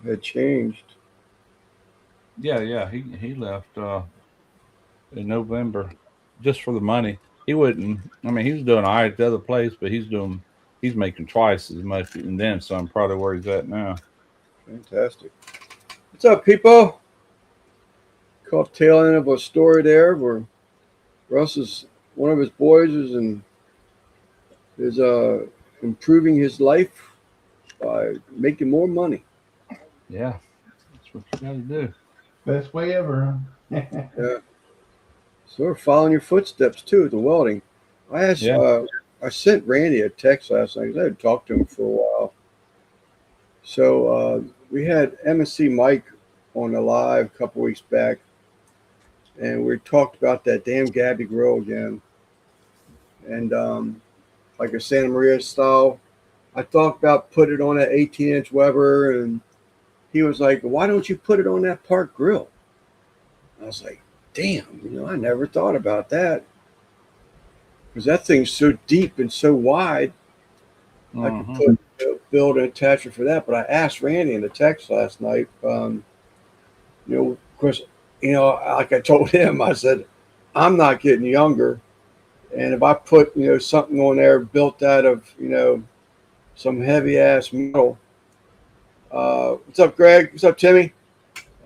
had changed. Yeah. He left in November just for the money. He wouldn't. I mean, he was doing all right at the other place, but he's making twice as much and then some. Probably where he's at now. Fantastic. What's up, people? Caught tail end of a story there where Russ is one of his boys is improving his life by making more money. Yeah, that's what you got to do. Best way ever. Huh? Yeah. So we're following your footsteps too at the welding. I asked, Yeah. I sent Randy a text last night 'cause I had talked to him for a while. So we had MSC Mike on the live a couple weeks back, and we talked about that damn Gabby grill again, and like a Santa Maria style. I talked about put it on that 18-inch Weber, and he was like, "Why don't you put it on that Park grill?" I was like, "Damn, I never thought about that because that thing's so deep and so wide. I could Hmm. put build an attachment for that." But I asked Randy in the text last night. Of course, like I told him, I said, "I'm not getting younger, and if I put something on there built out of some heavy ass metal." What's up, Greg? What's up, Timmy?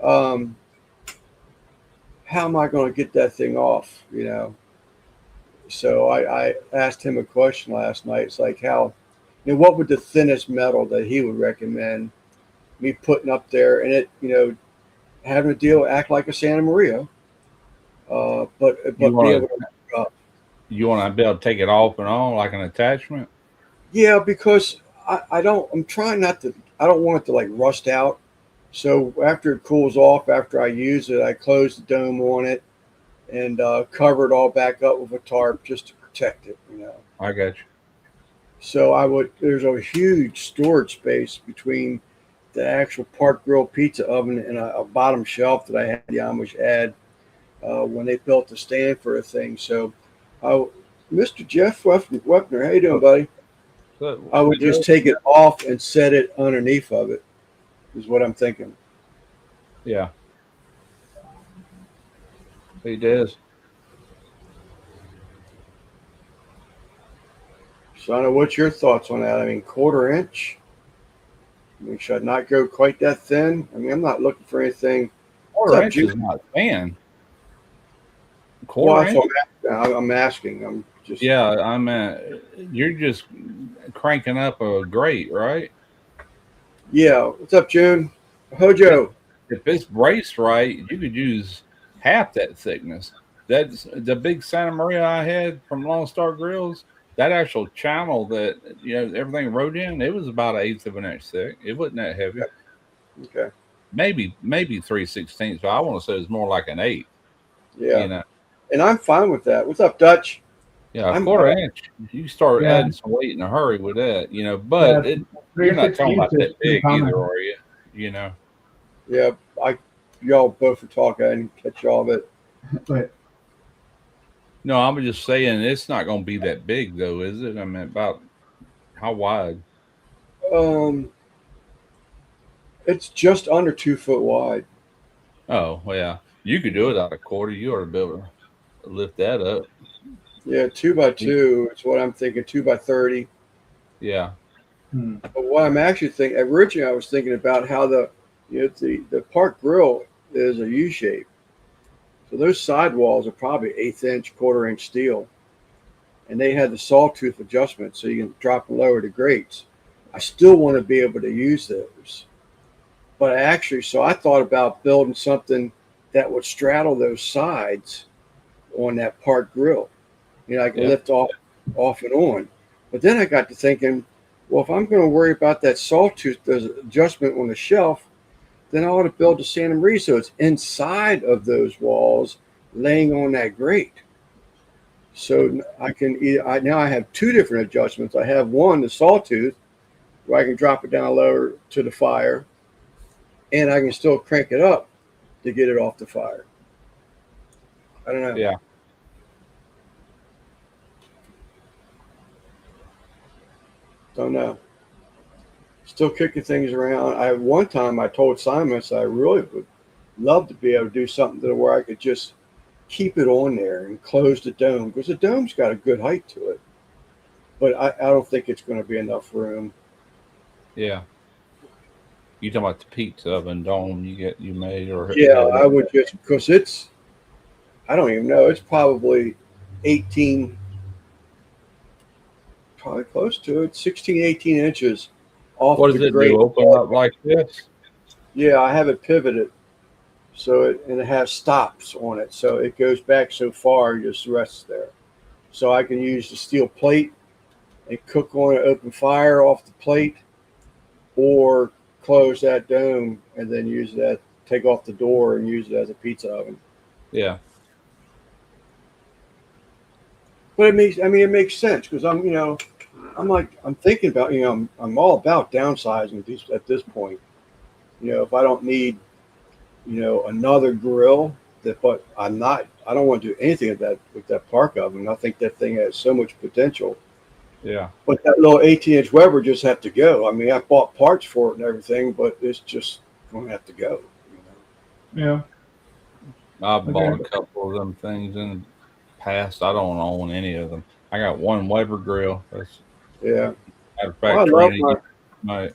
Um, how am I going to get that thing off? So I asked him a question last night. It's like what would the thinnest metal that he would recommend me putting up there, and it, having to act like a Santa Maria, You but be able want to. you want to be able to take it off and on like an attachment. Yeah, because I don't. I'm trying not to. I don't want it to like rust out. So after it cools off, after I use it, I close the dome on it and cover it all back up with a tarp just to protect it. I got So I would. There's a huge storage space between the actual Park Grill pizza oven and a bottom shelf that I had Yamish add when they built the stand for a thing. So, Mr. Jeff Wepner, how you doing, you. buddy? So, I would just Joe. take it off and set it underneath of it. Is what I'm thinking. Yeah, he does. So I don't know what's your thoughts on that. I mean, quarter inch. I mean, should I not go quite that thin? I mean, I'm not looking for anything. What's Quarter up, inch Jim? is not thin. Well, Quarter that's inch. what I'm asking. I'm just. Yeah, I mean, you're just cranking up a grate, right? Yeah. What's up, June? If, Hojo. if it's braced right, you could use half that thickness. That's the big Santa Maria I had from Lone Star Grills. That actual channel that everything rode in, it was about an eighth of an inch thick. It wasn't that heavy. Okay. Maybe 3/16. But I want to say it's more like an eighth. Yeah. You know, And I'm fine with that. What's up, Dutch? yeah, a I'm. quarter inch. You start Yeah, adding some weight in a hurry with that. But yeah. you're Three not talking sixteenths about is that pretty big either, common. are you? You know. Yeah. I. Y'all both were talking. I didn't catch all of it. But No, I'm just saying it's not going to be that big, though, is it? I mean, about how wide? Um. It's just under 2 foot wide. Oh, well, yeah. You could do it out a quarter. You ought to be able to lift that up. Yeah, two by two is what I'm thinking. 2 by 30. Yeah. hmm, But what I'm actually thinking, originally I was thinking about how the Park Grill is a U shape. So those sidewalls are probably eighth inch, quarter inch steel, and they had the sawtooth adjustment, so you can drop and lower the grates. I still want to be able to use those, but so I thought about building something that would straddle those sides on that Park Grill. I can Yeah. lift off and on. But then I got to thinking, well, if I'm going to worry about that sawtooth adjustment on the shelf, then I ought to build a Santa Maria so it's inside of those walls, laying on that grate. So I can now I have two different adjustments. I have one, the sawtooth, where I can drop it down lower to the fire, and I can still crank it up to get it off the fire. I don't know. Yeah. Don't know. still kicking things around. One time I told Simon I really would love to be able to do something to where I could just keep it on there and close the dome, because the dome's got a good height to it. But I don't think it's going to be enough room. Yeah. You talking about the pizza oven dome you made or Yeah, had I it? would just, because I don't even know, it's probably 18, probably close to it, 16, 18 inches off What the does it do? grate. Open up like this? Yeah, I have it pivoted. So and it has stops on it. So it goes back so far, it just rests there. So I can use the steel plate and cook on an open fire off the plate, or close that dome and then use that, take off the door and use it as a pizza oven. Yeah. But it makes sense, because I'm thinking about, I'm all about downsizing at this point. If I don't need, another grill, but I don't want to do anything with that park oven. I think that thing has so much potential. Yeah. But that little 18-inch Weber just have to go. I mean, I bought parts for it and everything, but it's just going to have to go. Yeah. I've bought Okay. a couple of them things in the past. I don't own any of them. I got one Weber grill. That's Yeah. matter of Well, I fact, love Randy. My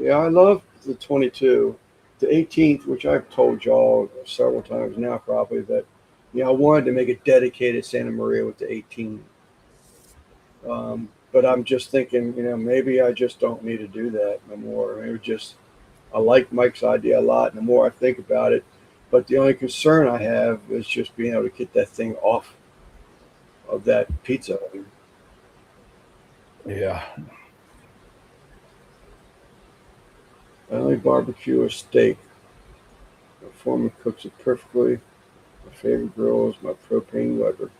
I love the 22, the 18th, which I've told y'all several times now, probably that, I wanted to make a dedicated Santa Maria with the 18. But I'm just thinking, maybe I just don't need to do that no more. Maybe I like Mike's idea a lot, and the more I think about it. But the only concern I have is just being able to get that thing off of that pizza oven. yeah. I only barbecue a steak. My foreman cooks it perfectly. My favorite grill is my propane Weber.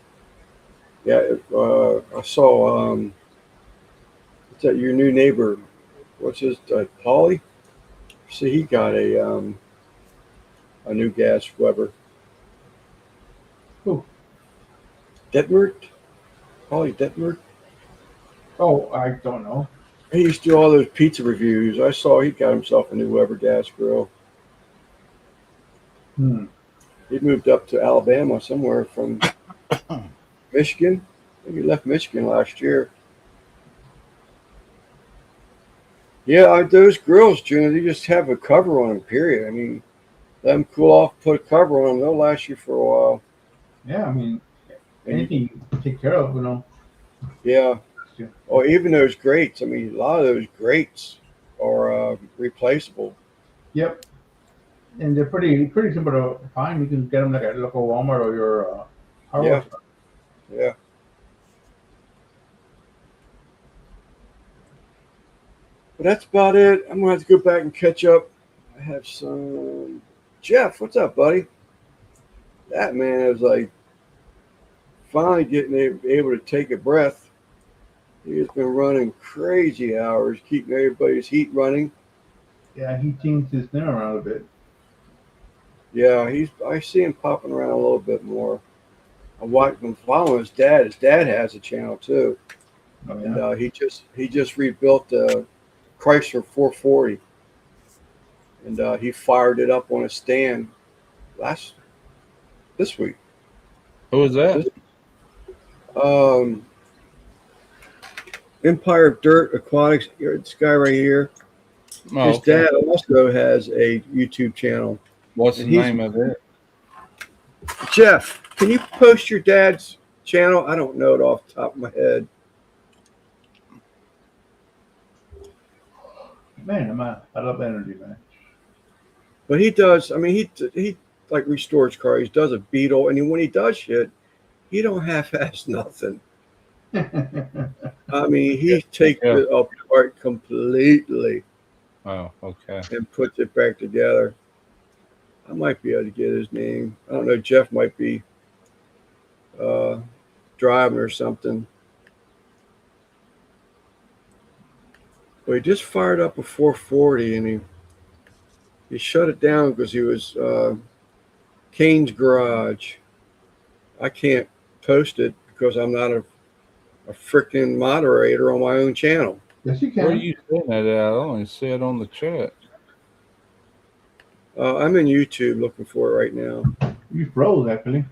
Yeah, I saw, what's that, your new neighbor? What's his, Paulie? See, he got a new gas Weber. Who? Detmert? Paulie Detmert? Oh, I don't know. He used to do all those pizza reviews. I saw he got himself a new Weber gas grill. Hmm. He moved up to Alabama somewhere from Michigan. I think he left Michigan last year. Yeah, those grills, June, they just have a cover on them, period. I mean, let them cool off, put a cover on them, they'll last you for a while. Yeah, I mean, And anything you take care of, yeah, Yeah. or even those grates. I mean, a lot of those grates are replaceable. Yep. And they're pretty simple to find. You can get them like at local Walmart or your hardware Yeah. store. Yeah. But that's about it. I'm gonna have to go back and catch up. I have some. Jeff, what's up, buddy? That man is like finally getting able to take a breath. He has been running crazy hours, keeping everybody's heat running. Yeah, he changed his name around a bit. Yeah, I see him popping around a little bit more. I'm following his dad. His dad has a channel too, Oh, and yeah. he just rebuilt the Chrysler 440, and he fired it up on a stand last this week. Who was that? This, um, Empire of Dirt Aquatics. This guy right here. Oh, His okay. dad also has a YouTube channel, What's the and he's name of it? Jeff. Can you post your dad's channel? I don't know it off the top of my head. Man, I love energy, man. But he does. I mean, he like restores cars. He does a Beetle, and when he does shit, he don't half-ass nothing. I mean, he takes Yeah. it apart completely Oh, okay. and puts it back together. I might be able to get his name. I don't know. Jeff might be uh, driving or something. But he just fired up a 440, and he shut it down because he was Kane's Garage. I can't post it because I'm not a freaking moderator on my own channel. Yes, you Where are can. you seeing that at? I only see it on the chat. I'm in YouTube looking for it right now. You froze actually.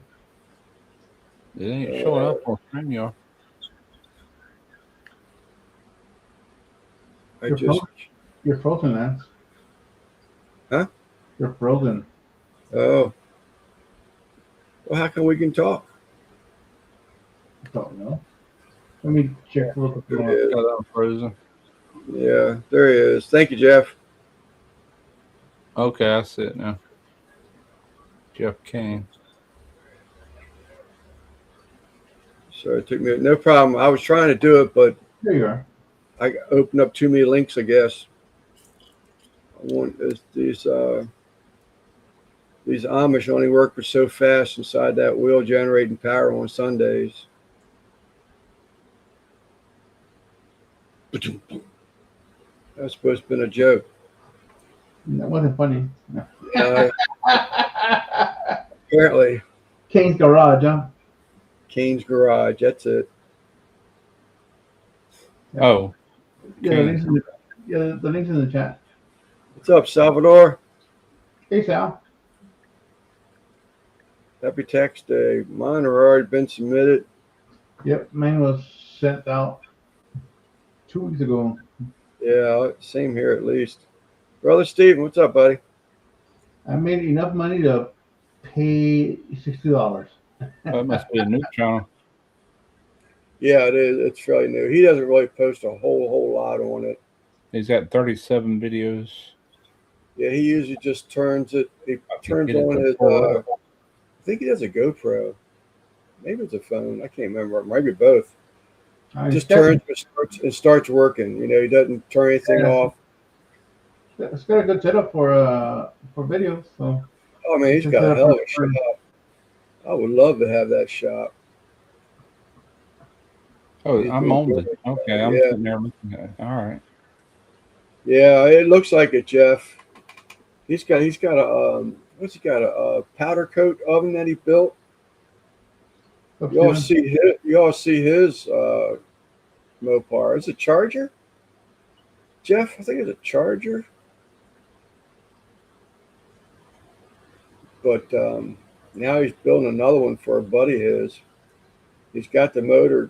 It ain't showing up on StreamYard. I You're just, frozen. You're frozen, Lance. huh? You're frozen. Oh, well, how come we can talk? Don't know. Let me check real quick. There he is. Got unfrozen. Yeah, there he is. Thank you, Jeff. Okay, I see it now. Jeff Kane. So it took me no problem. I was trying to do it, but There you are. I opened up too many links, I guess. I want these Amish only work for so fast inside that wheel generating power on Sundays. That's supposed to have been a joke. That wasn't funny. No. Apparently, Kane's Garage, huh? Kane's Garage. That's it. Oh, Yeah, the Kane. link's in the link's in the chat. What's up, Salvador? Hey, Sal. Happy Tax Day. Mine have already been submitted. Yep, mine was sent out 2 weeks ago. Yeah, same here at least. Brother Steven, what's up, buddy? I made enough money to pay $60. That must be a new channel. Yeah, it is. It's fairly new. He doesn't really post a whole lot on it. He's got 37 videos. Yeah, he usually just turns it. He turns get it on his. before. I think he does a GoPro. Maybe it's a phone. I can't remember. Maybe both. Just turns and starts working. You know, he doesn't turn anything off. It's got a good setup for videos. So Oh, man, he's got a hell of a shop. I would love to have that shop. Oh, I'm on it. Okay, I'm Yeah. sitting there looking at it. All right. Yeah, it looks like it, Jeff. He's got a what's he got, a powder coat oven that he built. You all see his Mopar. Is it a Charger? Jeff, I think it's a Charger. But now he's building another one for a buddy of his. He's got the motor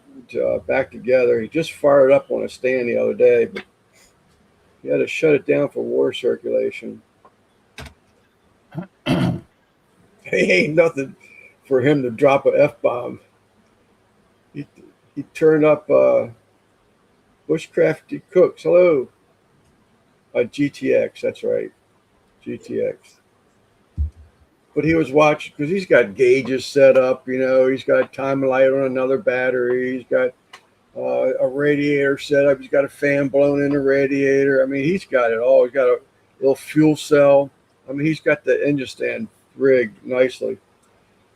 back together. He just fired up on a stand the other day, but he had to shut it down for water circulation. He ain't nothing for him to drop a F-bomb. He turned up Bushcrafty Cooks. Hello. GTX, that's right. GTX. But he was watching because he's got gauges set up, you know, he's got time of light on another battery, he's got a radiator set up, he's got a fan blowing in the radiator. I mean, he's got it all. He's got a little fuel cell. I mean, he's got the engine stand rigged nicely.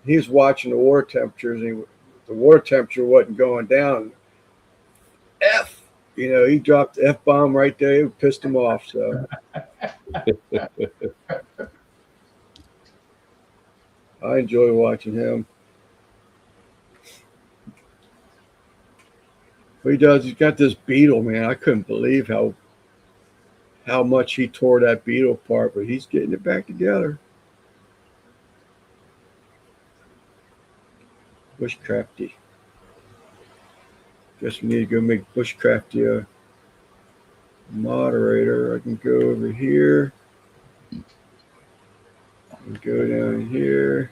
He was watching the water temperatures, and the water temperature wasn't going down. You know, he dropped the F-bomb right there. It pissed him off. So I enjoy watching him. What he does, he's got this Beetle, man. I couldn't believe how much he tore that Beetle apart, but he's getting it back together. Bushcrafty. Guess we need to go make Bushcrafty a moderator. I can go over here. And go down here.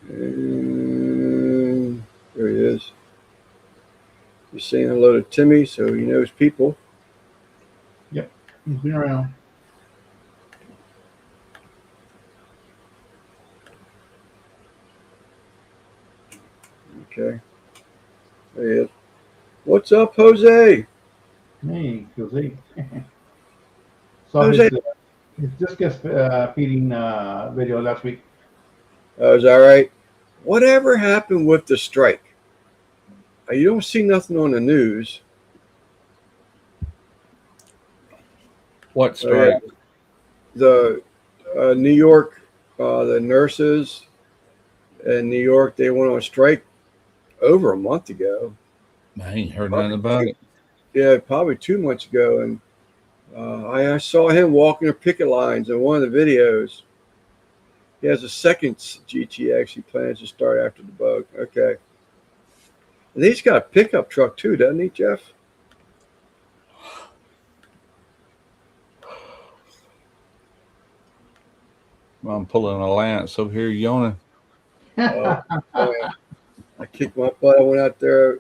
And there he is. He's saying hello to Timmy, so he knows people. Yep, he's been around. Okay. There he is. What's up, Jose? Hey, Jose. So Jose. his disc feeding video last week. Is that right? Whatever happened with the strike? You don't see nothing on the news. What strike? The New York, the nurses in New York, they went on strike over a month ago. I ain't heard nothing about it. Yeah, probably 2 months ago, and I saw him walking the picket lines in one of the videos. He has a second GTX he plans to start after the bug. Okay. And he's got a pickup truck too, doesn't he, Jeff? I'm pulling a lance over here yawning. Oh, man. I kicked my butt. I went out there,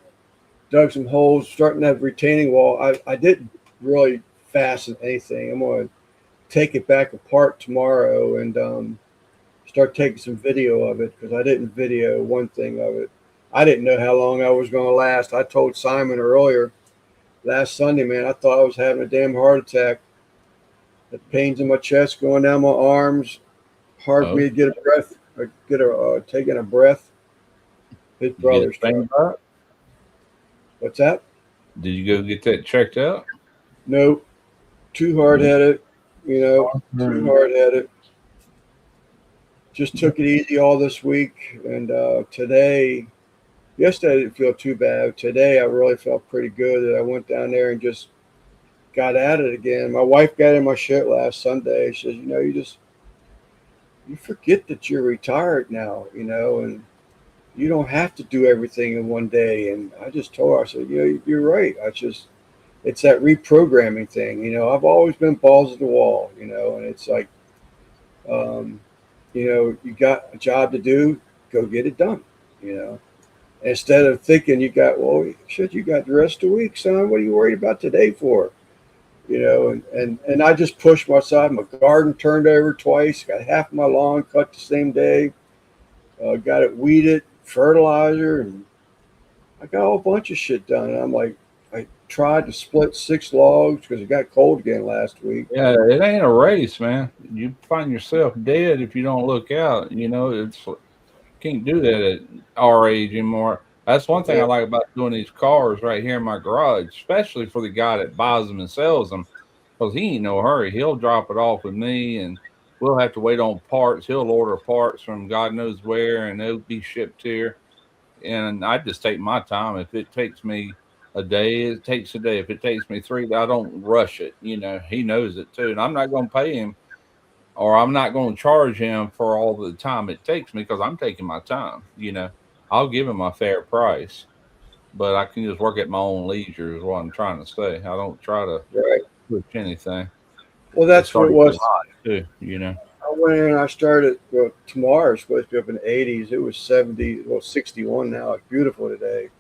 dug some holes, starting that retaining wall. I didn't really fasten anything. I'm going to take it back apart tomorrow and start taking some video of it because I didn't video one thing of it. I didn't know how long I was going to last. I told Simon earlier last Sunday, man, I thought I was having a damn heart attack. The pains in my chest going down my arms, hard for me to get a breath, taking a breath. His brother's truck. What's that? Did you go get that checked out? Nope. Too hard headed, too hard headed. Just took it easy all this week. And yesterday I didn't feel too bad. Today I really felt pretty good that I went down there and just got at it again. My wife got in my shit last Sunday. She says, you forget that you're retired now, and you don't have to do everything in one day. And I just told her, I said, you're right. It's that reprogramming thing. I've always been balls to the wall, and it's like, you got a job to do, go get it done, instead of thinking you got the rest of the week, son. What are you worried about today for? And I just pushed myself. My garden turned over twice, got half of my lawn cut the same day, got it weeded, fertilizer, and I got a whole bunch of shit done. And I'm like, I tried to split 6 logs because it got cold again last week. Yeah, it ain't a race, man. You find yourself dead if you don't look out. It's can't do that at our age anymore. That's one thing I like about doing these cars right here in my garage, especially for the guy that buys them and sells them, because he ain't no hurry. He'll drop it off with me, and we'll have to wait on parts. He'll order parts from God knows where, and they'll be shipped here. And I just take my time. If it takes me a day, it takes a day. If it takes me 3, I don't rush it. He knows it too, and I'm not going to pay him, or I'm not going to charge him for all the time it takes me because I'm taking my time. I'll give him a fair price, but I can just work at my own leisure is what I'm trying to say. I don't try to push anything. Well, that's what it was too. I went in and I started. Well, tomorrow it's supposed to be up in the 80s. It was 61 now. It's beautiful today.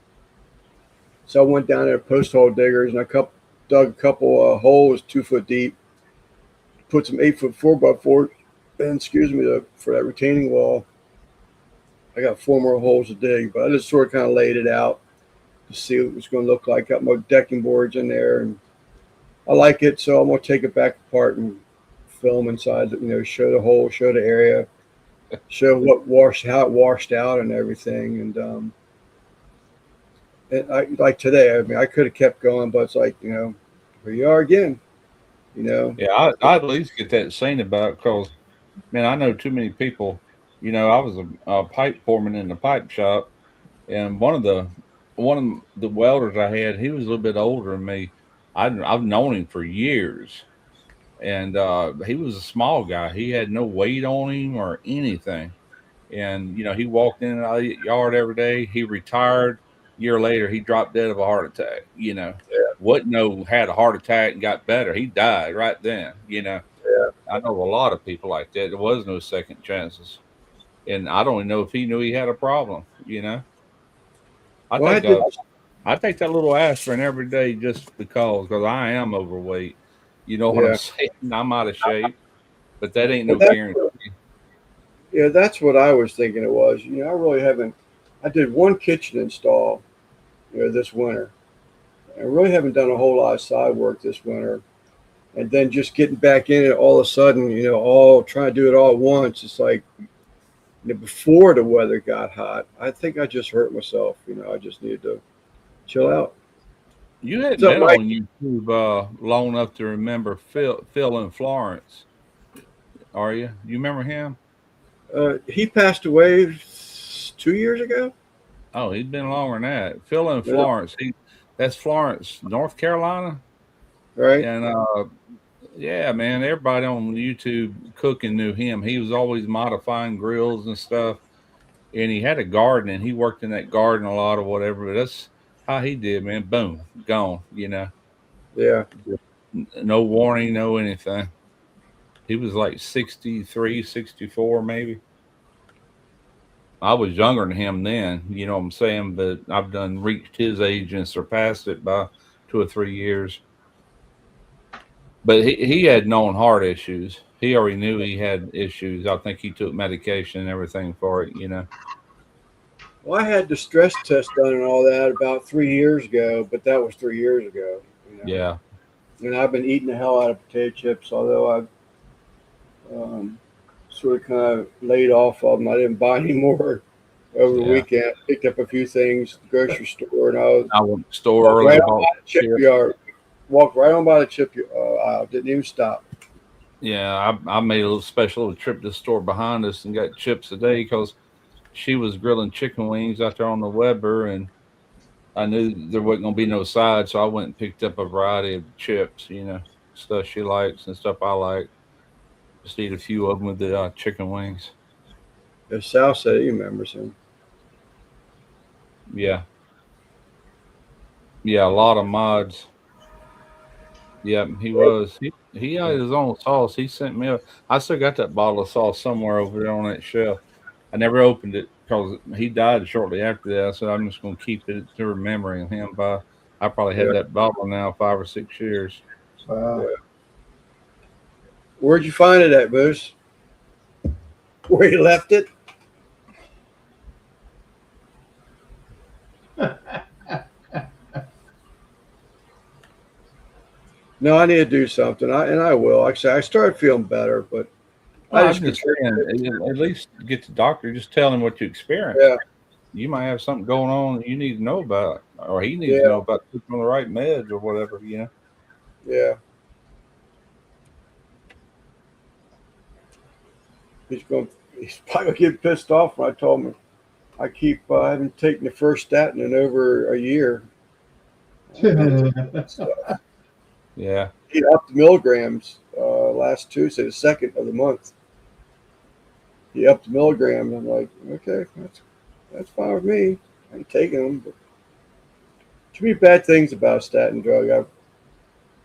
So I went down there, post hole diggers, and I dug a couple holes 2 foot deep. Put some 8 foot 4x4, for that retaining wall. I got 4 more holes to dig, but I just sort of kind of laid it out to see what it was going to look like. Got my decking boards in there, and I like it, so I'm going to take it back apart and film inside. Show the hole, show the area, show how it washed out and everything. And I like today. I mean, I could have kept going, but it's like here you are again. Yeah, I at least get that seen about because, man, I know too many people. I was a pipe foreman in the pipe shop, and one of the welders I had, he was a little bit older than me. I've known him for years, and he was a small guy. He had no weight on him or anything, and he walked in and out of the yard every day. He retired. Year later, he dropped dead of a heart attack. Had a heart attack and got better. He died right then. I know a lot of people like that. There was no second chances, and I don't even know if he knew he had a problem. I take that little aspirin every day just because I am overweight. You know what I'm saying? I'm out of shape, but that ain't no guarantee. Yeah, that's what I was thinking it was. I really haven't. I did one kitchen install, this winter. I really haven't done a whole lot of side work this winter. And then just getting back in it all of a sudden, all trying to do it all at once. It's like before the weather got hot, I think I just hurt myself. I just needed to chill out. You had met on YouTube long enough to remember Phil in Florence. Are you? You remember him? He passed away 2 years ago. Oh, he's been longer than that. Phil in Florence. That's Florence, North Carolina. right? And yeah, man, everybody on YouTube cooking knew him. He was always modifying grills and stuff. And he had a garden and he worked in that garden a lot or whatever. But that's how he did, man. Boom, gone, Yeah. No warning, no anything. He was like 63, 64, maybe. I was younger than him then, you know what I'm saying? But I've done reached his age and surpassed it by 2 or 3 years. But he had known heart issues. He already knew he had issues. I think he took medication and everything for it. Well, I had the stress test done and all that about 3 years ago, but that was 3 years ago. Yeah. And I've been eating the hell out of potato chips, although I've sort of kind of laid off of them. I didn't buy any more over the Yeah. weekend. Picked up a few things at the grocery store, and I went to the store walked early. right on by the chip yard. Walked right on by the chip aisle. Didn't even stop. Yeah, I made a little special trip to the store behind us and got chips today because she was grilling chicken wings out there on the Weber, and I knew there wasn't going to be no side, so I went and picked up a variety of chips, stuff she likes and stuff I like. Just eat a few of them with the chicken wings. As Sal said, he remembers him. Yeah. Yeah, a lot of mods. Yeah, he was. He had his own sauce. He sent me I still got that bottle of sauce somewhere over there on that shelf. I never opened it because he died shortly after that. So I'm just going to keep it to remembering him by. I probably had that bottle now 5 or 6 years. Wow. Yeah. Where'd you find it at, Moose? Where you left it? No, I need to do something. I will. Like I say, I started feeling better, but I'm just saying, at least get the doctor. Just tell him what you experienced. Yeah. You might have something going on that you need to know about, or he needs to know about putting on the right meds or whatever. Yeah. He's probably gonna get pissed off when I told him I haven't taken the first statin in over a year. Yeah. He upped the milligrams last Tuesday, the 2nd of the month. He upped the milligrams. I'm like, okay, that's fine with me. I'm taking them. But too many bad things about a statin drug. I'm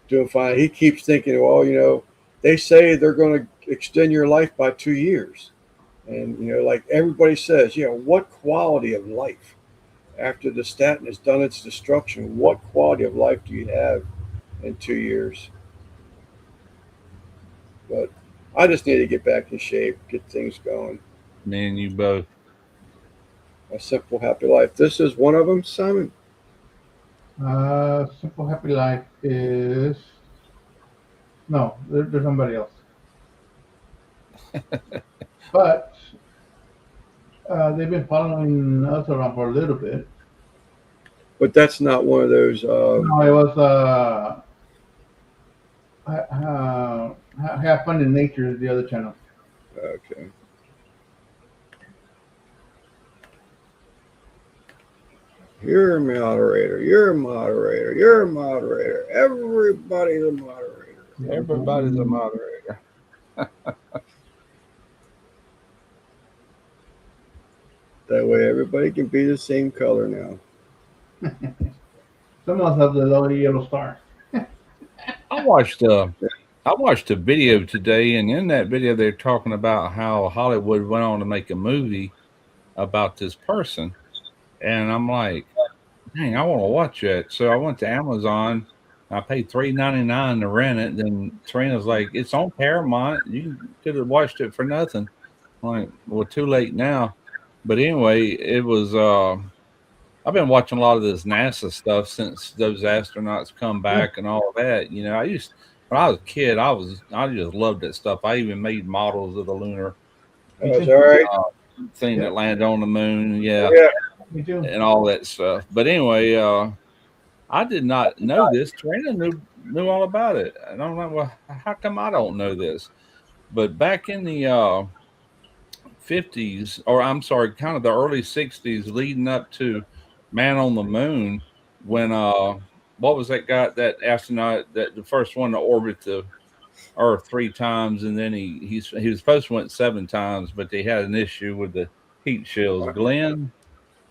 doing fine. He keeps thinking, well, they say they're going to extend your life by 2 years. And, like everybody says, what quality of life after the statin has done its destruction? What quality of life do you have in 2 years? But I just need to get back in shape, get things going. Me and you both. A simple, happy life. This is one of them, Simon. Simple Happy Life is no. There's somebody else. But they've been following us around for a little bit. But that's not one of those. No, it was Have Fun in Nature is the other channel. Okay. You're a moderator. You're a moderator. You're a moderator. Everybody's a moderator. Everybody's a moderator. That way, everybody can be the same color now. Some of us have the little yellow star. I watched a video today, and in that video, they're talking about how Hollywood went on to make a movie about this person, and I'm like, dang, I want to watch that. So I went to Amazon. I paid $3.99 to rent it. Then Serena's like, it's on Paramount. You could have watched it for nothing. I'm like, well, too late now. But anyway, it was. I've been watching a lot of this NASA stuff since those astronauts come back and all that. When I was a kid, I just loved that stuff. I even made models of the lunar That's all right. thing that landed on the moon. Yeah. Me too. And all that stuff. But anyway, I did not know this. Serena knew all about it. I don't know. Well, how come I don't know this? But back in the 50s, or I'm sorry, kind of the early 60s, leading up to Man on the Moon, when what was that guy, that astronaut, that the first one to orbit the Earth 3 times, and then he was supposed to went 7 times, but they had an issue with the heat shields. Glenn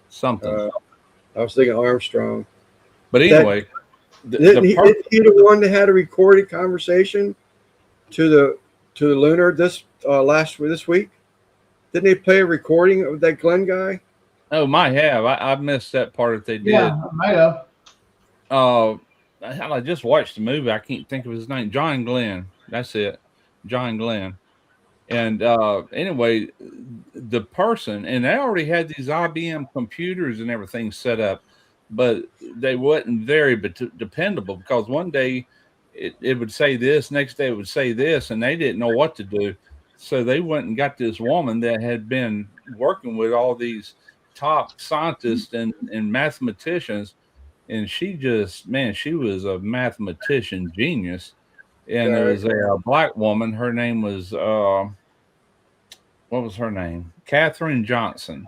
something. I was thinking Armstrong. But anyway, Isn't he the one that had a recorded conversation to the lunar this week? Didn't they play a recording of that Glenn guy? Oh, might have. I missed that part if they did. Yeah, I might have. I just watched the movie. I can't think of his name. John Glenn. That's it. John Glenn. And anyway, the person, and they already had these IBM computers and everything set up, but they wasn't very dependable, because one day it would say this, next day it would say this, and they didn't know what to do. So they went and got this woman that had been working with all these top scientists and mathematicians, and she just, man, she was a mathematician genius. And there was a black woman. Her name was what was her name? Katherine Johnson.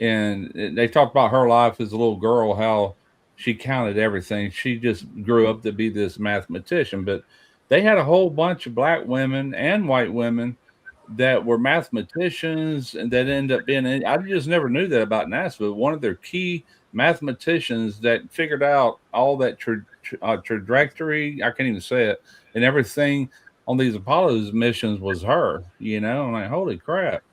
And they talked about her life as a little girl, how she counted everything. She just grew up to be this mathematician. But they had a whole bunch of black women and white women that were mathematicians, and that ended up being, I just never knew that about NASA, but one of their key mathematicians that figured out all that trajectory, I can't even say it, and everything on these Apollo missions was her, you know. I'm like, holy crap.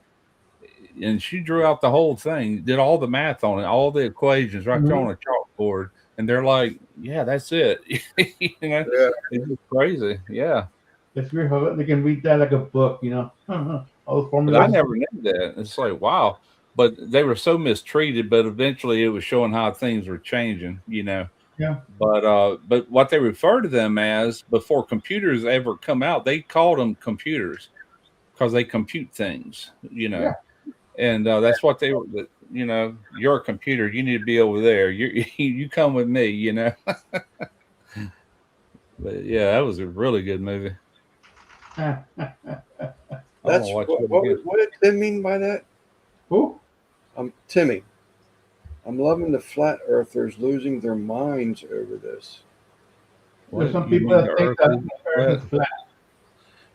And she drew out the whole thing, did all the math on it, all the equations right there on a chalkboard. And they're like, yeah, that's it. You know, it's just crazy. Yeah. It's weird how they can read that like a book, you know. All the formulas. But I never knew that. It's like, wow. But they were so mistreated, but eventually it was showing how things were changing, you know. Yeah. But what they refer to them as, before computers ever come out, they called them computers because they compute things, you know. Yeah. And that's what they were, you know, you're a computer, you need to be over there. You come with me, you know. But yeah, that was a really good movie. That's what did Tim mean by that? Who? Timmy. I'm loving the flat earthers losing their minds over this. There's some people that think that the earth is flat.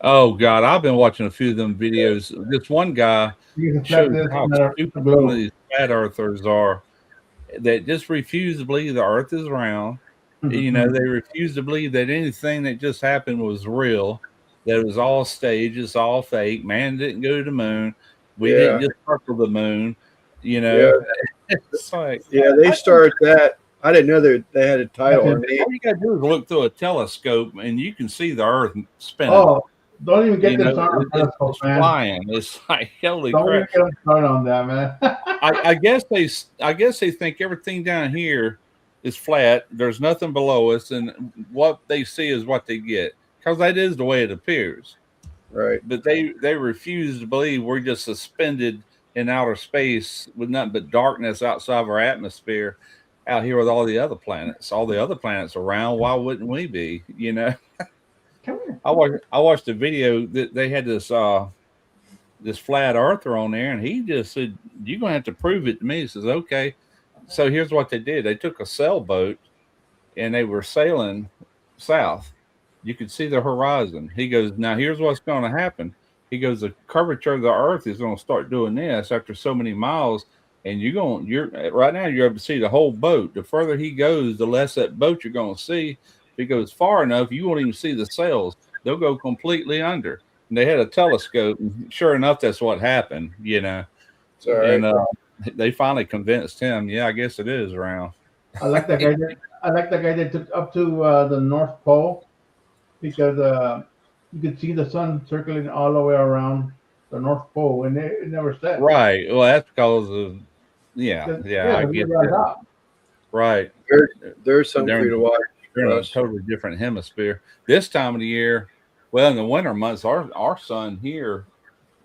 Oh God, I've been watching a few of them videos. This one guy showed how stupid some of these flat earthers are, that just refuse to believe the earth is round. You know, they refuse to believe that anything that just happened was real, that it was all staged, it's all fake. Man didn't go to the moon. We didn't just circle the moon, you know. It's like, they started that. I didn't know they had a title. All you got to do is look through a telescope and you can see the earth spinning. Oh, don't even get this on telescope, man. Flying. It's like, holy crap. Don't even get started on that, man. I guess they think everything down here is flat. There's nothing below us, and what they see is what they get, because that is the way it appears. Right. But they refuse to believe we're just suspended in outer space with nothing but darkness outside of our atmosphere out here with all the other planets. All the other planets around. Why wouldn't we be? You know. I watched a video that they had this flat earther on there, and he just said, "You're gonna have to prove it to me." He says, "Okay." So here's what they did. They took a sailboat and they were sailing south. You could see the horizon. He goes, now here's what's going to happen. He goes, the curvature of the earth is going to start doing this after so many miles. And you're right now, you're able to see the whole boat. The further he goes, the less that boat you're going to see. If he goes far enough, you won't even see the sails. They'll go completely under. And they had a telescope. And sure enough, that's what happened, you know. And they finally convinced him, yeah, I guess it is round. I like that guy. I like that guy that took up to the North Pole, because you could see the sun circling all the way around the North Pole, and it never set. Right. Well, that's because of I get that. Right. There's something for you to watch. They're in a totally different hemisphere. This time of the year, well, in the winter months, our sun here,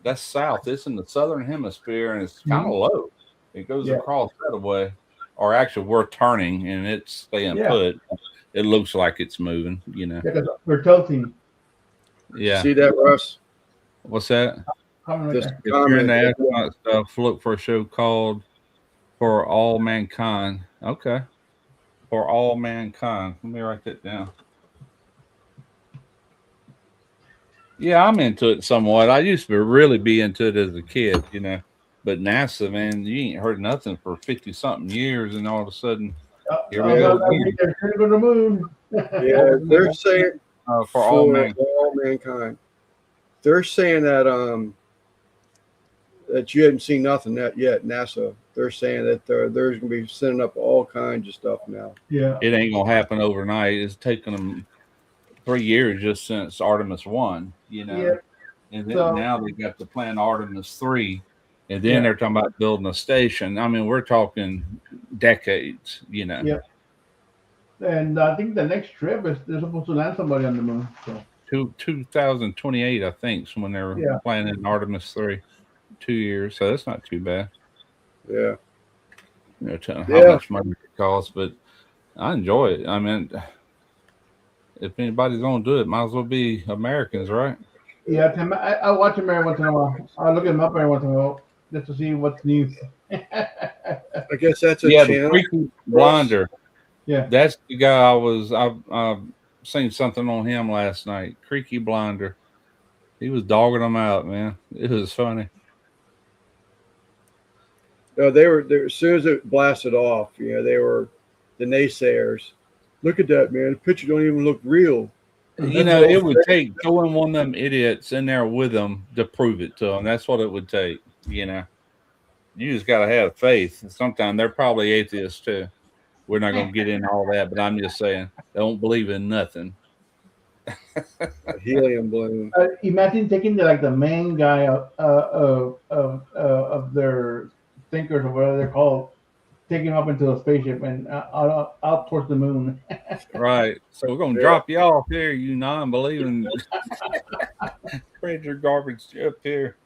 that's south. It's in the southern hemisphere, and it's kind of low. It goes across that way. Or actually, we're turning, and it's staying put. It looks like it's moving, you know. Yeah, because we're tilting. Yeah. See that, Russ? What's that? If you're in the astronaut stuff, look for a show called For All Mankind. Okay. for all mankind. Let me write that down. Yeah, I'm into it somewhat. I used to really be into it as a kid, but NASA, man, you ain't heard nothing for 50 something years, and all of a sudden, here we go again. They're trying to go to the moon. Yeah, they're saying For all for mankind. all mankind. They're saying that you haven't seen nothing yet. NASA. They're saying that there's going to be sending up all kinds of stuff now. Yeah. It ain't gonna happen overnight. It's taken them 3 years just since Artemis 1, Yeah. and then So- now they got the plan Artemis 3, and then Yeah. they're talking about building a station. I mean, we're talking decades. Yeah. And I think the next trip is they're supposed to land somebody on the moon. So 2028, I think, is when they're Yeah. planning Artemis 3. 2 years, so that's not too bad. Yeah. How Yeah. much money it costs, but I enjoy it. I mean, if anybody's gonna do it, might as well be Americans, right? yeah, Tim, I watch him every once in a while. I look him up every once in a while just to see what's new. I guess that's a Yeah, the channel. Freaky Blinder. Yeah. That's the guy I've seen something on him last night. Creaky Blinder. He was dogging them out, man. It was funny. No, they were as soon as it blasted off. They were the naysayers. Look at that, man. The picture don't even look real. It would take throwing one of them idiots in there with them to prove it to them. That's what it would take. You just got to have faith. Sometimes they're probably atheists too. We're not going to get into all that, but I'm just saying they don't believe in nothing. A helium balloon. Imagine taking the main guy of their thinkers or whatever they're called, taking him up into a spaceship and out towards the moon. Right. So we're going to Yeah. drop you off here, you non-believing spread your garbage up here.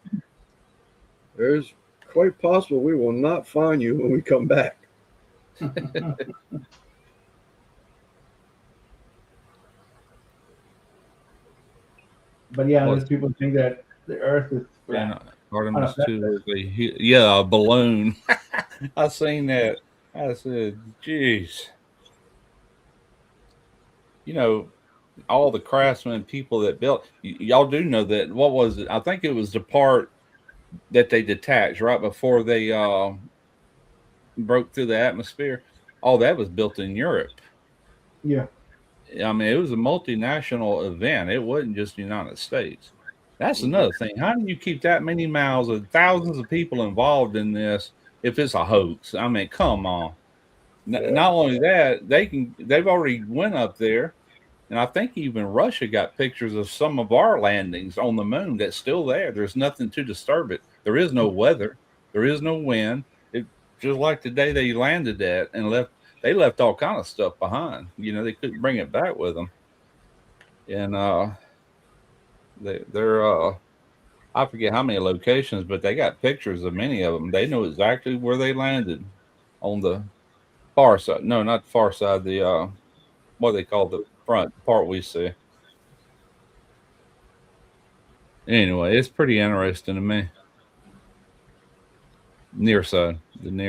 There's quite possible we will not find you when we come back. But yeah, there's people think that the Earth is And flat. Artemis 2 was a balloon. I seen that. I said, geez. All the craftsmen, people that built, y'all do know that. What was it? I think it was the part that they detached right before they broke through the atmosphere. All that was built in Europe. Yeah. I mean, it was a multinational event. It wasn't just the United States. That's another thing. How do you keep that many miles of thousands of people involved in this if it's a hoax? I mean, come on. Not only that, they've already went up there, and I think even Russia got pictures of some of our landings on the moon that's still there. There's nothing to disturb it. There is no weather. There is no wind. It just like the day they landed at and left. They left all kind of stuff behind. They couldn't bring it back with them. And they're I forget how many locations, but they got pictures of many of them. They know exactly where they landed on the far side. No, not the far side. The what they call the front part we see. Anyway, it's pretty interesting to me. The near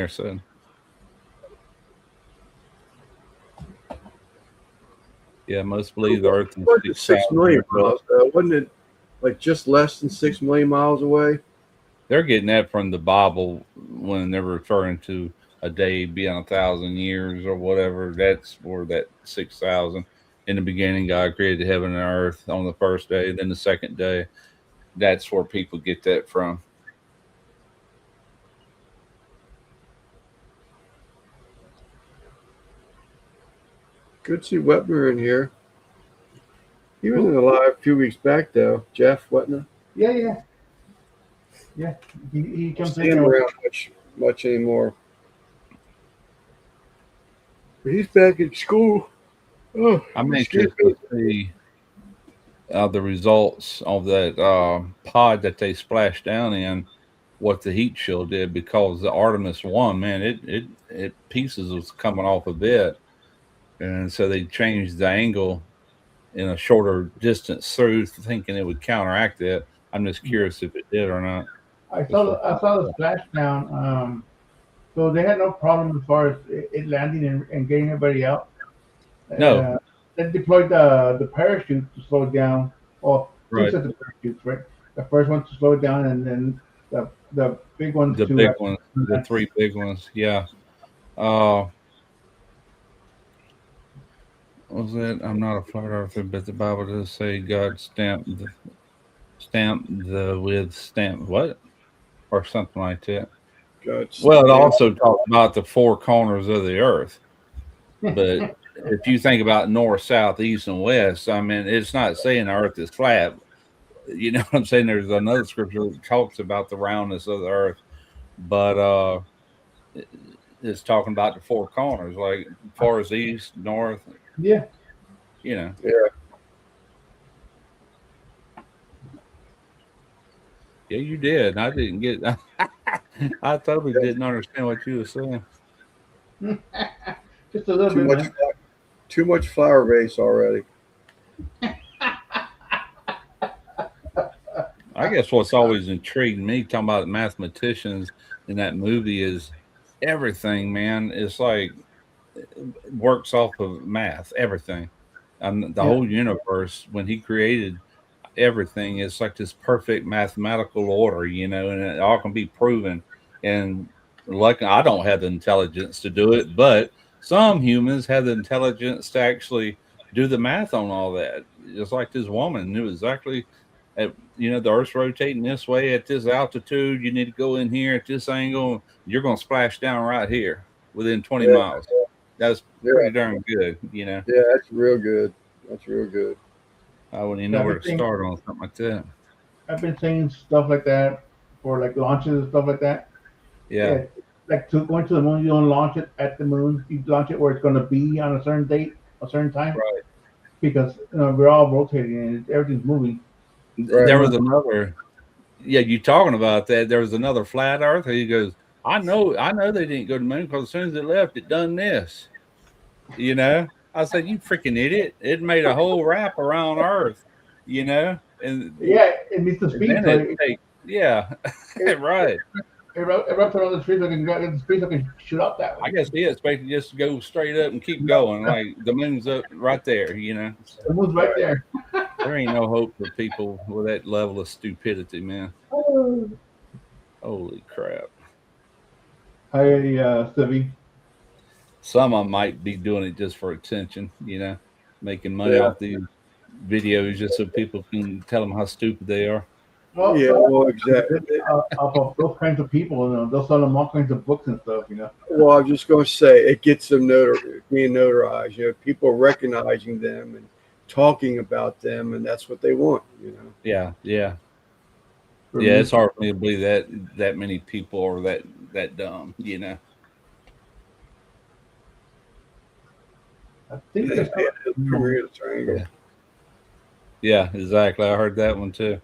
side. Yeah, most believe the Earth is What is 6 million miles? Wasn't it like just less than 6 million miles away? They're getting that from the Bible when they're referring to a day being 1,000 years or whatever. That's where that 6,000. In the beginning, God created heaven and earth on the first day. Then the second day, that's where people get that from. Good to see Wetner in here. He was in the live a few weeks back, though. Jeff Wetner. Yeah. He comes See him in. around much anymore. But he's back at school. Oh, I'm anxious to see the results of that pod that they splashed down in, what the heat shield did, because the Artemis 1, man, it pieces was coming off a bit. And so they changed the angle in a shorter distance through, thinking it would counteract that. I'm just curious if it did or not. I saw the splashdown. So they had no problem as far as it landing and getting everybody out. No, They deployed the parachute to slow it down. Well, two right. sets of parachutes, right? The first one to slow it down, and then the big ones The to big ones, the land. three big ones. Yeah. Uh, what was it? I'm not a flat earther, but the Bible does say God stamped the with stamp what or something like that. God Well, it damn. also talks about the four corners of the earth. But if you think about north, south, east, and west, I mean, it's not saying the earth is flat. You know what I'm saying? There's another scripture that talks about the roundness of the earth, but it's talking about the four corners, like far as east, north, Yeah, you know. Yeah. Yeah, you did. I didn't get I totally didn't understand what you were saying. just a little Too bit, much. man. Too much flower base already. I guess what's always intrigued me talking about mathematicians in that movie is everything, man. It's like works off of math, everything. The Yeah, whole universe, when he created everything, is like this perfect mathematical order, and it all can be proven. And like, I don't have the intelligence to do it, but some humans have the intelligence to actually do the math on all that. Just like this woman knew exactly the earth's rotating this way at this altitude. You need to go in here at this angle. You're going to splash down right here within 20 Yeah. miles. That's Yeah. pretty darn good. Yeah. That's real good. That's real good. I wouldn't even yeah. know where to start on something like that. I've been saying stuff like that for like launches and stuff like that. Yeah. Yeah, like going to the moon, you don't launch it at the moon. You launch it where it's going to be on a certain date, a certain time, Right. because we're all rotating and everything's moving. Right. There was another, yeah, you talking about that. There was another flat earther. He goes, I know they didn't go to the moon because as soon as it left, it done this. I said, you freaking idiot. It made a whole wrap around Earth, and Yeah, it needs the speed, then so it takes, yeah, it, right. it runs around the street so it can get the speed so it can shoot up that I way. guess he expected just to go straight up and keep No, going. Like the moon's up right there. So the moon's right there. there ain't no hope for people with that level of stupidity, man. Holy crap. Hi, Stevie. Some of them might be doing it just for attention, making money Yeah. off these videos just so people can tell them how stupid they are. Well, Yeah. Well, exactly. of those kinds of people, they'll sell them all kinds of books and stuff. Well, I was just going to say it gets them being notarized. People recognizing them and talking about them, and that's what they want. Yeah, yeah, For yeah. me, It's hard for me to believe that many people are that dumb. I think Yeah, there's the Bermuda Triangle. Yeah. Yeah, exactly. I heard that one too.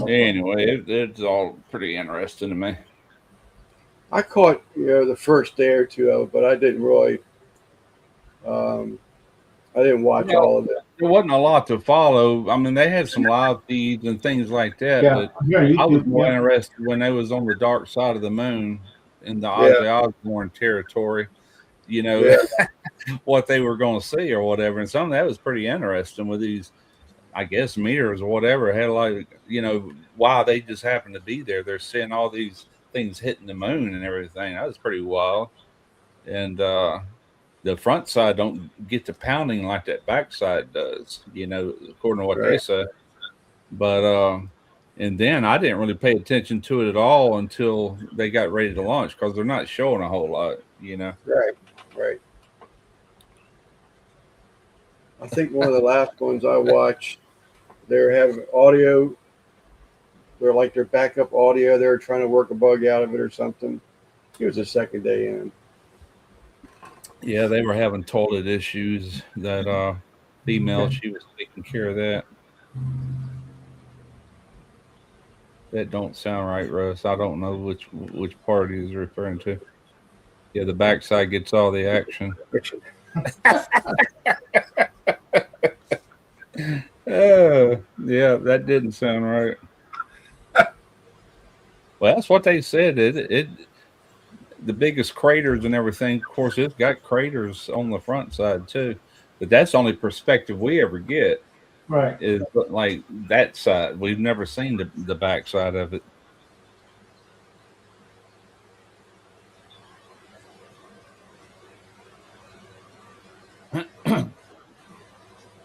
Anyway, it's all pretty interesting to me. I caught the first day or two of it, but I didn't really. I didn't watch Well, all of it. there wasn't a lot to follow. I mean, they had some live feeds and things like that, yeah, but here on I was YouTube. more Yeah, interested when they was on the dark side of the moon in the Yeah. Ozzy Osbourne territory. Yeah. What they were going to see or whatever, and some of that was pretty interesting with these, I guess, meters or whatever. Had like why they just happened to be there. They're seeing all these things hitting the moon and everything. That was pretty wild. And the front side don't get to pounding like that back side does, according to what they Right. say. But and then I didn't really pay attention to it at all until they got ready to launch because they're not showing a whole lot. Right. Right. I think one of the last ones I watched, they were having audio. They're like their backup audio. They were trying to work a bug out of it or something. It was the second day in. Yeah, they were having toilet issues. That female, Okay. she was taking care of that. That don't sound right, Russ. I don't know which part he's referring to. Yeah, the backside gets all the action. Oh, Yeah, that didn't sound right. Well, that's what they said. The biggest craters and everything. Of course, it's got craters on the front side too, but that's the only perspective we ever get Right. is like that side. We've never seen the back side of it,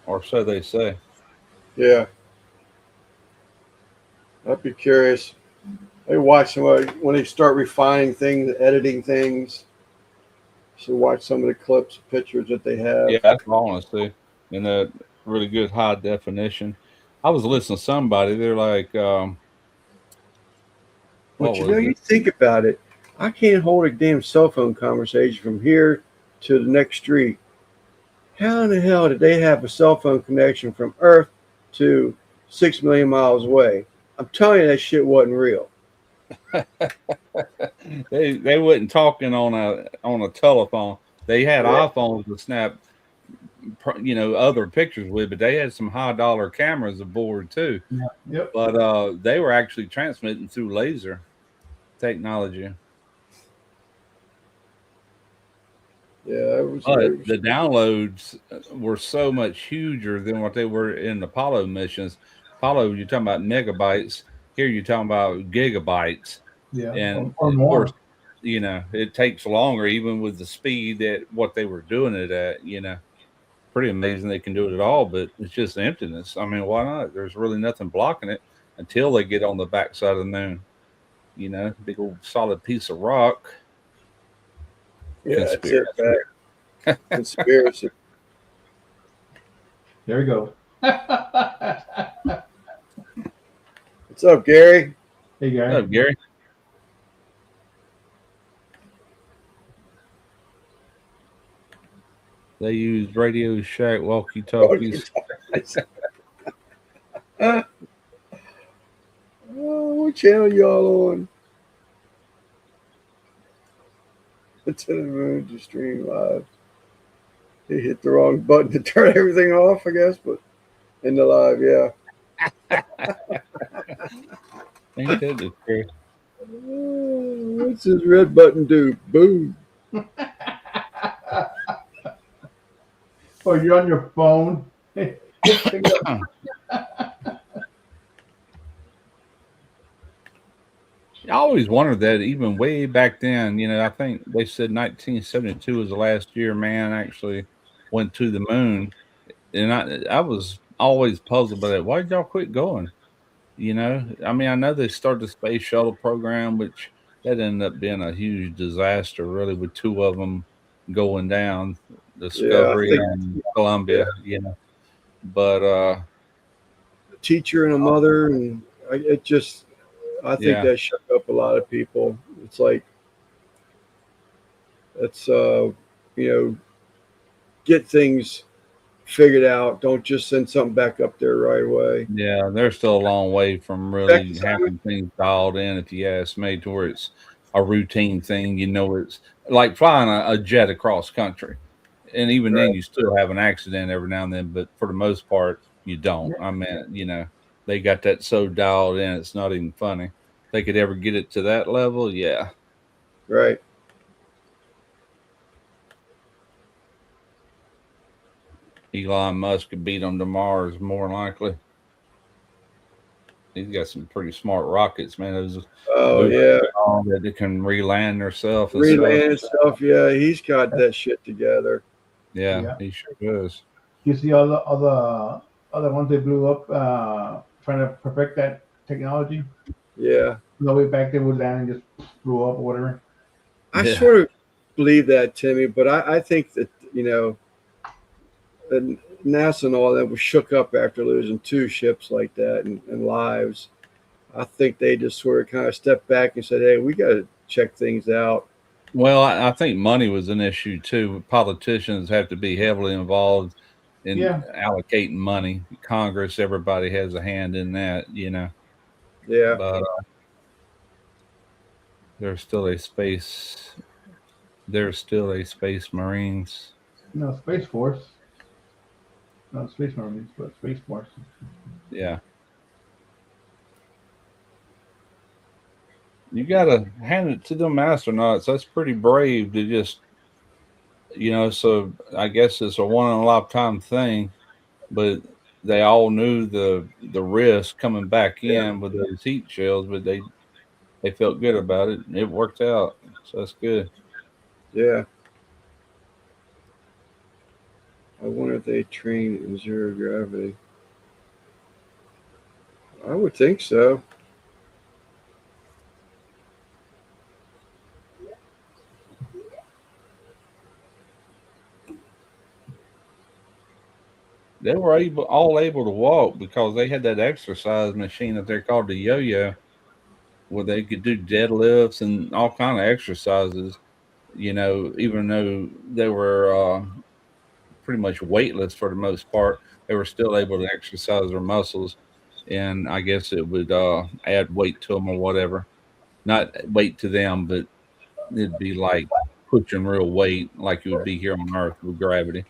or so they say. Yeah, I'd be curious. I watch somebody when they start refining things, editing things. So watch some of the clips, pictures that they Yeah, have. that's what I want to see in that really good high definition. I was listening to somebody. They're like, what But you know, was you it? think about it. I can't hold a damn cell phone conversation from here to the next street. How in the hell did they have a cell phone connection from Earth to 6 million miles away? I'm telling you, that shit wasn't real. They wasn't talking on a telephone. They had Yeah, iPhones to snap, other pictures with, but they had some high dollar cameras aboard too. Yeah. Yep. But they were actually transmitting through laser technology. yeah, it was. But It was the downloads were so much huger than what they were in the Apollo missions. Apollo, you're talking about megabytes. Here, you're talking about gigabytes, Yeah. and Or of course, more. it takes longer, even with the speed at what they were doing it at. Pretty amazing they can do it at all, but it's just emptiness. I mean, why not? There's really nothing blocking it until they get on the backside of the moon. Big old solid piece of rock. yeah, that's Conspiracy. it. Back. Conspiracy. There we go. What's up, Gary? Hey, What's guy. up, Gary? They use Radio Shack walkie talkies. Oh, what channel y'all on? To the moon to stream live. He hit the wrong button to turn everything off, I guess, but in the live, yeah. Ain't that the truth? What's this red button do? Boom. Oh, you're on your phone. I always wondered that even way back then, I think they said 1972 was the last year man actually went to the moon. And I was always puzzled by that. Why did y'all quit going? I mean, I know they started the space shuttle program, which that ended up being a huge disaster, really, with two of them going down, Yeah, I Discovery think and yeah, Columbia. But a teacher and a mother, and I think yeah, that shook up a lot of people. It's like, let's, get things figured out. Don't just send something back up there right away. yeah, they're still a long way from Back really to Simon. having things dialed in, if you ask me, to where it's a routine thing. It's like flying a jet across country. And even then, Right, you still have an accident every now and then, but for the most part, you don't. I mean, they got that so dialed in, it's not even funny. If they could ever get it to that level, yeah. right. Elon Musk could beat them to Mars more than likely. He's got some pretty smart rockets, man. Those Oh, boosters yeah. and all that they can reland themselves and stuff. Reland stuff. Yeah, he's got that shit together. Yeah, Yeah. he sure does. You see all the other ones they blew up, trying to perfect that technology. Yeah. The way back they would land and just blew up or whatever. I Yeah. sort of believe that, Timmy, but I think that, that NASA and all that was shook up after losing two ships like that and lives. I think they just sort of kind of stepped back and said, hey, we got to check things out. Well, I think money was an issue too. Politicians have to be heavily involved in Yeah. allocating money. Congress, everybody has a hand in that. Yeah. But there's still a space. There's still a Space Marines. No, Space Force. Not Space Marines, but Space Force. Yeah, You got to hand it to them astronauts. That's pretty brave to just, so I guess it's a one in a lifetime thing, but they all knew the risk coming back Yeah. in with those heat shells, but they felt good about it. It worked out. So that's good. Yeah. I wonder if they train in zero gravity. I would think so. They were all able to walk because they had that exercise machine that they're called the yo-yo, where they could do deadlifts and all kind of exercises. Even though they were pretty much weightless for the most part, they were still able to exercise their muscles, and I guess it would add weight to them or whatever. Not weight to them, but it'd be like pushing real weight, like you would be here on Earth with gravity.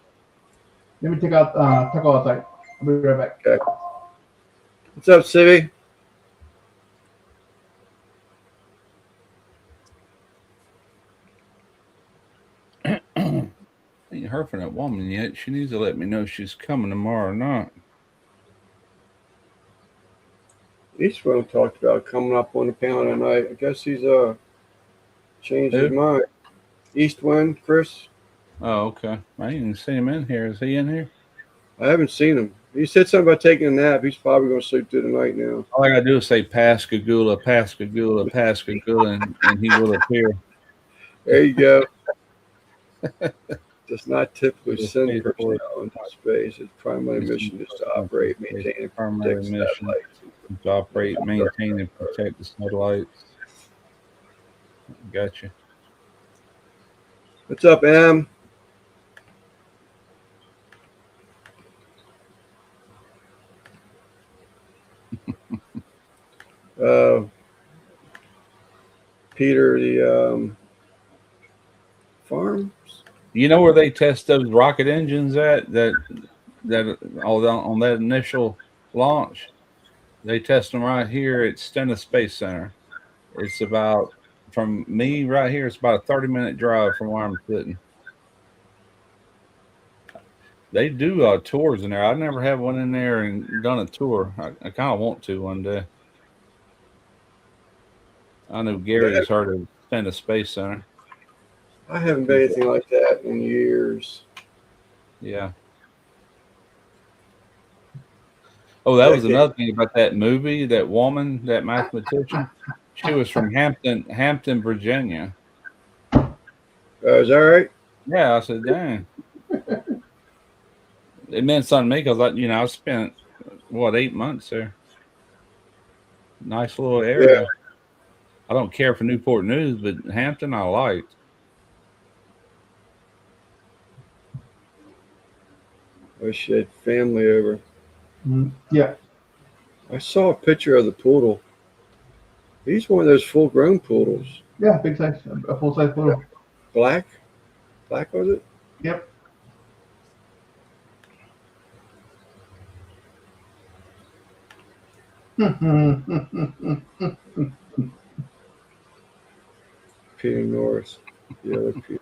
Let me take out outside. I'll be right back. Okay. What's up, Civvy? Ain't heard from that woman yet. She needs to let me know if she's coming tomorrow or not. Eastwind talked about coming up on the panel tonight. I guess he's changed his Who? mind. Eastwind, Chris. Oh, okay. I ain't even seen him in here. Is he in here? I haven't seen him. He said something about taking a nap. He's probably going to sleep through the night now. All I gotta do is say Pascagoula, Pascagoula, Pascagoula, and he will appear. There you go. Does not typically Just send space personnel into space. Its primary mission is to operate, maintain, and Primary protect mission satellites. to operate, maintain, and protect the satellites. Gotcha. What's up, Em? uh, Peter, the farm. You know where they test those rocket engines at? That on that initial launch, they test them right here at Stennis Space Center. It's about from me right here. It's about a 30-minute drive from where I'm sitting. They do tours in there. I never have one in there and done a tour. I kind of want to one day. I know Gary has heard of Stennis Space Center. I haven't been anything like that in years. Yeah. Oh, that was another thing about that movie. That woman, that mathematician, she was from Hampton, Virginia. Is that right? Yeah, I said, dang. It meant something to me because I spent 8 months there. Nice little area. Yeah. I don't care for Newport News, but Hampton I liked. Oh, she had family over. Yeah. I saw a picture of the poodle. He's one of those full-grown poodles. Yeah, big size, a full size poodle. Black was it? Yep. Peter Norris, the other Peter.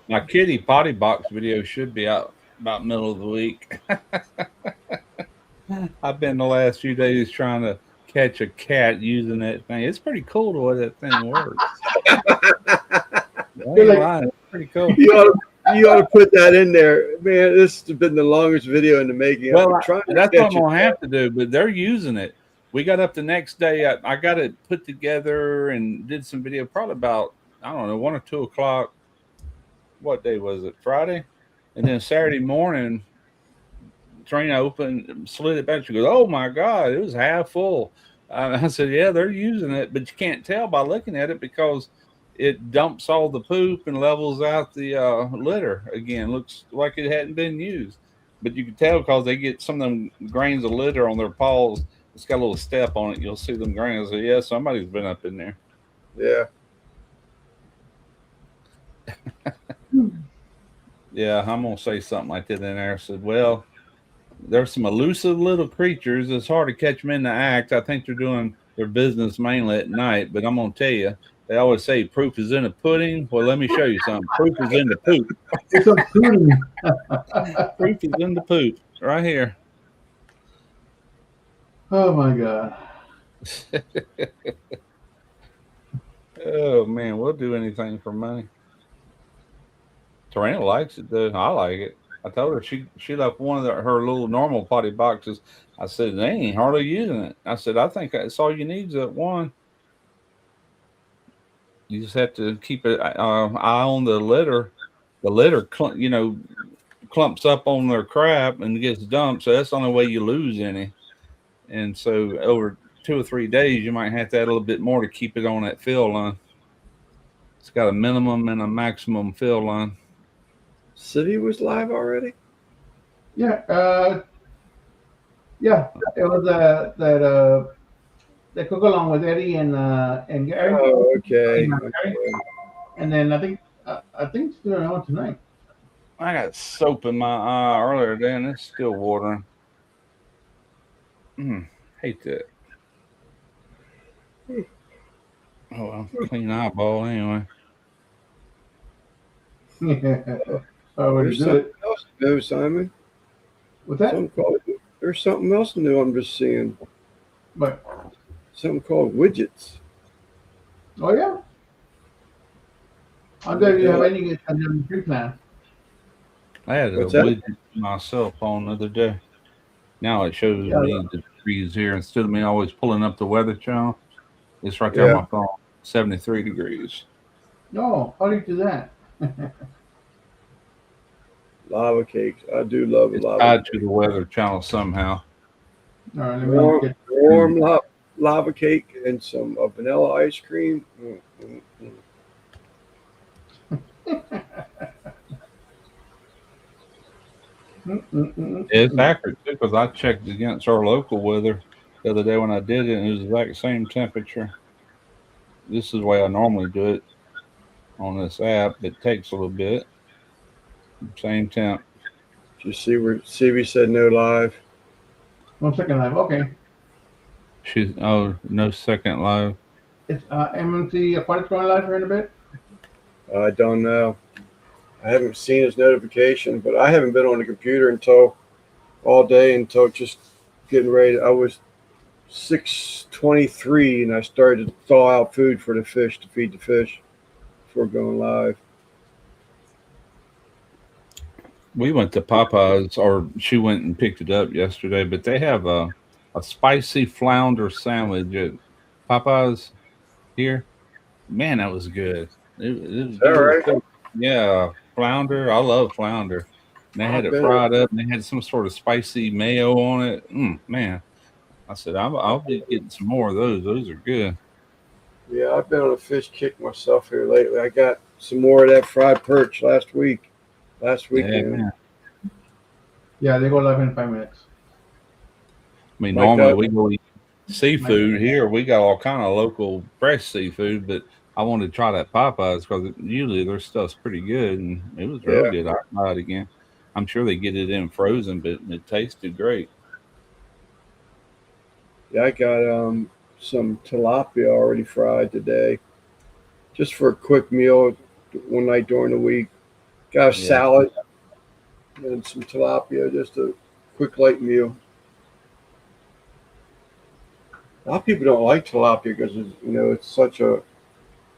My kitty potty box video should be out about middle of the week. I've been the last few days trying to catch a cat using that thing. It's pretty cool the way that thing works. It's pretty cool. You ought to put that in there, man. This has been the longest video in the making. Well, that's what I'm gonna have to do. But they're using it. We got up the next day. I got it put together and did some video. Probably about 1 or 2 o'clock. What day was it? Friday, and then Saturday morning, Trina slid it back. She goes, "Oh my God, it was half full." I said, "Yeah, they're using it, but you can't tell by looking at it because it dumps all the poop and levels out the litter again. Looks like it hadn't been used, but you can tell because they get some of them grains of litter on their paws. It's got a little step on it. You'll see them grains. So yeah, somebody's been up in there. Yeah, Yeah, I'm gonna say something like that in there. I said, well, there's some elusive little creatures. It's hard to catch them in the act. I think they're doing their business mainly at night. But I'm gonna tell you, they always say proof is in the pudding. Well, let me show you something. Proof is in the poop. It's so cooling. Proof is in the poop right here. Oh my god. Oh man, we'll do anything for money. Tarina likes it though. I like it. I told her she left one of her little normal potty boxes. I said they ain't hardly using it. I said I think that's all you need is that one. You just have to keep an eye on the litter. The litter, clumps up on their crap and gets dumped. So that's the only way you lose any. And so over 2 or 3 days, you might have to add a little bit more to keep it on that fill line. It's got a minimum and a maximum fill line. City was live already. Yeah. Yeah. It was that cook along with Eddie and Gary. Oh, okay. And then I think it's still on tonight. I got soap in my eye earlier today, and it's still watering. Hate that. Oh, well, clean eyeball anyway. Oh, There's something else new, Simon. What's that? There's something else new I'm just seeing. What? Something called widgets. Oh yeah. I'll tell you have any pre-plan. I had a What's that? widget on my cell phone the other day. Now it shows Yeah. me the degrees here instead of me always pulling up the weather channel. It's right there on my phone, 73 degrees. No, how do you do that? Lava cakes. I do love It's lava tied cakes. to the weather channel somehow. All right, let me get. Warm lava cake and some vanilla ice cream. It's accurate too because I checked against our local weather the other day when I did it, and it was the exact same temperature. This is the way I normally do it on this app. It takes a little bit. Same temp. Did you see where CB said no live? 1 second live. Okay. She's no second live. It's MMC Aquatics going live here in a bit. I don't know. I haven't seen his notification, but I haven't been on the computer all day until just getting ready. I was 6:23 and I started to thaw out food for the fish to feed the fish before going live. We went to Popeyes, or she went and picked it up yesterday, but they have a spicy flounder sandwich at Popeyes here. Man, that was good. It that right? was, yeah, flounder. I love flounder. And they had it fried up, and they had some sort of spicy mayo on it. Man, I said I'll be getting some more of those. Those are good. Yeah, I've been on a fish kick myself here lately. I got some more of that fried perch last weekend. Yeah, Yeah, they go live in 5 minutes. I mean, Like normally that. we go eat seafood here. We got all kind of local fresh seafood, but I wanted to try that Popeyes because usually their stuff's pretty good, and it was real Yeah. good. I tried it again. I'm sure they get it in frozen, but it tasted great. Yeah, I got some tilapia already fried today, just for a quick meal one night during the week. Got a Yeah. salad and some tilapia, just a quick light meal. A lot of people don't like tilapia because it's such a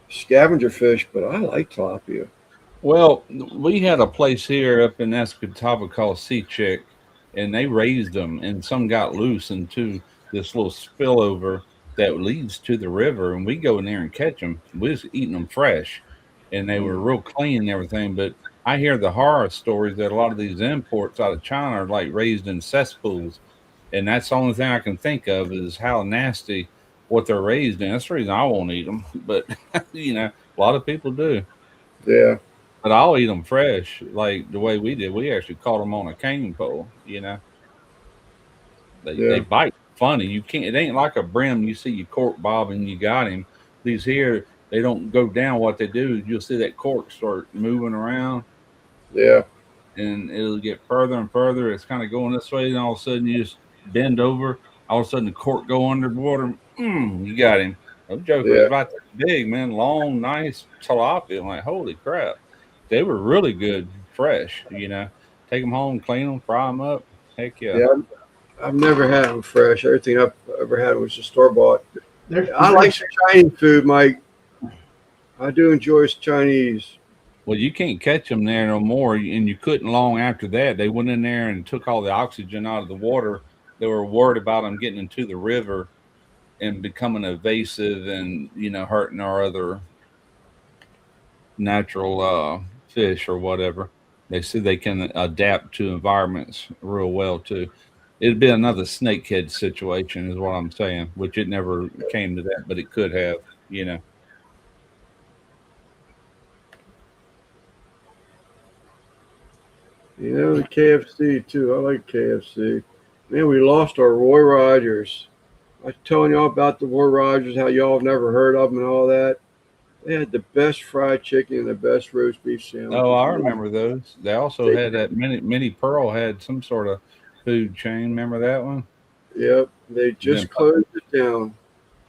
scavenger fish, but I like tilapia. Well, we had a place here up in Escatawpa called Sea Chick, and they raised them, and some got loose into this little spillover that leads to the river, and we go in there and catch them. We was eating them fresh, and they were real clean and everything. But I hear the horror stories that a lot of these imports out of China are like raised in cesspools, and that's the only thing I can think of is how nasty what they're raised in. That's the reason I won't eat them, but a lot of people do. Yeah, But I'll eat them fresh, like the way we did. We actually caught them on a cane pole. They bite funny. You can't. It ain't like a brim. You see your cork bob and you got him. These here, they don't go down. What they do is you'll see that cork start moving around, Yeah. and it'll get further and further. It's kind of going this way, and all of a sudden you just bend over. All of a sudden the cork go underwater. You got him. Those jokers Yeah. about that big, man, long, nice tilapia. I'm like, holy crap, they were really good, fresh. Take them home, clean them, fry them up. Heck yeah. Yeah. I've never had them fresh. Everything I've ever had was just store bought. I There's like some Chinese food, Mike. I do enjoy Chinese. Well, you can't catch them there no more, and you couldn't long after that. They went in there and took all the oxygen out of the water. They were worried about them getting into the river and becoming evasive and hurting our other natural fish or whatever. They said they can adapt to environments real well too. It'd be another snakehead situation, is what I'm saying, which it never came to that, but it could have. The KFC too. I like KFC. Man, we lost our Roy Rogers. I was telling y'all about the Roy Rogers, how y'all have never heard of them and all that. They had the best fried chicken and the best roast beef sandwich. Oh, I remember those. They also had that Mini Pearl had some sort of food chain. Remember that one? Yep, they just closed it down.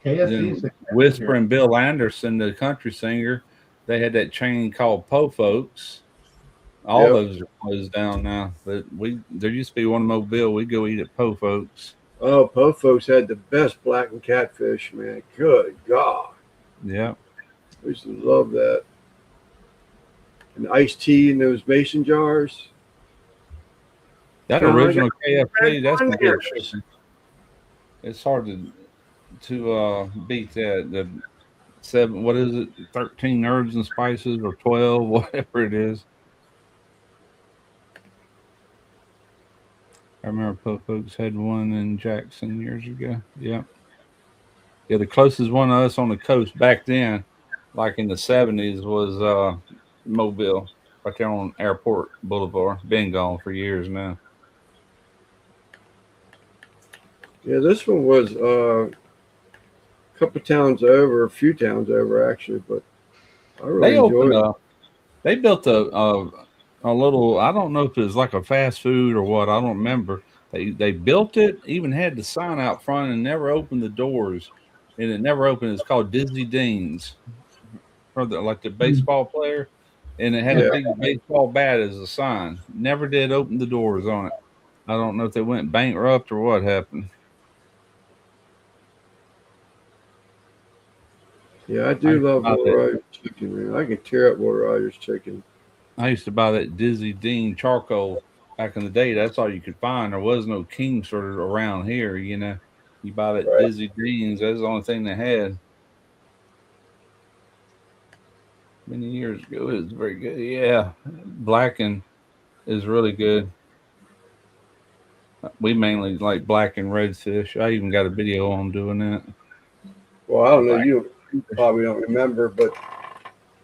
KFC. Whispering Bill Anderson, the country singer, they had that chain called Po Folks. All those are closed down now. But there used to be one in Mobile. We go eat at Po Folks. Oh, Po Folks had the best blackened catfish, man. Good God. Yeah. I used to love that. And iced tea in those mason jars. That original KFC, that's some good chicken. It's hard to beat that. The 7, what is it? 13 herbs and spices or 12, whatever it is. I remember Po Folks had one in Jackson years ago. Yeah. Yeah, the closest one to us on the coast back then, like in the 70s, was Mobile, right there on Airport Boulevard. Been gone for years now. Yeah, this one was a couple towns over, a few towns over actually, but I really enjoyed it. They built a little, I don't know if it was like a fast food or what, I don't remember. They built it, even had the sign out front and never opened the doors. And it never opened. It's called Dizzy Dean's, for the baseball player. And it had a big baseball bat as a sign. Never did open the doors on it. I don't know if they went bankrupt or what happened. Yeah, I do love Roy Rogers chicken, man. I can tear up Roy Rogers chicken. I used to buy that Dizzy Dean charcoal back in the day. That's all you could find. There was no King sort of around here, You buy that Dizzy Dean's. That's the only thing they had. Many years ago, it was very good. Yeah, blackened is really good. We mainly like black and redfish. I even got a video on doing that. Well, I don't know. You probably don't remember, but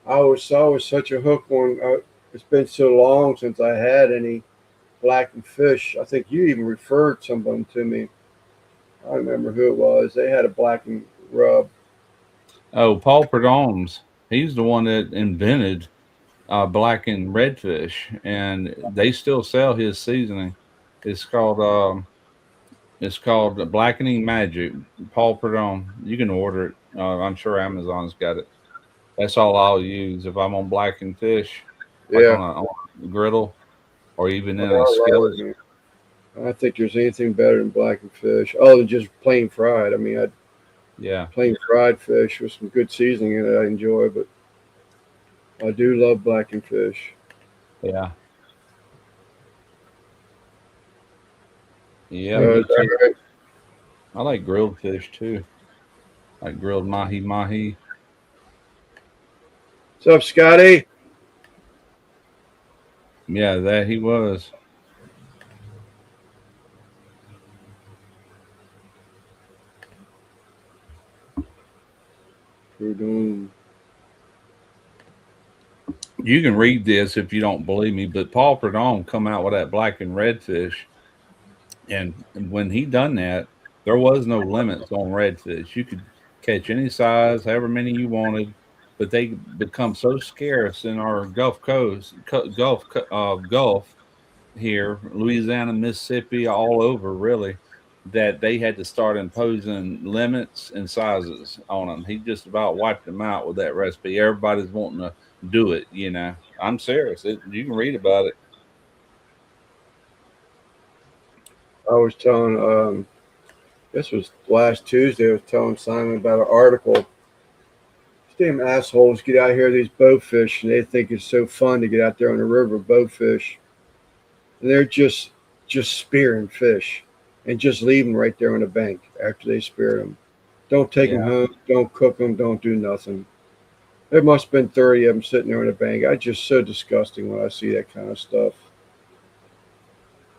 I was such a hook on. It's been so long since I had any blackened fish. I think you even referred someone to me. I don't remember who it was. They had a blackened rub. Oh, Paul Prudhomme. He's the one that invented blackened redfish, and they still sell his seasoning. It's called Blackening Magic. Paul Prudhomme. You can order it. I'm sure Amazon's got it. That's all I'll use if I'm on blackened fish, like on a griddle or even in a skillet. I don't think there's anything better than blackened fish, other than just plain fried. I mean, plain fried fish with some good seasoning in it, I enjoy, but I do love blackened fish. Yeah. Yeah. Right? I like grilled fish too. Like grilled mahi. What's up, Scotty? Yeah, that he was. Prudhomme. You can read this if you don't believe me, but Paul Prudhomme come out with that black and redfish, and when he done that, there was no limits on redfish. You could catch any size, however many you wanted, but they become so scarce in our Gulf Coast, Gulf here, Louisiana, Mississippi, all over really, that they had to start imposing limits and sizes on them. He just about wiped them out with that recipe. Everybody's wanting to do it, you know. I'm serious. You can read about it. I was telling, this was last Tuesday, I was telling Simon about an article. These damn assholes get out here, these bowfish, and they think it's so fun to get out there on the river, bowfish. And they're just spearing fish and just leave them right there on the bank after they spear them. Don't take them home, don't cook them, don't do nothing. There must have been 30 of them sitting there on the bank. I just so disgusting when I see that kind of stuff.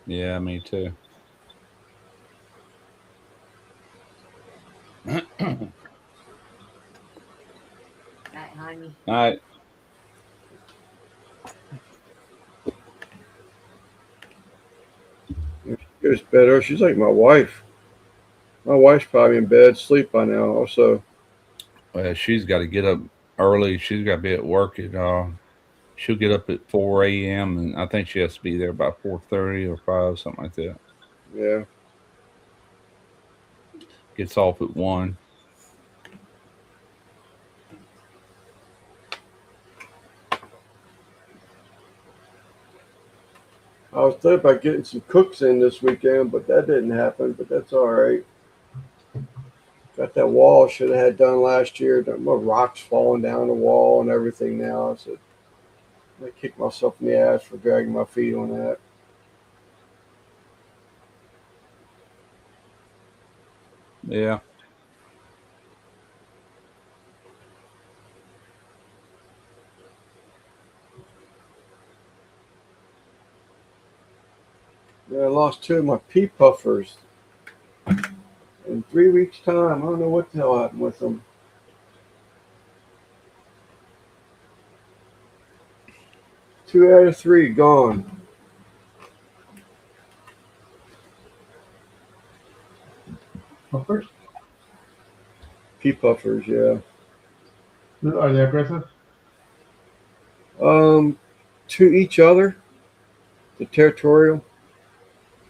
Yeah, me too. Right, honey. All right. She goes to bed early. She's like my wife. My wife's probably in bed, sleep by now also. Well, she's got to get up early. She's got to be at work at she'll get up at 4 a.m. and I think she has to be there by 4:30 or 5, something like that. Yeah. Gets off at 1. I was thinking about getting some cooks in this weekend, but that didn't happen. But that's all right. Got that wall should have had done last year. My rocks falling down the wall and everything now. So I kicked myself in the ass for dragging my feet on that. Yeah. Yeah, I lost 2 of my pea puffers in 3 weeks' time. I don't know what the hell happened with them. Two out of 3 gone. Puffers? Pea puffers, yeah. Are they aggressive? To each other, the territorial,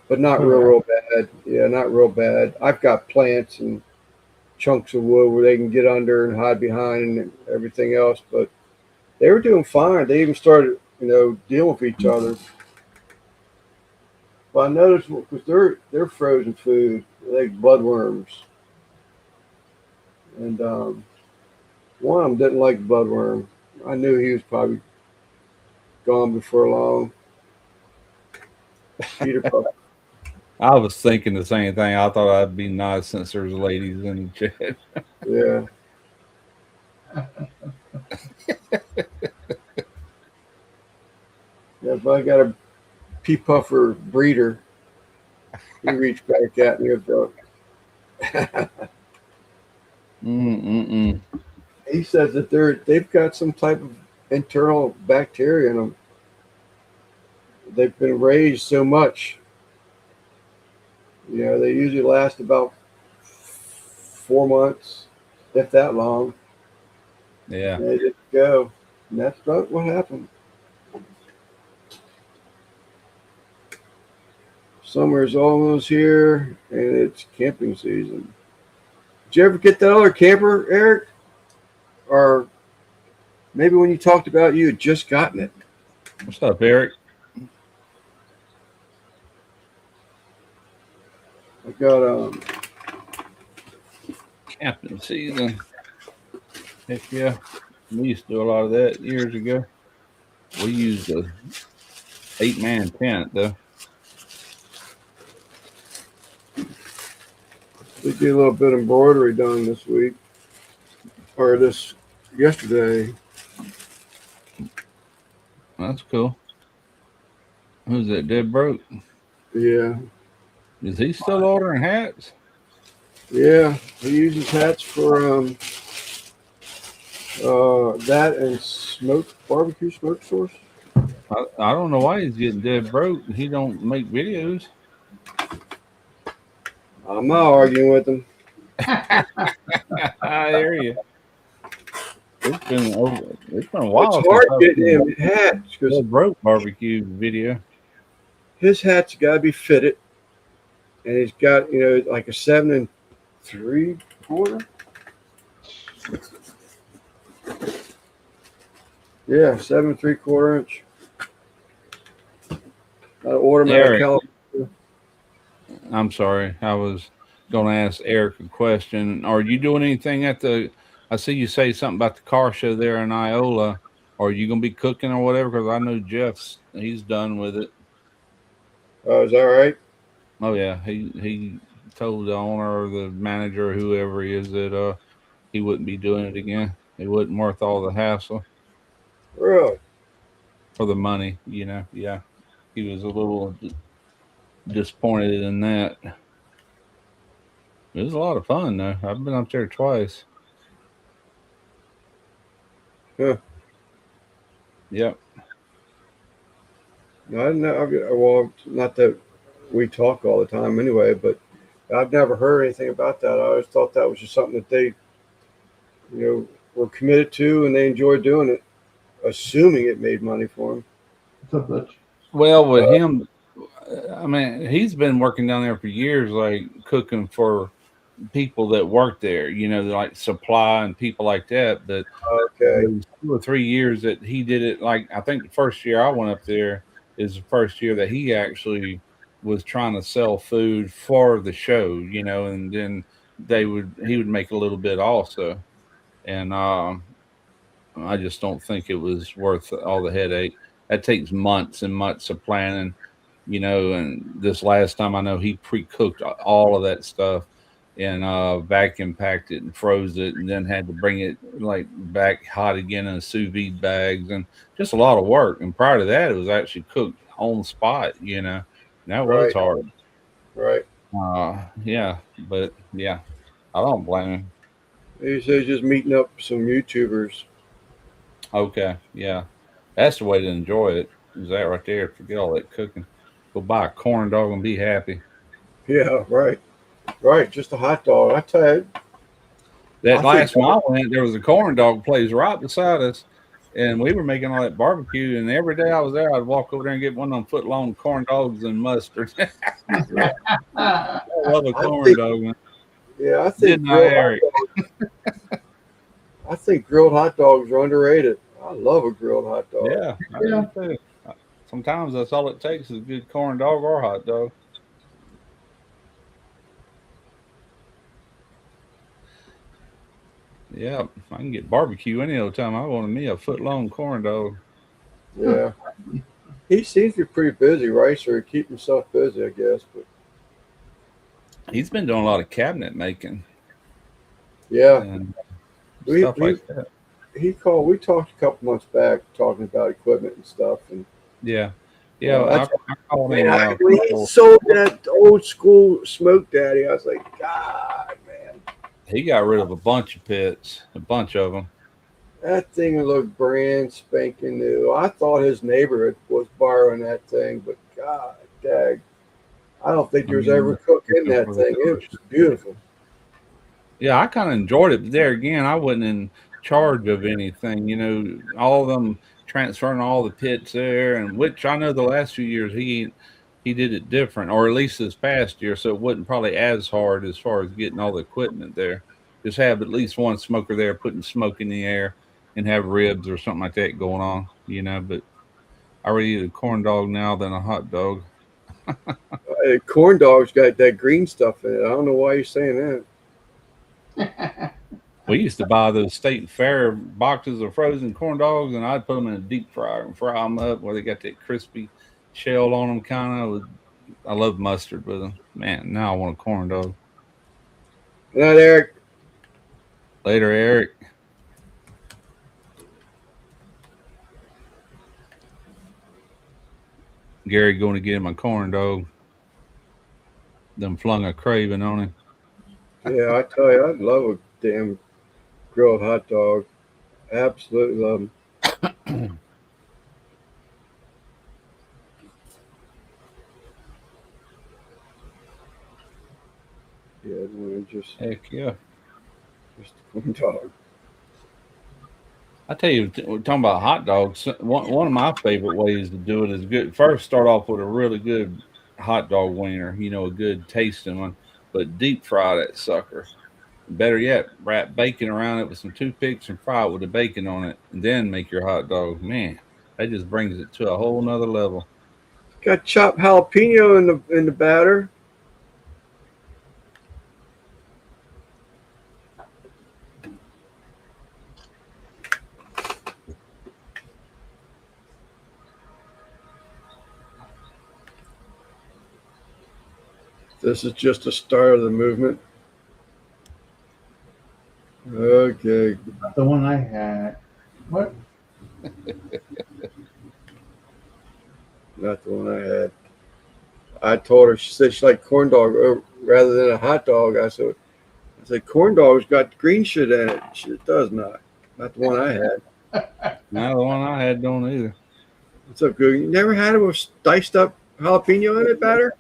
but not real bad. Yeah, not real bad. I've got plants and chunks of wood where they can get under and hide behind and everything else, but they were doing fine. They even started, dealing with each other. But I noticed because they're frozen food, they're like bloodworms, and one of them didn't like bloodworm. I knew he was probably gone before long. Peter Puff. I was thinking the same thing. I thought I'd be nice since there's ladies in the chat. Yeah. Yeah, if I got a pea puffer breeder, he reached back at me about. He says that they've got some type of internal bacteria in them. They've been raised so much. They usually last about 4 months, if that long. Yeah. And they just go. And that's not what happened. Summer's almost here, and it's camping season. Did you ever get that other camper, Eric? Or maybe when you talked about you had just gotten it. What's up, Eric? I got Camping season. Heck yeah. We used to do a lot of that years ago. We used a 8-man tent though. we did a little bit of embroidery done this week. Or yesterday. That's cool. Who's that? Dead Broke? Yeah. Is he still ordering hats? Yeah. He uses hats for that and barbecue smoke source. I don't know why he's getting dead broke. He don't make videos. I'm not arguing with him. I hear you. It's been a It's while since hard I've getting seen him hats because a broke barbecue video. his hat's got to be fitted, and he's got like a 7 3/4. Yeah, 7 3/4 inch. I ordered him out of Eric, California. I'm sorry. I was going to ask Eric a question. Are you doing anything at the? I see you say something about the car show there in Iola. Are you going to be cooking or whatever? Because I know he's done with it. Oh, is that right? Oh yeah, he told the owner or the manager or whoever he is that he wouldn't be doing it again. It wasn't worth all the hassle Really? for the money. Yeah, he was a little disappointed in that. It was a lot of fun though. I've been up there twice. Huh. Yep. No, I didn't know. Well, not that we talk all the time anyway, but I've never heard anything about that. I always thought that was just something that they, were committed to and they enjoyed doing it, assuming it made money for them. It's a bitch. Well, with him, I mean, he's been working down there for years, like cooking for people that work there, like supply and people like that. But Okay. those 2 or 3 years that he did it, like I think the first year I went up there is the first year that he actually was trying to sell food for the show, and then he would make a little bit also. And I just don't think it was worth all the headache. That takes months and months of planning, and this last time I know he pre-cooked all of that stuff and vacuum packed it and froze it and then had to bring it like back hot again in sous vide bags and just a lot of work. And prior to that, it was actually cooked on the spot, and that was Right. hard. Right. Yeah, but yeah, I don't blame him. He says just meeting up some YouTubers. Okay, yeah, that's the way to enjoy it. Is that right there? Forget all that cooking. Go buy a corn dog and be happy. Yeah. Right. Right. Just a hot dog. I tell you. That I think last mile went, there was a corn dog place right beside us, and we were making all that barbecue. And every day I was there, I'd walk over there and get one of them foot long corn dogs and mustard. I love a I corn think. dog. Man. Yeah. Didn't I, Eric? I think grilled hot dogs are underrated. I love a grilled hot dog. Yeah, I do too. Sometimes that's all it takes is a good corn dog or hot dog. Yeah, I can get barbecue any old time. I wanted me a foot long corn dog. Yeah. He seems to be pretty busy, right? So he keep himself busy, I guess. But He's been doing a lot of cabinet making yeah, and we stuff we like that. he called. We talked a couple months back talking about equipment and stuff, and Yeah, yeah. that's I called man. him. When he sold that old school Smoke Daddy, I was like, God, man, He got rid of a bunch of pits, a bunch of them. that thing looked brand spanking new. I thought his neighborhood was borrowing that thing, but God, dag, I don't think there was ever a cook in that thing. It was beautiful. Yeah, I kind of enjoyed it, but there again, I wasn't in charge of anything. All of them transferring all the pits there, and which I know the last few years he did it different, or at least this past year, so it wasn't probably as hard as far as getting all the equipment there. Just have at least one smoker there putting smoke in the air and have ribs or something like that going on, But I already eat a corn dog now than a hot dog. Corn dogs got that green stuff in it. I don't know why you're saying that. We used to buy those state fair boxes of frozen corn dogs, and I'd put them in a deep fryer and fry them up where they got that crispy shell on them. Kind of, I love mustard with them. Man, now I want a corn dog. Good night, Eric. Later, Eric. Gary going to get him a corn dog. Then flung a craving on him. Yeah, I tell you, I love a damn grilled hot dog. Absolutely love them. Yeah, just Heck yeah. a corn dog. I tell you, we're talking about hot dogs. One of my favorite ways to do it is good. First, start off with a really good hot dog wiener, a good tasting one, but deep fry that sucker. Better yet, wrap bacon around it with some toothpicks and fry it with the bacon on it, and then make your hot dog. Man, that just brings it to a whole nother level. Got chopped jalapeno in the batter. This is just the start of the movement. Okay. Not the one I had. What? Not the one I had. I told her, she said she liked corn dog rather than a hot dog. I said, corn dog's got green shit in it. She does not. Not the one I had. Not the one I had don't either. What's up, Google? You never had it with diced up jalapeno in it, batter?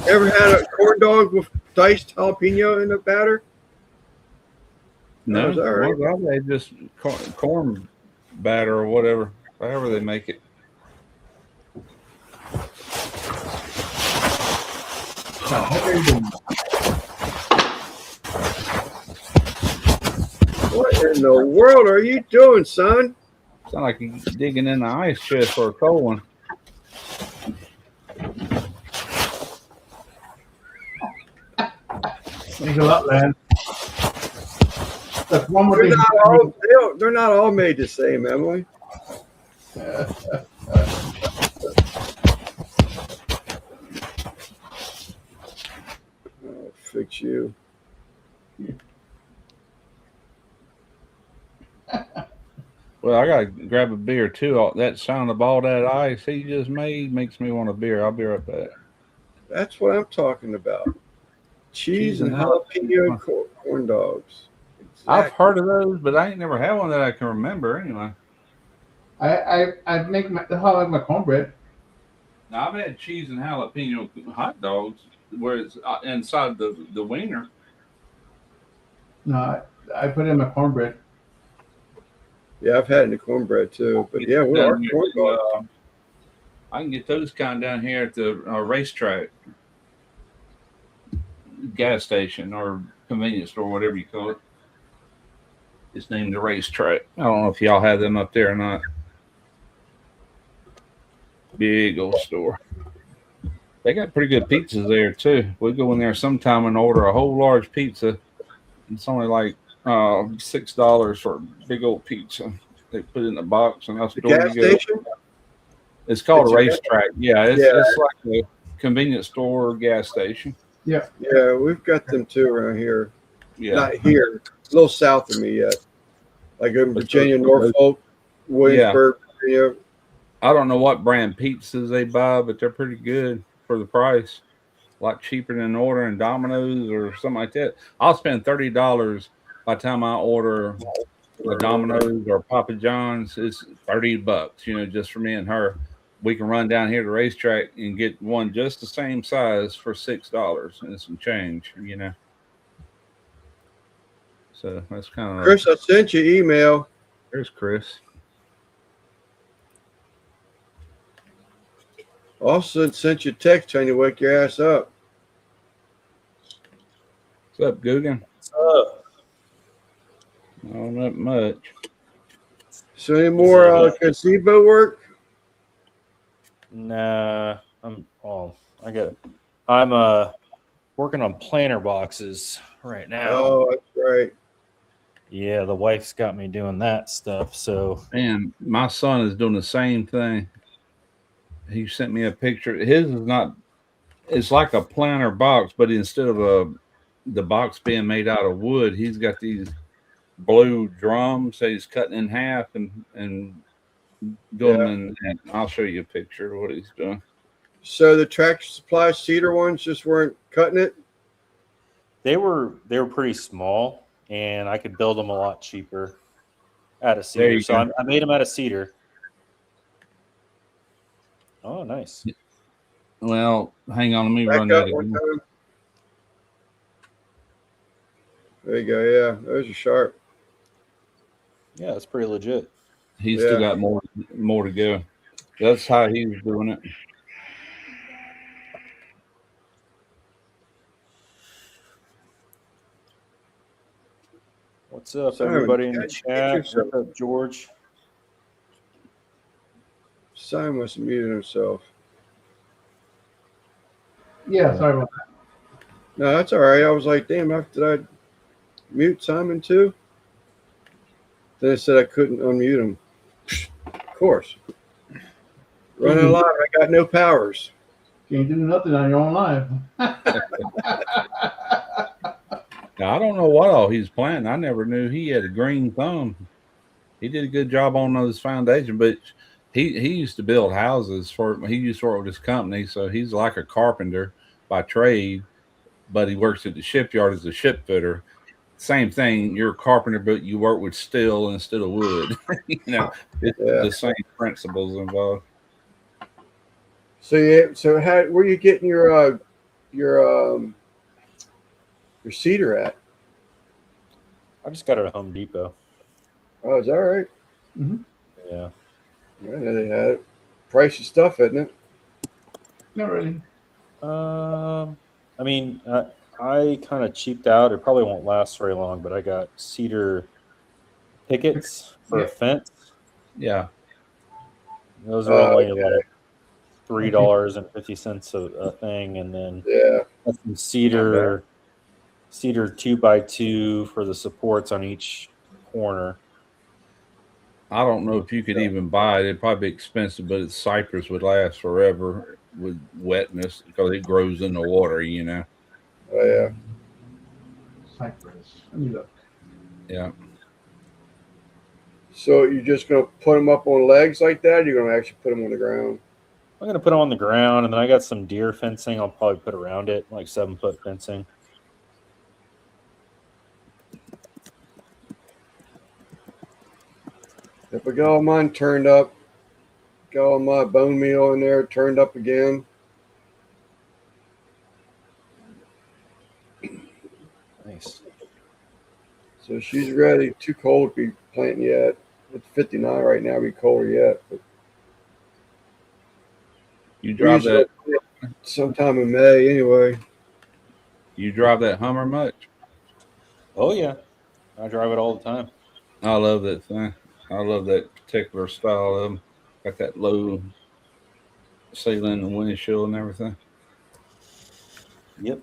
Ever had a corn dog with diced jalapeno in the batter? No, is that right? well, they just corn batter or whatever, however they make it. What in the world are you doing, son? Sound like you're digging in the ice chest for a cold one. Thanks a lot, man. That's one more They're thing. they're not all made the same, Emily. I'll fix you. Well, I gotta grab a beer too. That sound of all that ice he just made makes me want a beer. I'll be right back. That's what I'm talking about. Cheese and jalapeno corn dogs. I've heard of those, but I ain't never had one that I can remember anyway. I make that's how I like my cornbread. Now, I've had cheese and jalapeno hot dogs where it's inside the wiener. No, I put it in my cornbread. Yeah, I've had it in the cornbread too. But yeah, we are corn dogs. I can get those kind down here at the racetrack, gas station or convenience store, whatever you call it. It's named the racetrack. I don't know if y'all have them up there or not. Big old store. They got pretty good pizzas there too. We go in there sometime and order a whole large pizza. It's only like $6 for a big old pizza. They put it in a box and that's The gas station? It's called It's a a racetrack. Yeah, it's like a convenience store or gas station. Yeah. Yeah, we've got them too around here. Yeah. Not here. A little south of me yet. Like in Virginia, Norfolk, Williamsburg, Virginia. I don't know what brand pizzas they buy, but they're pretty good for the price. A lot cheaper than ordering Domino's or something like that. I'll spend $30 by the time I order a Domino's or Papa John's. It's $30, just for me and her. We can run down here to the racetrack and get one just the same size for $6 and some change, So that's kind of Chris, I sent you email. There's Chris. Also sent you a text trying to wake your ass up. What's up, Guggen? What's up? Oh, not much. So any more gazebo work? Nah, I'm working on planter boxes right now. Oh, that's right. Yeah, the wife's got me doing that stuff. So Man, my son is doing the same thing. He sent me a picture. His is not. It's like a planter box, but instead of the box being made out of wood, he's got these blue drums that he's cutting in half and doing them. And I'll show you a picture of what he's doing. So the Tractor Supply cedar ones just weren't cutting it? they were pretty small, and I could build them a lot cheaper out of There cedar. you So go. I made them out of cedar. Oh, nice. Well, hang on, let me Back run that up one again. time. There you go. Yeah, those are sharp. Yeah, it's pretty legit. He's Yeah. still got more to go. That's how he was doing it. What's up, Simon, everybody in the how'd you get chat? yourself- What's up, George? Simon must have muted himself. Yeah, sorry about that. No, that's all right. I was like, damn, did I mute Simon too? Then it said I couldn't unmute him. Of course. Running live, I got no powers. Can't do nothing on your own live. Now, I don't know what all he's planning. I never knew he had a green thumb. He did a good job on those foundation, but he used to build houses he used to work with his company, so he's like a carpenter by trade, but he works at the shipyard as a ship fitter. Same thing, you're a carpenter, but you work with steel instead of wood. It's Yeah. the same principles involved. So where are you getting your cedar at? I just got it at Home Depot. Oh, is that right? Yeah. I know they had it. Pricey stuff, isn't it? Not really. I mean, I kind of cheaped out. It probably won't last very long, but I got cedar pickets for a fence. Yeah. Those are only like $3.50 a thing, and then Yeah. some cedar 2x2 for the supports on each corner. I don't know if you could even buy it. It'd probably be expensive, but cypress would last forever with wetness because it grows in the water, Oh yeah. Cypress. Let me look. Yeah. So you're just gonna put them up on legs like that? Or you're gonna actually put them on the ground? I'm gonna put them on the ground, and then I got some deer fencing. I'll probably put around it, like 7-foot fencing. If I got all mine turned up, got all my bone meal in there turned up again. Nice. So she's ready. Too cold to be planting yet. It's 59 right now. Be colder yet. But You drive that sometime in May anyway. Hummer much? Oh yeah, I drive it all the time. I love that thing. I love that particular style of them. Got that low ceiling and windshield and everything. Yep.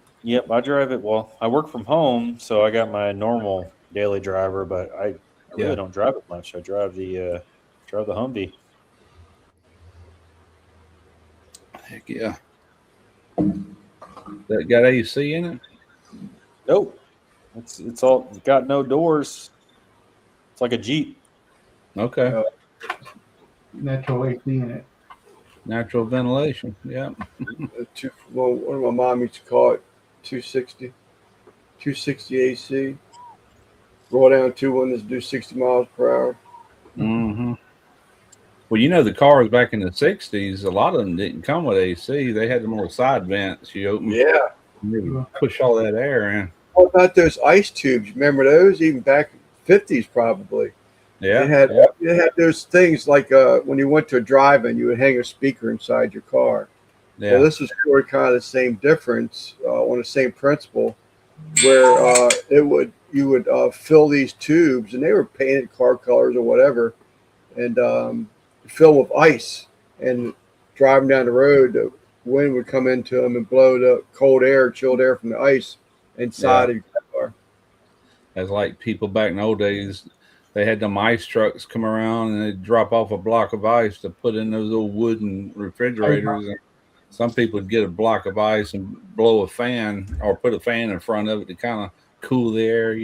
I drive it. Well, I work from home, so I got my normal daily driver, but I really don't drive it much. I drive the Humvee. Heck yeah. That got AC in it? Nope. It's got no doors. It's like a Jeep. Okay. Natural AC in it. Natural ventilation. Yeah. Well, one of my mom used to call it 260 AC. Roll down two windows, do 60 miles per hour. Mm-hmm. Well, the cars back in the 60s, a lot of them didn't come with AC. They had the little side vents. You open, Yeah. and you push all that air in. What about those ice tubes? Remember those? Even back in the 50s, probably. Yeah. They had those things like when you went to a drive-in, you would hang a speaker inside your car. Yeah. Well, this is sort of kind of the same difference on the same principle, where you would fill these tubes, and they were painted car colors or whatever, and fill with ice. And driving down the road, the wind would come into them and blow the cold air, chilled air from the ice inside of your car. As like people back in the old days, they had them ice trucks come around and they'd drop off a block of ice to put in those old wooden refrigerators. And some people would get a block of ice and blow a fan or put a fan in front of it to kind of cool the air,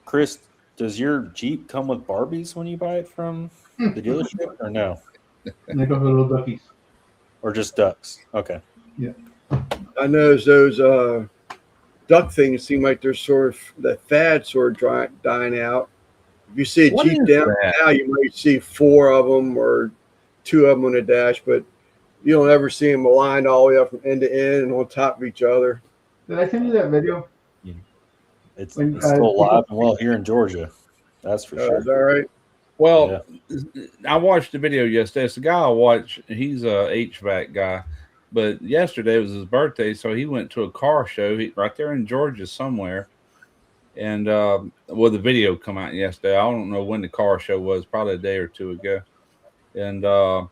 Chris, does your Jeep come with Barbies when you buy it from the dealership, or no? And they go for little duckies. Or just ducks? Okay. I know those duck things seem like they're sort of the fad sort of dying out. If you see a Jeep down now, you might see 4 of them or 2 of them on the dash, but you don't ever see them aligned all the way up from end to end and on top of each other. Did I send you that video? It's When, still alive and well here in Georgia. That's for sure. Is that right? Well, I watched the video yesterday. It's the guy I watch. He's a HVAC guy, but yesterday was his birthday, so he went to a car show right there in Georgia somewhere. And well, the video come out yesterday. I don't know when the car show was, probably a day or two ago. And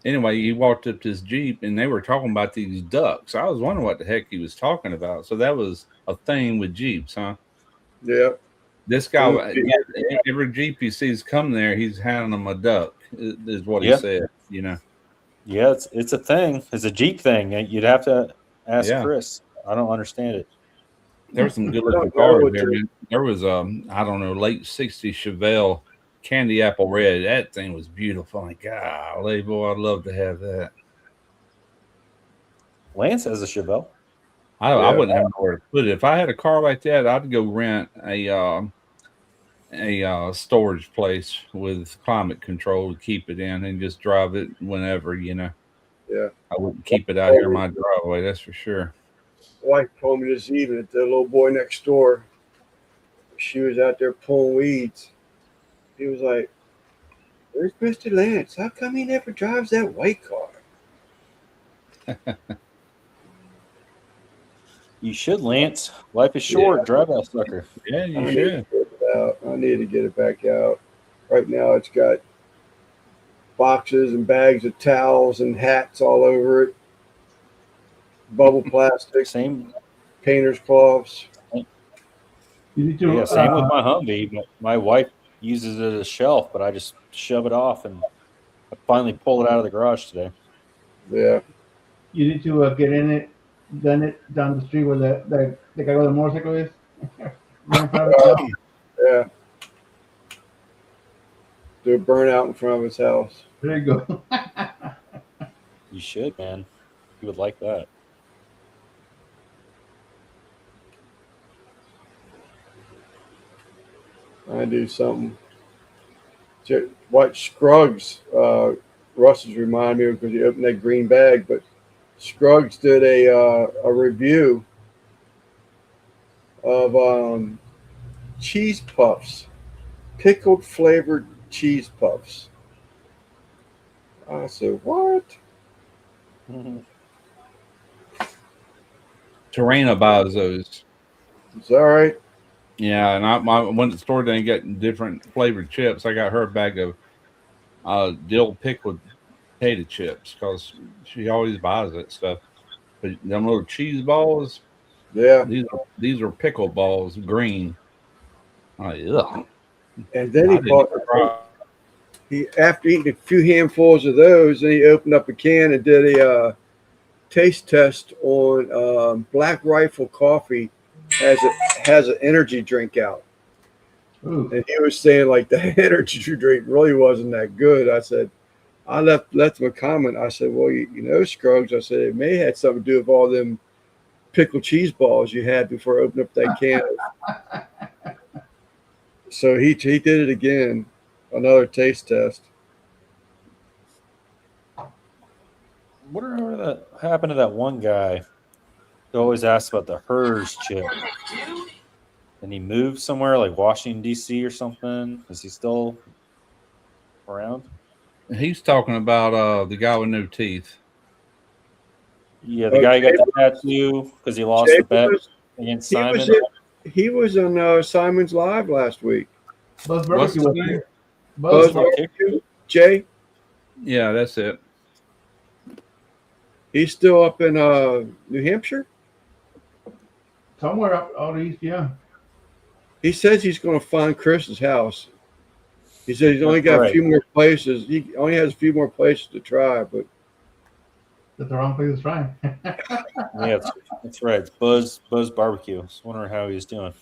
anyway, he walked up to his Jeep, and they were talking about these ducks. I was wondering what the heck he was talking about. So that was a thing with Jeeps, huh? Yeah. This guy, every Jeep he sees come there, he's handing them a duck, is what he said, you know. Yeah, it's a thing. It's a Jeep thing. You'd have to ask Yeah. Chris. I don't understand it. There's some good looking cars there. There was I don't know, late '60s Chevelle candy apple red. That thing was beautiful. Like, golly, boy, I'd love to have that. Lance has a Chevelle. I wouldn't have nowhere to put it. If I had a car like that, I'd go rent a storage place with climate control to keep it in and just drive it whenever, you know. Yeah. I wouldn't keep it out here in my driveway, that's for sure. Wife told me this evening that the little boy next door, she was out there pulling weeds. He was like, "Where's Mr. Lance? How come he never drives that white car?" You should, Lance. Life is short. Drive that sucker. Yeah, you should. I need to get it back out. Right now, it's got boxes and bags of towels and hats all over it. Bubble plastic, Same. painter's cloths. You need to, Yeah, same with my Humvee. But my wife uses it as a shelf, but I just shove it off, and I finally pull it out of the garage today. Yeah. You need to get in it, gun it down the street where the guy with the motorcycle is. Right in front of it. Yeah. Do a burnout in front of his house. There you go. You should, man. You would like that. I do something. What Scruggs, Russ has reminded me of because he opened that green bag, but Scruggs did a review of cheese puffs, pickled flavored cheese puffs. I said, "What?" Terrena buys those. It's all right. Yeah, and I went to the store today and got different flavored chips. I got her a bag of dill pickled potato chips because she always buys that stuff. But them little cheese balls, Yeah. these are pickle balls, green. Oh, yeah. And then he bought. After eating a few handfuls of those, then he opened up a can and did a taste test on Black Rifle Coffee. Has an energy drink out. Ooh. And he was saying like the energy drink really wasn't that good. I said, I left him a comment. I said, well, you know, Scruggs, I said, it may have had something to do with all them pickled cheese balls you had before I opened up that can. So he did it again, another taste test. Whatever happened to that one guy who always asks about the Hers chip? And he moved somewhere like Washington, D.C. or something? Is he still around? He's talking about the guy with no teeth. Yeah, the guy who got the tattoo because he lost the bet against Simon. He was on Simon's Live last week. Buzz What's Barbecue his was name? here. Buzz Barbecue. Barbecue, Jay. Yeah, that's it. He's still up in New Hampshire. Somewhere up out east, yeah. He says he's going to find Chris's house. He said he's only got a few more places. He only has a few more places to try, but That's the wrong place to try. Yeah, that's right. It's Buzz Barbecue. I was wondering how he was doing.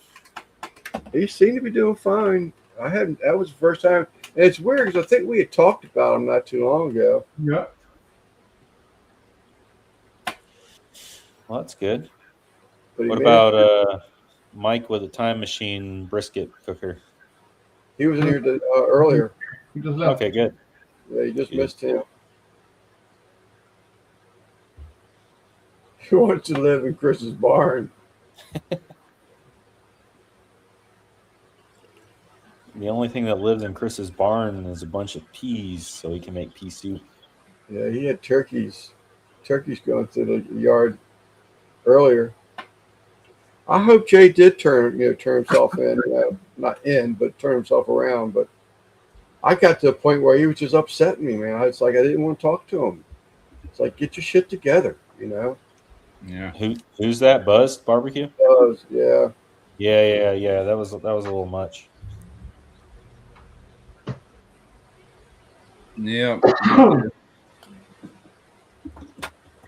he seemed to be doing fine. That was the first time. And it's weird because I think we had talked about him not too long ago. Yeah. Well, that's good. But What about Mike with a time machine brisket cooker? he was in here earlier. He just left. Okay, good. Yeah, you just missed him. He wants to live in Chris's barn. The only thing that lives in Chris's barn is a bunch of peas, so he can make pea soup. Yeah, he had turkeys. Turkeys going through the yard earlier. I hope Jay did turn himself in, not in, but turn himself around. But I got to the point where he was just upsetting me, man. It's like I didn't want to talk to him. It's like, get your shit together, Yeah. Who's that? Buzzed Barbecue? Yeah. Yeah. That was a little much. Yeah.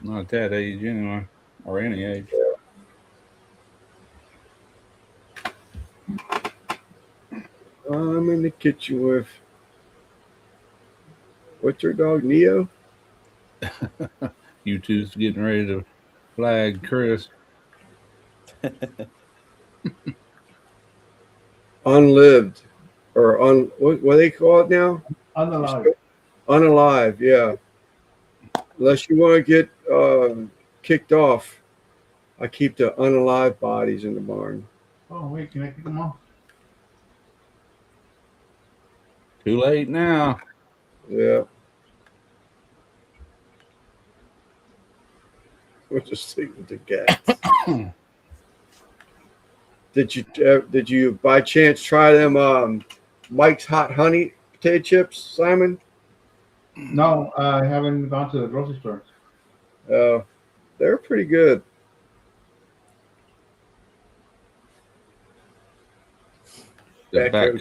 Not at that age anyway, or any age. I'm in the kitchen with what's your dog, Neo? You two's getting ready to flag Chris. Unlived, or what do they call it now? Unalive. Unalive, yeah. Unless you want to get kicked off, I keep the unalive bodies in the barn. Oh, wait, can I kick them off? Too late now. Yeah. We'll just stick with the cats. Did you by chance try them Mike's Hot Honey potato chips, Simon? No, I haven't gone to the grocery store. They're pretty good. The back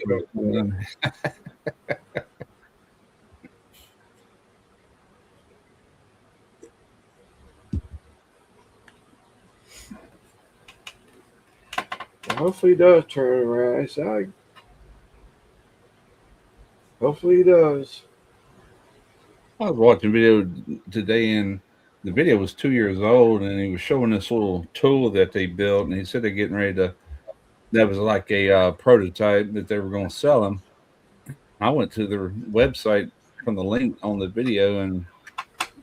Hopefully he does turn it around. Hopefully he does. I was watching a video today, and the video was 2 years old, and he was showing this little tool that they built, and he said they're getting ready to. That was like a prototype that they were going to sell them. I went to their website from the link on the video and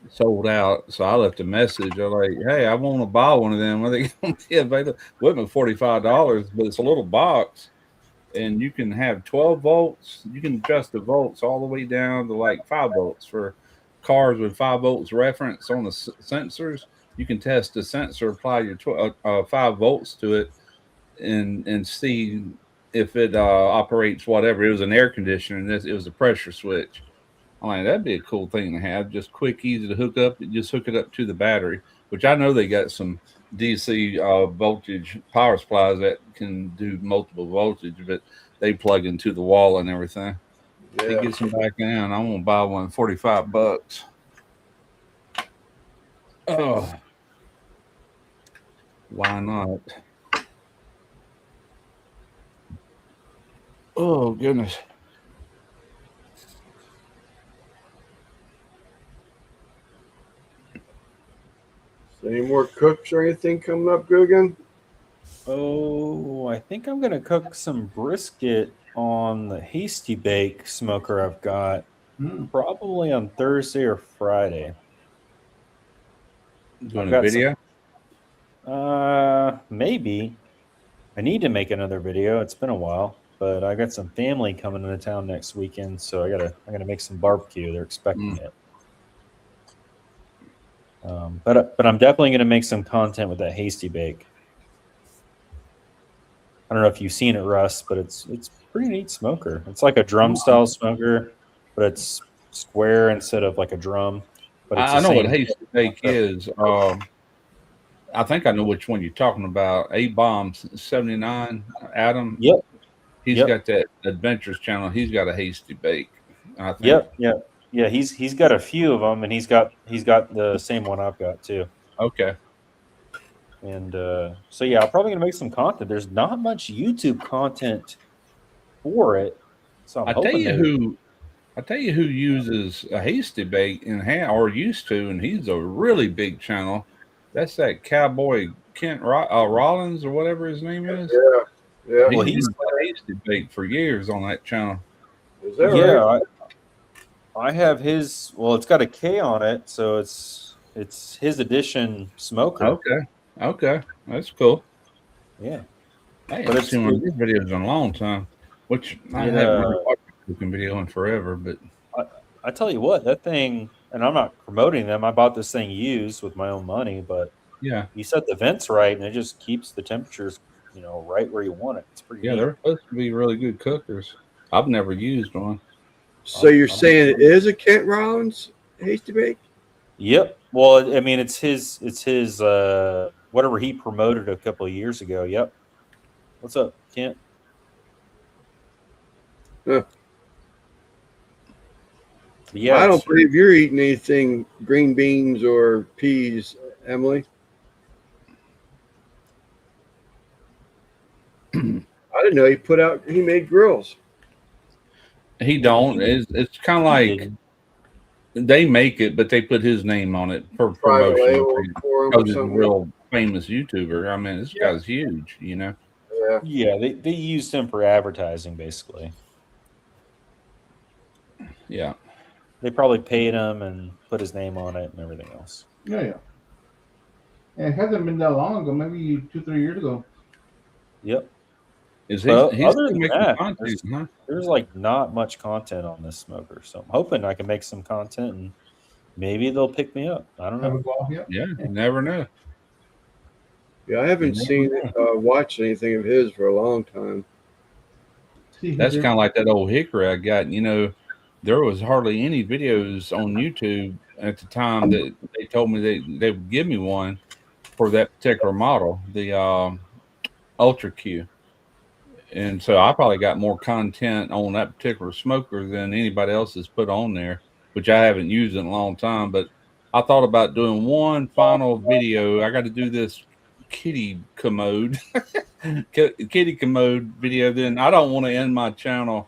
sold out. So I left a message. I'm like, "Hey, I want to buy one of them. When they going to be available?" Equipment $45, but it's a little box, and you can have 12 volts. You can adjust the volts all the way down to like 5 volts for cars with 5 volts reference on the sensors. You can test the sensor, apply your 5 volts to it, and see if it operates whatever. It was an air conditioner, and it was a pressure switch. I'm like, that'd be a cool thing to have. Just quick, easy to hook up. Just hook it up to the battery, which I know they got some DC voltage power supplies that can do multiple voltage, but they plug into the wall and everything. Yeah. It gets them back down. I'm gonna buy one $45. Oh, why not? Oh goodness. Any more cooks or anything coming up, Guggen? Oh, I think I'm gonna cook some brisket on the Hasty Bake smoker I've got, probably on Thursday or Friday. Doing a video? Maybe. I need to make another video. It's been a while, but I got some family coming into town next weekend, so I gotta make some barbecue. They're expecting it. But I'm definitely gonna make some content with that Hasty Bake. I don't know if you've seen it, Russ, but it's pretty neat smoker. It's like a drum style smoker, but it's square instead of like a drum. But it's I know what Hasty Bake is. I think I know which one you're talking about. A-Bomb 79, Adam. Yep. He's got that Adventures channel. He's got a Hasty Bake. I think. Yep. Yeah, he's got a few of them, and he's got the same one I've got too. Okay. And so yeah, I'm probably gonna make some content. There's not much YouTube content for it, so I tell you who uses a Hasty Bake or used to, and he's a really big channel. That's that cowboy Kent Rollins or whatever his name is. Yeah. Well, he's used a Hasty Bake for years on that channel. Is that right? I have his. Well, it's got a K on it, so it's It's his edition smoker. Okay, that's cool. Yeah. I But haven't it's- seen one of these videos in a long time, which I It, haven't really watched a cooking video in forever. But I tell you what, that thing, and I'm not promoting them. I bought this thing used with my own money, but yeah, you set the vents right, and it just keeps the temperatures, right where you want it. It's pretty yeah, neat. they're supposed to be really good cookers. I've never used one. So you're saying it is a Kent Rollins Hasty Bake? Yep. Well, I mean, it's his whatever he promoted a couple of years ago. Yep. What's up, Kent? Huh. But yeah, I don't it's- believe you're eating anything green beans or peas, Emily. I didn't know he made grills. He don't. It's kind of like didn't. they make it, but they put his name on it for Private promotion. label for him Because or he's a something. real famous YouTuber. I mean, this guy's huge. Yeah. Yeah, they used him for advertising, basically. Yeah. They probably paid him and put his name on it and everything else. Yeah. And it hasn't been that long ago, maybe 2-3 years ago. Yep. Is Well, he's other still than making that, content, huh? There's like not much content on this smoker, so I'm hoping I can make some content and maybe they'll pick me up. I don't Have a know. go. Yeah. Yeah, you never know. Yeah, I haven't watched anything of his for a long time. See, That's he's kind of like that old hickory I got. There was hardly any videos on YouTube at the time that they told me they would give me one for that particular model, the Ultra Q. And so I probably got more content on that particular smoker than anybody else has put on there, which I haven't used in a long time. But I thought about doing one final video. I got to do this kitty commode, kitty commode video. Then I don't want to end my channel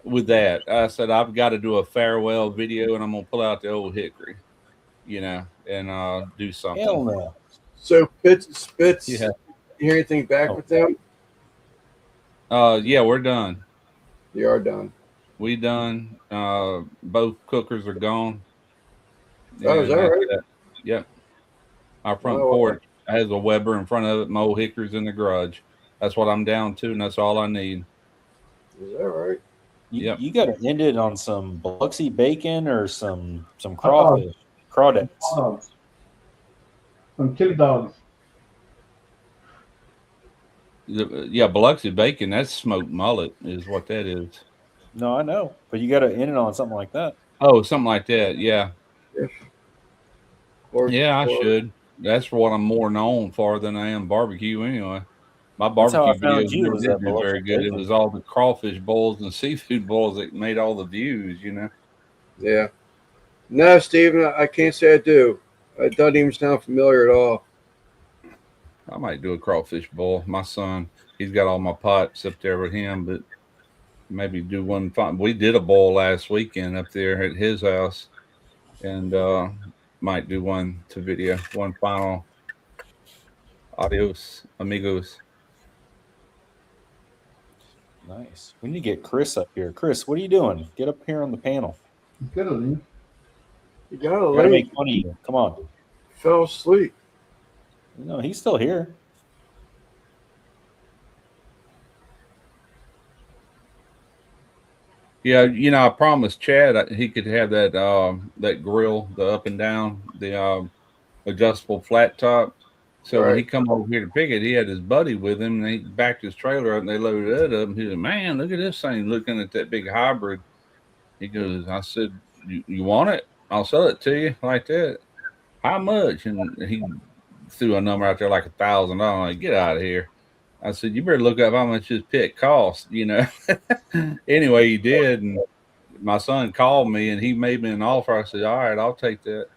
with that. I said I've got to do a farewell video, and I'm gonna pull out the old hickory, and do something. Hell no. So Spitz, Yeah. you hear anything back with them? Yeah, we're done. You are done. We done. Both cookers are gone. Oh, is that And right? that's it. Yep. Our front Oh, porch has a Weber in front of it. My old hickory's in the garage. That's what I'm down to, and that's all I need. Is that right? Yep. You got to end it on some Biloxi bacon or some crawfish, crawdads. some chili dogs. Yeah, Biloxi bacon. That's smoked mullet, is what that is. No, I know, but you got to end it on something like that. Oh, something like that. Yeah. Or, Yeah, I or- should. That's what I'm more known for than I am barbecue anyway. My That's how I barbecue found videos you, never was did that do very Biloxi good. It bacon. was all the crawfish bowls and seafood bowls that made all the views. Yeah. No, Steven, I can't say I do. It doesn't even sound familiar at all. I might do a crawfish bowl. My son, he's got all my pots up there with him, but maybe do one. We did a bowl last weekend up there at his house, and might do one to video, one final. Adios, amigos. Nice. We need to get Chris up here. Chris, what are you doing? Get up here on the panel. It's good, Lee. You gotta I gotta let make him fun of you. Come on. fell asleep. No, he's still here. Yeah, I promised Chad he could have that grill, the up and down, the adjustable flat top. So when he Right. come over here to pick it, he had his buddy with him, and he backed his trailer up, and they loaded it up. And he said, "Man, look at this thing!" Looking at that big hybrid, he goes, "I said, you want it? I'll sell it to you like that. How much?" And he threw a number out there like $1,000. Like, get out of here. I said, "You better look up how much this pit costs." Anyway, he did, and my son called me, and he made me an offer. I said, "All right, I'll take that."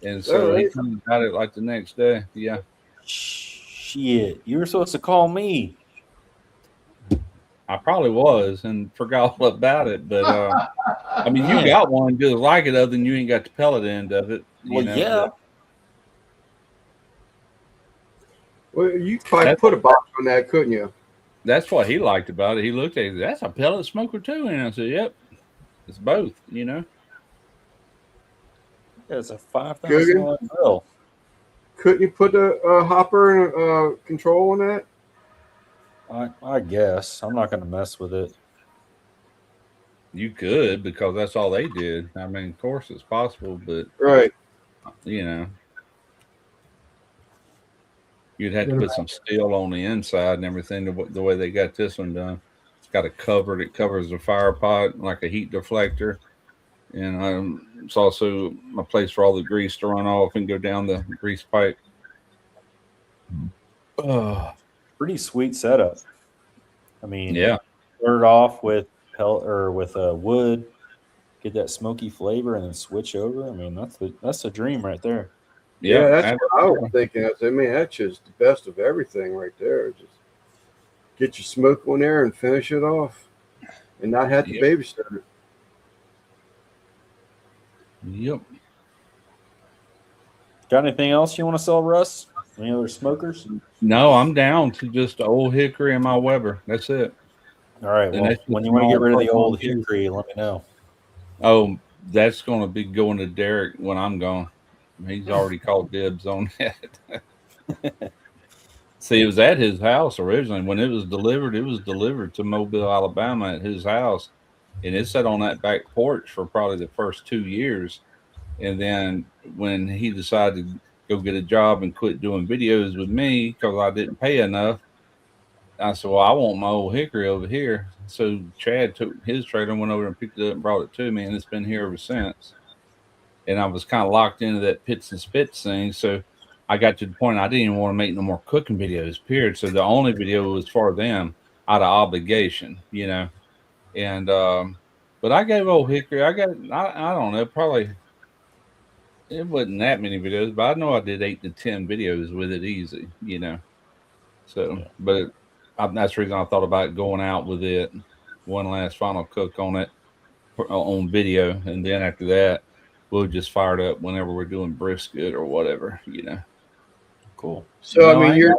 And so he Alright. come and got it like the next day. Yeah. Shit. You were supposed to call me. I probably was and forgot all about it, but I mean, you got one just like it, other than you ain't got the pellet end of it. Well, yeah. Well, you probably That's- put a box on that, couldn't you? That's what he liked about it. He looked at it. That's a pellet smoker too, and I said, "Yep, it's both." It's a $5,000 grill. couldn't you put a hopper and a control on that? I guess I'm not going to mess with it. You could, because that's all they did. I mean, of course it's possible, but Right. you know, you'd have to put some steel on the inside and everything. The way they got this one done, it's got a cover that covers the fire pot like a heat deflector, and it's also a place for all the grease to run off and go down the grease pipe. Pretty sweet setup. I mean, Yeah, start it off with pellet or with wood, get that smoky flavor, and then switch over. I mean, that's a dream right there. Yeah, that's and- what I was thinking. I said, man, that's just the best of everything right there. Just get your smoke on there and finish it off, and not have to Yep. babysit it. Yep. Got anything else you want to sell, Russ? Any other smokers? No, I'm down to just the old Hickory and my Weber. That's it. All right. And Well, that's when just you want to get small rid of the personal old use. Hickory, let me know. Oh, that's going to be going to Derek when I'm gone. He's already called dibs on that. See, it was at his house originally. When it was delivered to Mobile, Alabama at his house. And it sat on that back porch for probably the first 2 years. And then when he decided to go get a job and quit doing videos with me because I didn't pay enough, I said, well, I want my old Hickory over here. So Chad took his trailer, went over and picked it up and brought it to me, and it's been here ever since. And I was kind of locked into that pits and spits thing. So I got to the point I didn't even want to make no more cooking videos, period. So the only video was for them out of obligation, you know. And but I gave old Hickory, I don't know, probably it wasn't that many videos, but I know I did 8 to 10 videos with it easy, you know. So, Yeah. but that's the reason I thought about going out with it, one last final cook on it on video, and then after that, we'll just fire it up whenever we're doing brisket or whatever, you know. Cool. So No, I mean,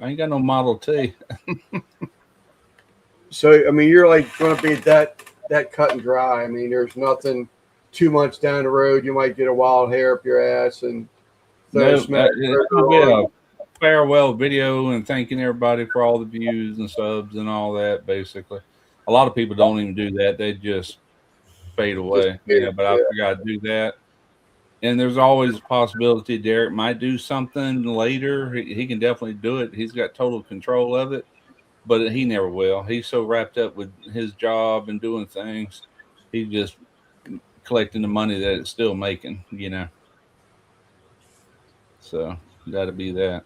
I ain't got no Model T. you're like going to be that cut and dry. I mean, there's nothing 2 months down the road you might get a wild hair up your ass and throw No, a smack it's burger gonna be on. a farewell video and thanking everybody for all the views and subs and all that. Basically, a lot of people don't even do that; they just fade away. Yeah, but I figured I'd do that. And there's always a possibility Derek might do something later. He can definitely do it. He's got total control of it, but he never will. He's so wrapped up with his job and doing things. He's just collecting the money that it's still making, you know. So that'll be that.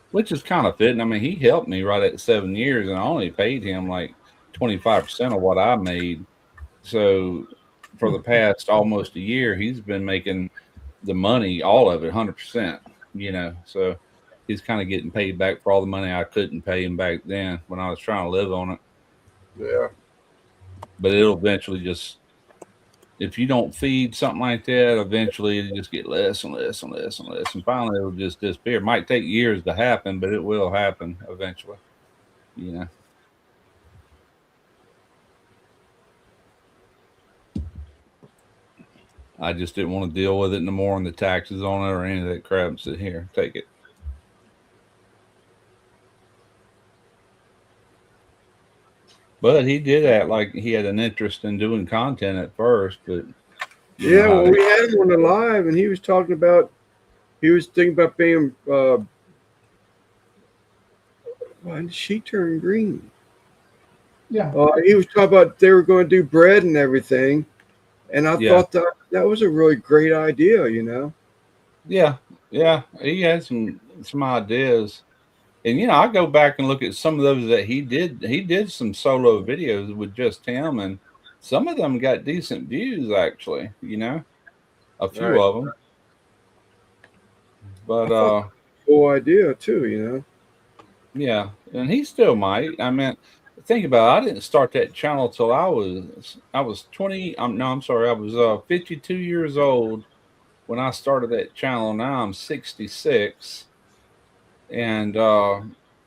Which is kind of fitting. I mean, he helped me right at 7 years, and I only paid him like 25% of what I made. So for the past almost a year, he's been making the money, all of it, 100%. You know, so he's kind of getting paid back for all the money I couldn't pay him back then when I was trying to live on it. Yeah. But it'll eventually just, if you don't feed something like that, eventually it'll just get less and less and less and less. And finally it'll just disappear. It might take years to happen, but it will happen eventually. You know. I just didn't want to deal with it no more and the taxes on it or any of that crap. So here, take it. But he did act like he had an interest in doing content at first, but you Yeah, know how well, they- we had him on the live, and he was talking about he was thinking about being. Why did she turn green? Yeah. He was talking about they were going to do bread and everything, and I Yeah. thought that was a really great idea. You know. yeah, he had some ideas. And you know, I go back and look at some of those that he did. He did some solo videos with just him, and some of them got decent views actually, you know. A few Right. of them. But Cool idea too. You know. yeah, and he still might. I mean, think about it, I didn't start that channel till I was 20. I'm sorry, I was 52 years old when I started that channel. Now I'm 66, and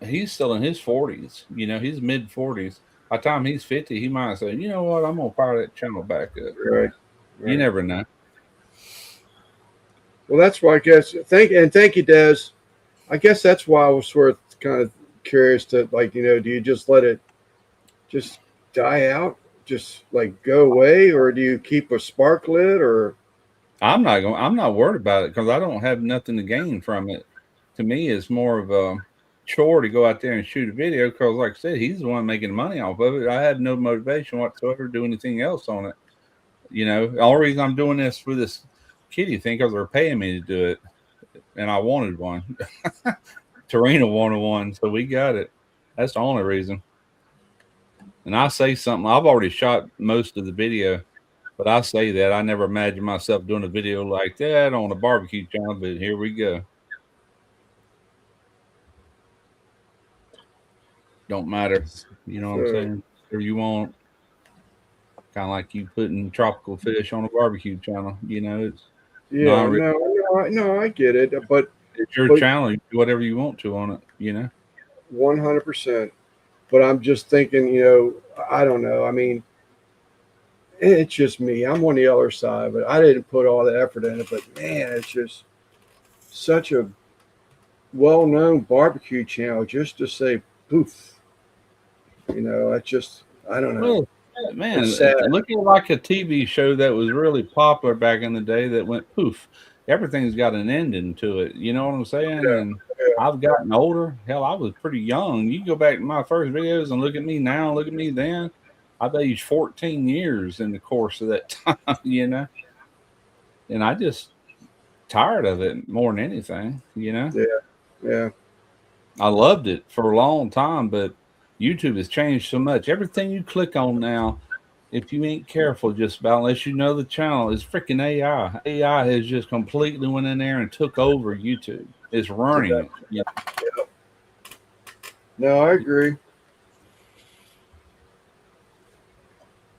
he's still in his 40s. You know, he's mid 40s. By the time he's 50, he might say, "You know what? I'm gonna fire that channel back up." Right. You never know. Well, that's why I guess. Thank you, Des. I guess that's why I was sort of kind of curious to like, do you just let it just die out, just like go away, or do you keep a spark lit, or? I'm not worried about it because I don't have nothing to gain from it. To me, it's more of a chore to go out there and shoot a video because, like I said, he's the one making money off of it. I had no motivation whatsoever to do anything else on it. The only reason I'm doing this for this kitty thing because they're paying me to do it, and I wanted one. Tarina wanted one, so we got it. That's the only reason. And I say something. I've already shot most of the video. But I say that I never imagined myself doing a video like that on a barbecue channel, but here we go. Don't matter. You know what I'm saying? Or you want kind of like you putting tropical fish on a barbecue channel, it's Yeah, no, I get it, but it's your channel, you do whatever you want to on it, 100%. But I'm just thinking, I don't know. I mean, it's just me. I'm on the other side, but I didn't put all the effort in it. But man, it's just such a well-known barbecue channel just to say poof. It's just I don't know. Well, man, looking like a TV show that was really popular back in the day that went poof. Everything's got an ending to it. You know what I'm saying? Yeah, And I've gotten older. Hell, I was pretty young. You go back to my first videos and look at me now, look at me then. I've aged 14 years in the course of that time, and I just tired of it more than anything, Yeah. I loved it for a long time, but YouTube has changed so much. Everything you click on now, if you ain't careful, just about unless you know the channel, is freaking AI. AI has just completely went in there and took over YouTube. It's running it. Yeah. No, I agree.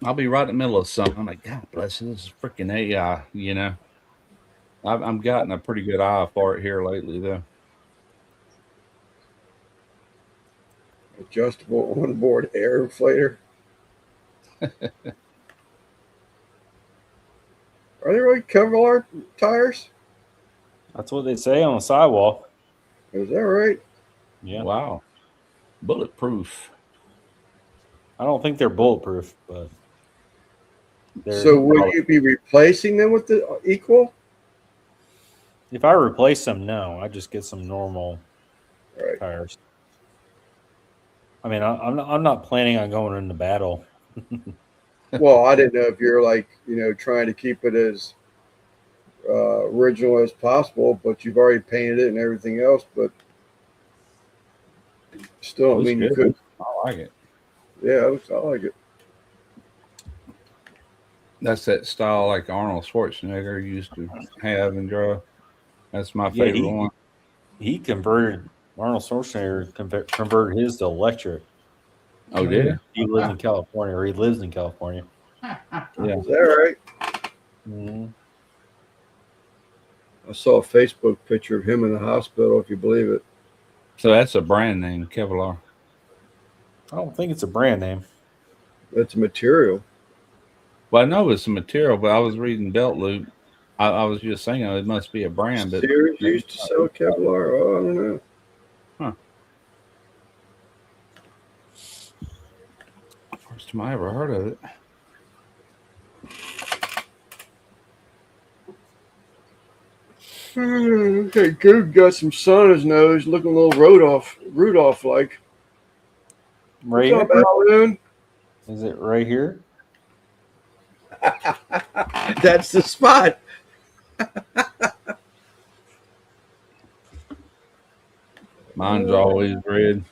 I'll be right in the middle of something. I'm like, God bless it, this is freaking AI, I'm gotten a pretty good eye for it here lately, though. Adjustable onboard air inflator. Are they really Kevlar tires? That's what they say on the sidewall. Is that right? Yeah. Wow. Bulletproof. I don't think they're bulletproof, but So will you be replacing them with the equal? If I replace them, no, I just get some normal tires. I mean, I'm not planning on going into battle. Well, I didn't know if you're like, trying to keep it as original as possible, but you've already painted it and everything else, but still, I mean, you could. I like it. Yeah, I like it. That's that style like Arnold Schwarzenegger used to have and drive. That's my favorite one. He converted Arnold Schwarzenegger converted his to electric. Oh, did he lived in California, or he lives in California? Yeah, is that right? Mm-hmm. I saw a Facebook picture of him in the hospital, if you believe it. So that's a brand name, Kevlar. I don't think it's a brand name. It's a material. Well, I know it's a material, but I was reading Belt Loop. I was just saying it must be a brand. But Sears used to sell Kevlar. Oh, I don't know. First time I ever heard of it. Okay, Goog got some sun on his nose, looking a little Rudolph like. Right What's up, Alvin? Is it right here? That's the spot. Mine's always red.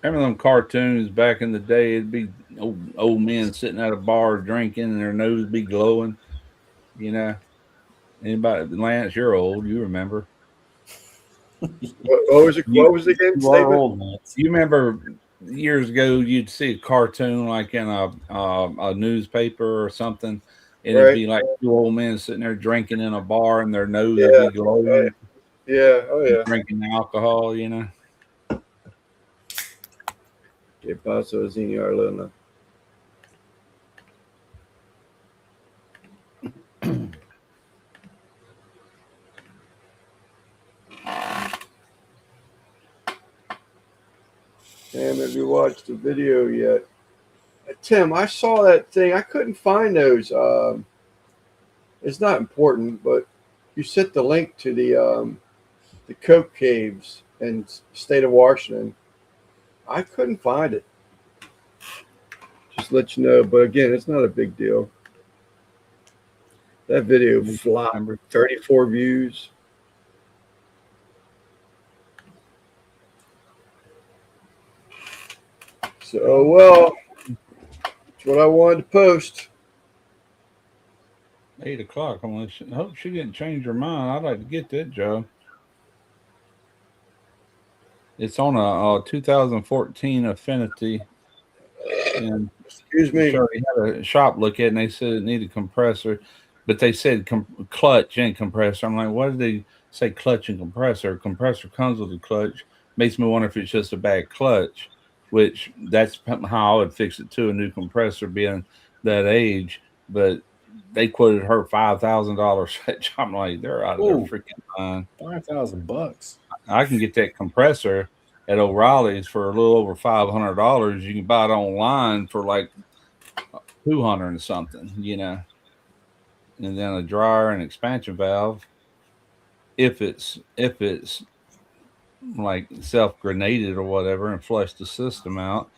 Remember them cartoons back in the day? It'd be old men sitting at a bar drinking and their nose be glowing. Anybody, Lance, you're old. You remember. What was it? What was it again? You are old, Lance. You remember years ago, you'd see a cartoon like in a newspaper or something, and it'd be like two old men sitting there drinking in a bar and their nose would be glowing. Yeah, oh yeah. Drinking alcohol, ¿Qué pasó, señor Luna? Have you watched the video yet? Tim, I saw that thing. I couldn't find those. It's not important, but you sent the link to the Coke Caves in state of Washington. I couldn't find it. Just to let you know. But again, it's not a big deal. That video flopped. 34 views. So, well, that's what I wanted to post. 8 o'clock. I hope she didn't change her mind. I'd like to get that job. It's on a 2014 Affinity. And Excuse me. sure, we had a shop look at it and they said it needed compressor, but they said clutch and compressor. I'm like, why did they say clutch and compressor? Compressor comes with a clutch. Makes me wonder if it's just a bad clutch, which that's how I would fix it too, a new compressor being that age. But they quoted her $5,000. I'm like, they're out of their freaking mind. $5,000. I can get that compressor at O'Reilly's for a little over $500. You can buy it online for like 200 and something, you know. And then a dryer and expansion valve, if it's like self-grenaded or whatever, and flush the system out.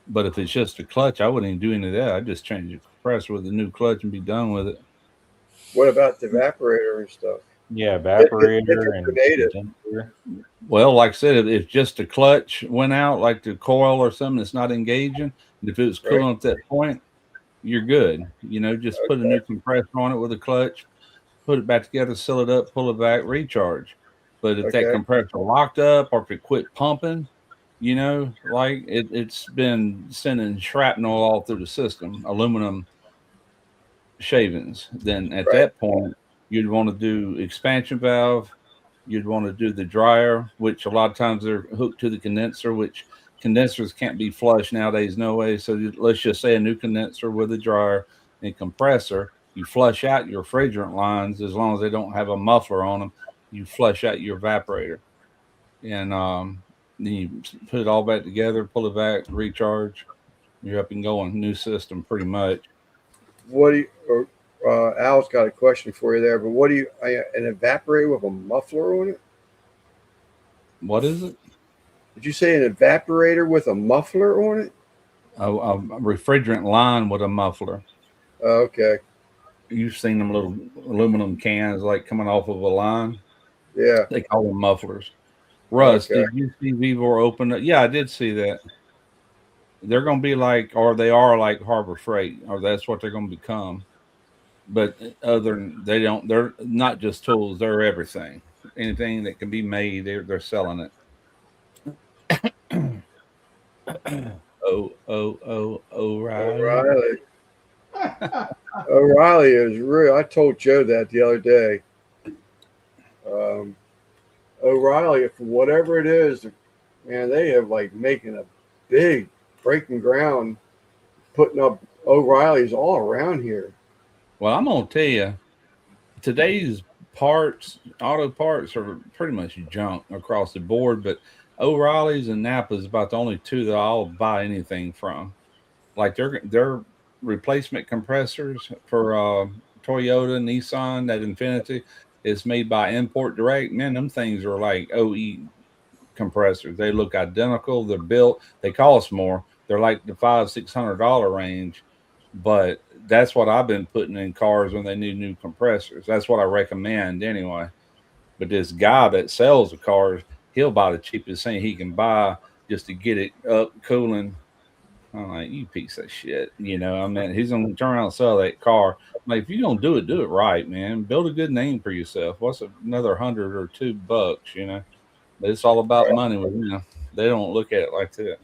But if it's just a clutch, I wouldn't even do any of that. I'd just change the compressor with a new clutch and be done with it. What about the evaporator and stuff? Yeah, evaporator and grenaded. condenser. Well, like I said, if just a clutch went out, like the coil or something that's not engaging, if it was cooling at that point, you're good. You know, just put a new compressor on it with a clutch, put it back together, seal it up, pull it back, recharge. But if that compressor locked up or if it quit pumping, you know, like it's been sending shrapnel all through the system, aluminum shavings, then at that point, you'd want to do expansion valve. You'd want to do the dryer, which a lot of times they're hooked to the condenser, which condensers can't be flushed nowadays, no way. So let's just say a new condenser with a dryer and compressor. You flush out your refrigerant lines as long as they don't have a muffler on them. You flush out your evaporator, and then you put it all back together, pull it back, recharge. You're up and going. New system, pretty much. What do you? Al's got a question for you there, but what do you? An evaporator with a muffler on it? What is it? Did you say an evaporator with a muffler on it? A refrigerant line with a muffler. Okay. You've seen them little aluminum cans like coming off of a line. Yeah. They call them mufflers. Russ, did you see Vevor open it? Yeah, I did see that. They're going to be like, or they are like Harbor Freight, or that's what they're going to become. But other than they're not just tools, they're everything. Anything that can be made, they're selling it. O'Reilly. O'Reilly is real. I told Joe that the other day. O'Reilly, for whatever it is, man, they have like making a big breaking ground, putting up O'Reillys all around here. Well, I'm gonna tell you, today's auto parts are pretty much junk across the board. But O'Reilly's and Napa is about the only two that I'll buy anything from. Like their replacement compressors for Toyota, Nissan, that Infinity is made by Import Direct. Man, them things are like OE compressors. They look identical. They're built. They cost more. They're like the $500-600 range. But that's what I've been putting in cars when they need new compressors. That's what I recommend anyway. But this guy that sells the cars, he'll buy the cheapest thing he can buy just to get it up cooling. I'm like, you piece of shit. You know, I mean, he's going to turn around and sell that car. I'm like, if you're going to do it right, man. Build a good name for yourself. What's another $100 or $2, you know? But it's all about money. You know, they don't look at it like that.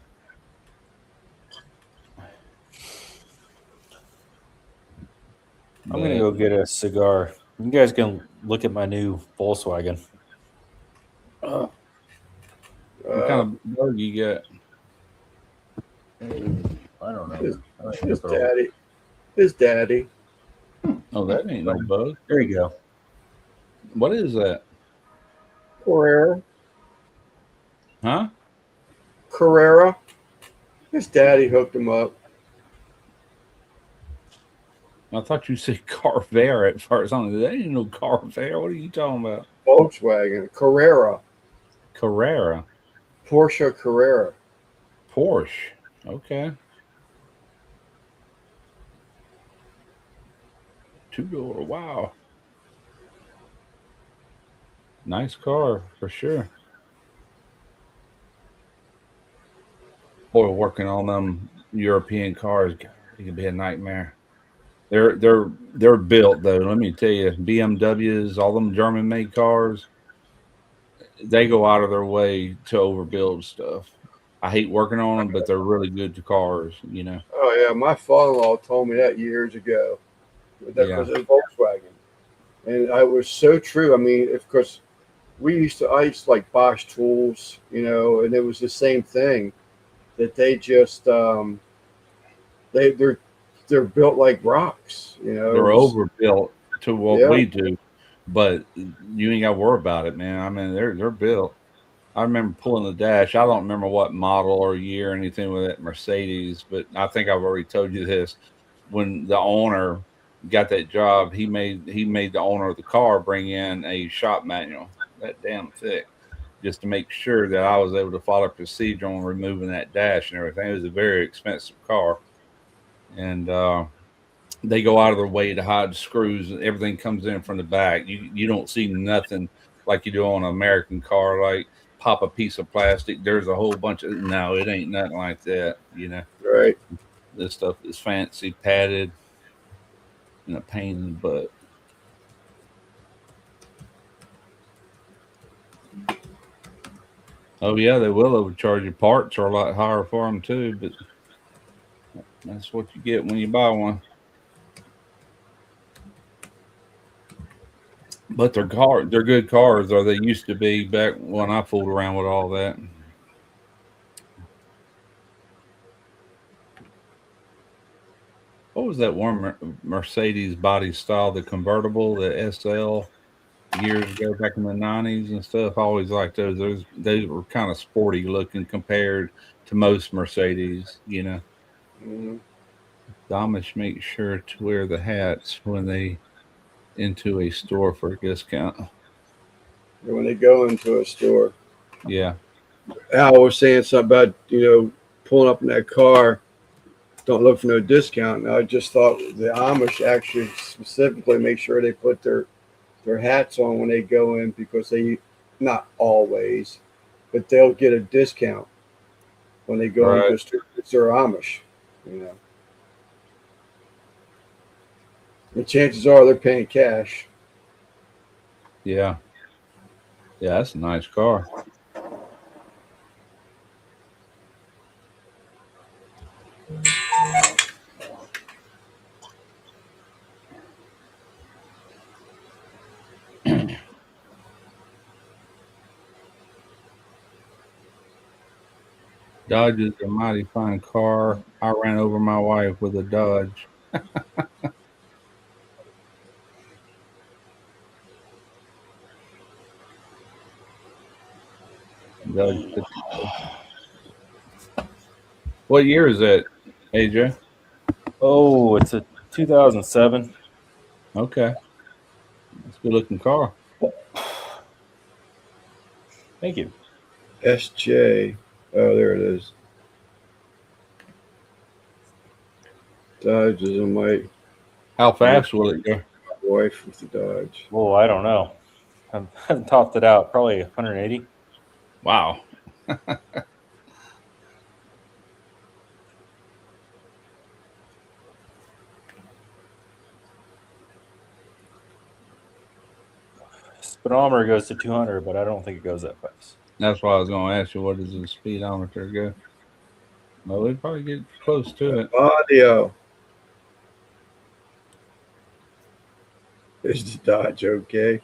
I'm gonna go get a cigar. You guys can look at my new Volkswagen. What kind of bug you got? I don't know. His daddy. Oh, that ain't no bug. There you go. What is that? Carrera. Huh? Carrera. His daddy hooked him up. I thought you said Carrera at first. I'm like, that ain't no Carrera. What are you talking about? Volkswagen, Carrera, Carrera, Porsche Carrera. Porsche. Okay. Two-door. Wow. Nice car for sure. Boy, working on them European cars, God, it can be a nightmare. They're built though. Let me tell you, BMWs, all them German made cars, they go out of their way to overbuild stuff. I hate working on them, but they're really good to cars. You know. Oh yeah, my father-in-law told me that years ago. That Yeah. was a Volkswagen, and I was so true. I mean, of course, I used to like Bosch tools, and it was the same thing that they just they're built like rocks, They're overbuilt to what Yeah. we do, but you ain't got to worry about it, man. I mean, they're built. I remember pulling the dash. I don't remember what model or year or anything with that Mercedes, but I think I've already told you this. When the owner got that job, he made the owner of the car bring in a shop manual that damn thick, just to make sure that I was able to follow procedure on removing that dash and everything. It was a very expensive car, and they go out of their way to hide the screws. Everything comes in from the back. You don't see nothing like you do on an American car. Like pop a piece of plastic. There's a whole bunch of no. It ain't nothing like that. right. This stuff is fancy, padded, and a pain in the butt. Oh yeah, they will overcharge you. Parts are a lot higher for them too, but that's what you get when you buy one. But they're good cars, or they used to be back when I fooled around with all that. What was that one Mercedes body style, the convertible, the SL, years ago back in the '90s and stuff? I always liked those. Those were kind of sporty looking compared to most Mercedes. Mhm. The Amish make sure to wear the hats when they into a store for a discount. When they go into a store, Yeah. Al was saying something about pulling up in that car. Don't look for no discount. And I just thought the Amish actually specifically make sure they put their hats on when they go in because they, not always, but they'll get a discount when they go Right. into a store because they're Amish. You know, the chances are they're paying cash. Yeah. Yeah, that's a nice car. Dodge is a mighty fine car. I ran over my wife with a Dodge. Dodge. What year is that, AJ? Oh, it's a 2007. Okay. It's a good looking car. Thank you. SJ. Oh, there it is. Dodge is my How fast will it go? wife with the Dodge. Oh, I don't know. I haven't topped it out. Probably 180. Wow. Speedometer goes to 200, but I don't think it goes that fast. That's why I was going to ask you, what does the speedometer go? Well, we'd probably get close to it. Audio. There's the Dodge, okay.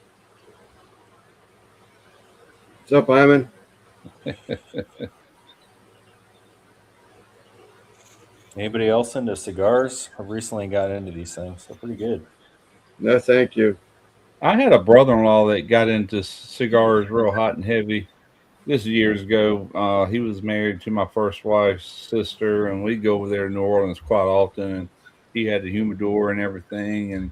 What's up, Hyman? Anybody else into cigars? I've recently got into these things. They're pretty good. No, thank you. I had a brother-in-law that got into cigars real hot and heavy. this is years ago. He was married to my first wife's sister, and we'd go over there to New Orleans quite often. And he had the humidor and everything, and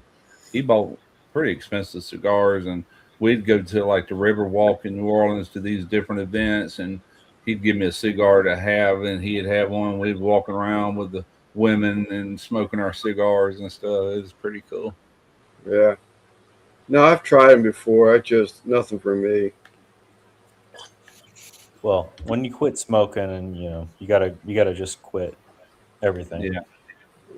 he bought pretty expensive cigars. And we'd go to like the River Walk in New Orleans to these different events, and he'd give me a cigar to have, and he'd have one. We'd walk around with the women and smoking our cigars and stuff. It was pretty cool. Yeah. No, I've tried them before. I just nothing for me. Well, when you quit smoking, and you gotta just quit everything. Yeah.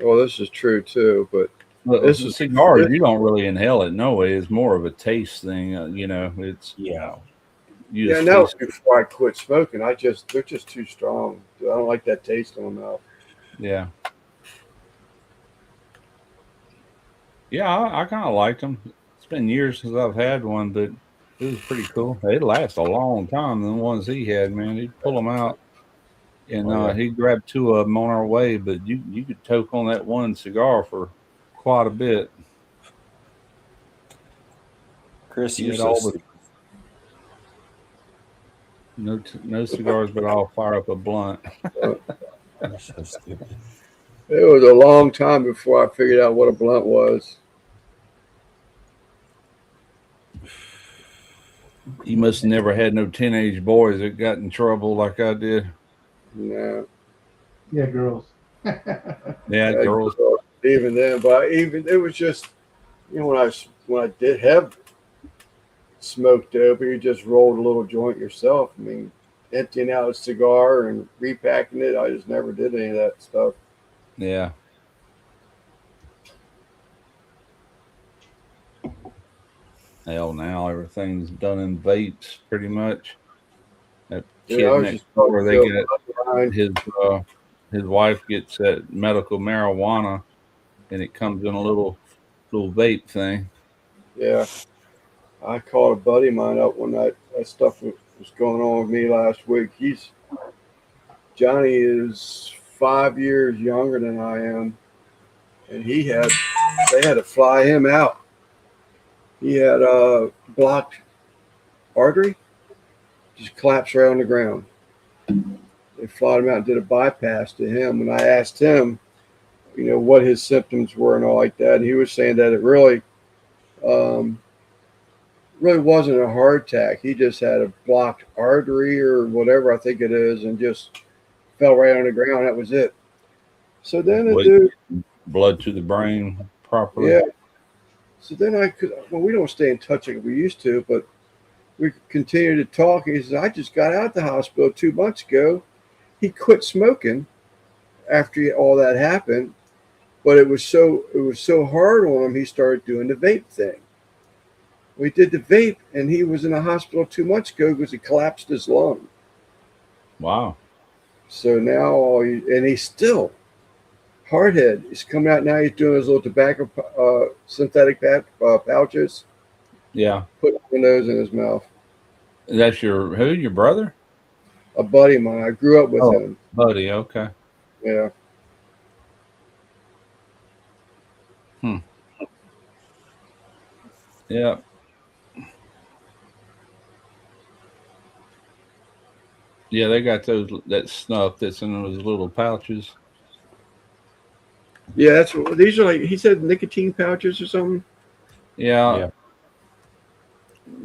Well, this is true too, but Well, this the is cigars, you don't really inhale it. No way. It's more of a taste thing. It's Yeah. you yeah. just That was taste it. before I quit smoking. They're just too strong. I don't like that taste in my mouth. Yeah, yeah. I kind of liked them. It's been years since I've had one, but it was pretty cool. It lasts a long time. The ones he had, man, he'd pull them out, and Oh, yeah. he grabbed two of them on our way. But you could toke on that one cigar for quite a bit. Chris, You you're had so all the stupid. no cigars, but I'll fire up a blunt. You're so stupid. It was a long time before I figured out what a blunt was. You must have never had no teenage boys that got in trouble like I did. No, Yeah, girls. Yeah, girls. even then, but even it was just when I did have smoked dope, you just rolled a little joint yourself. I mean, emptying out a cigar and repacking it. I just never did any of that stuff. Yeah. Hell, now everything's done in vapes pretty much. That Yeah, kid I was next just door, they still get behind. his wife gets that medical marijuana, and it comes in a little vape thing. Yeah, I called a buddy of mine up when that stuff was going on with me last week. Johnny is 5 years younger than I am, and they had to fly him out. He had a blocked artery, just collapsed right on the ground. They flied him out and did a bypass to him. And I asked him, what his symptoms were and all like that. And he was saying that it um, really wasn't a heart attack. He just had a blocked artery or whatever I think it is, and just fell right on the ground. That was it. So then the What, dude, blood to the brain properly? yeah. So then we don't stay in touch like we used to, but we continued to talk. He says, I just got out of the hospital 2 months ago. He quit smoking after all that happened, but it was so hard on him. He started doing the vape thing. We did the vape, and he was in the hospital 2 months ago because he collapsed his lung. Wow. So now, and he's still hardhead. He's coming out now. He's doing his little tobacco synthetic pouches, Yeah. putting those in his mouth. That's your brother? A buddy of mine. I grew up with Oh. him. Buddy, okay. Yeah. Yeah. Yeah, they got that snuff that's in those little pouches. Yeah, that's what these are like. He said nicotine pouches or something. Yeah. Yeah.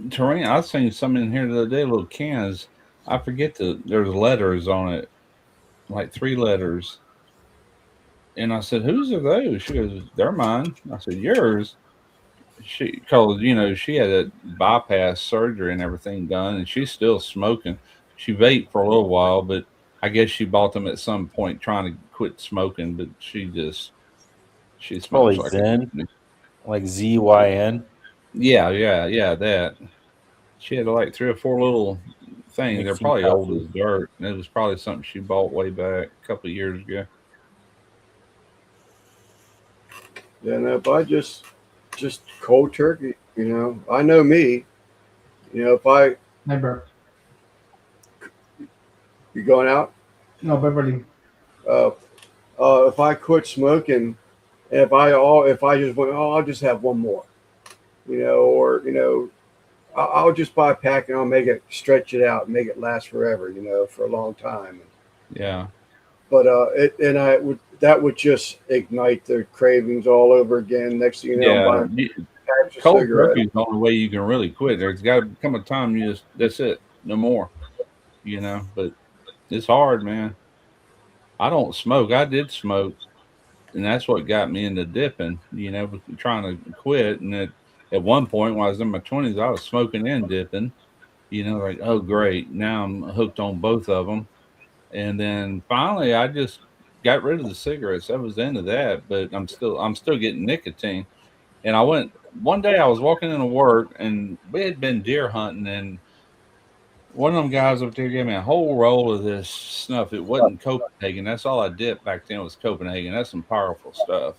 Terrain, I seen some in here the other day, little cans. I forget there's letters on it, like 3 letters. And I said, "Whose are those?" She goes, "They're mine." I said, "Yours?" Cause she had a bypass surgery and everything done, and she's still smoking. She vaped for a little while, but I guess she bought them at some point trying to quit smoking. But she smokes Probably like Zen, like ZYN. yeah. That she had like 3 or 4 little things. They're Nicotine probably old pouches. as dirt, and it was probably something she bought way back a couple of years ago. Yeah, no, if I just cold turkey, I know me. If Never. you going out, No, Beverly. uh, if I quit smoking, and if I just went, oh, I'll just have one more, or I'll just buy a pack and I'll make it stretch it out and make it last forever, for a long time. Yeah. But that would just ignite the cravings all over again. Next thing you know, I'm Yeah. buying packs of Cold cigarettes. turkey is the only way you can really quit. There's got to come a time that's it, no more. But it's hard, man. I don't smoke. I did smoke, and that's what got me into dipping. Trying to quit. And at one point, when I was in my 20s, I was smoking and dipping. Like, oh great, now I'm hooked on both of them. And then finally, I just got rid of the cigarettes. That was the end of that. But I'm still getting nicotine. And I went one day. I was walking into work, and we had been deer hunting, and one of them guys up there gave me a whole roll of this snuff. It wasn't Copenhagen. That's all I dipped back then was Copenhagen. That's some powerful stuff.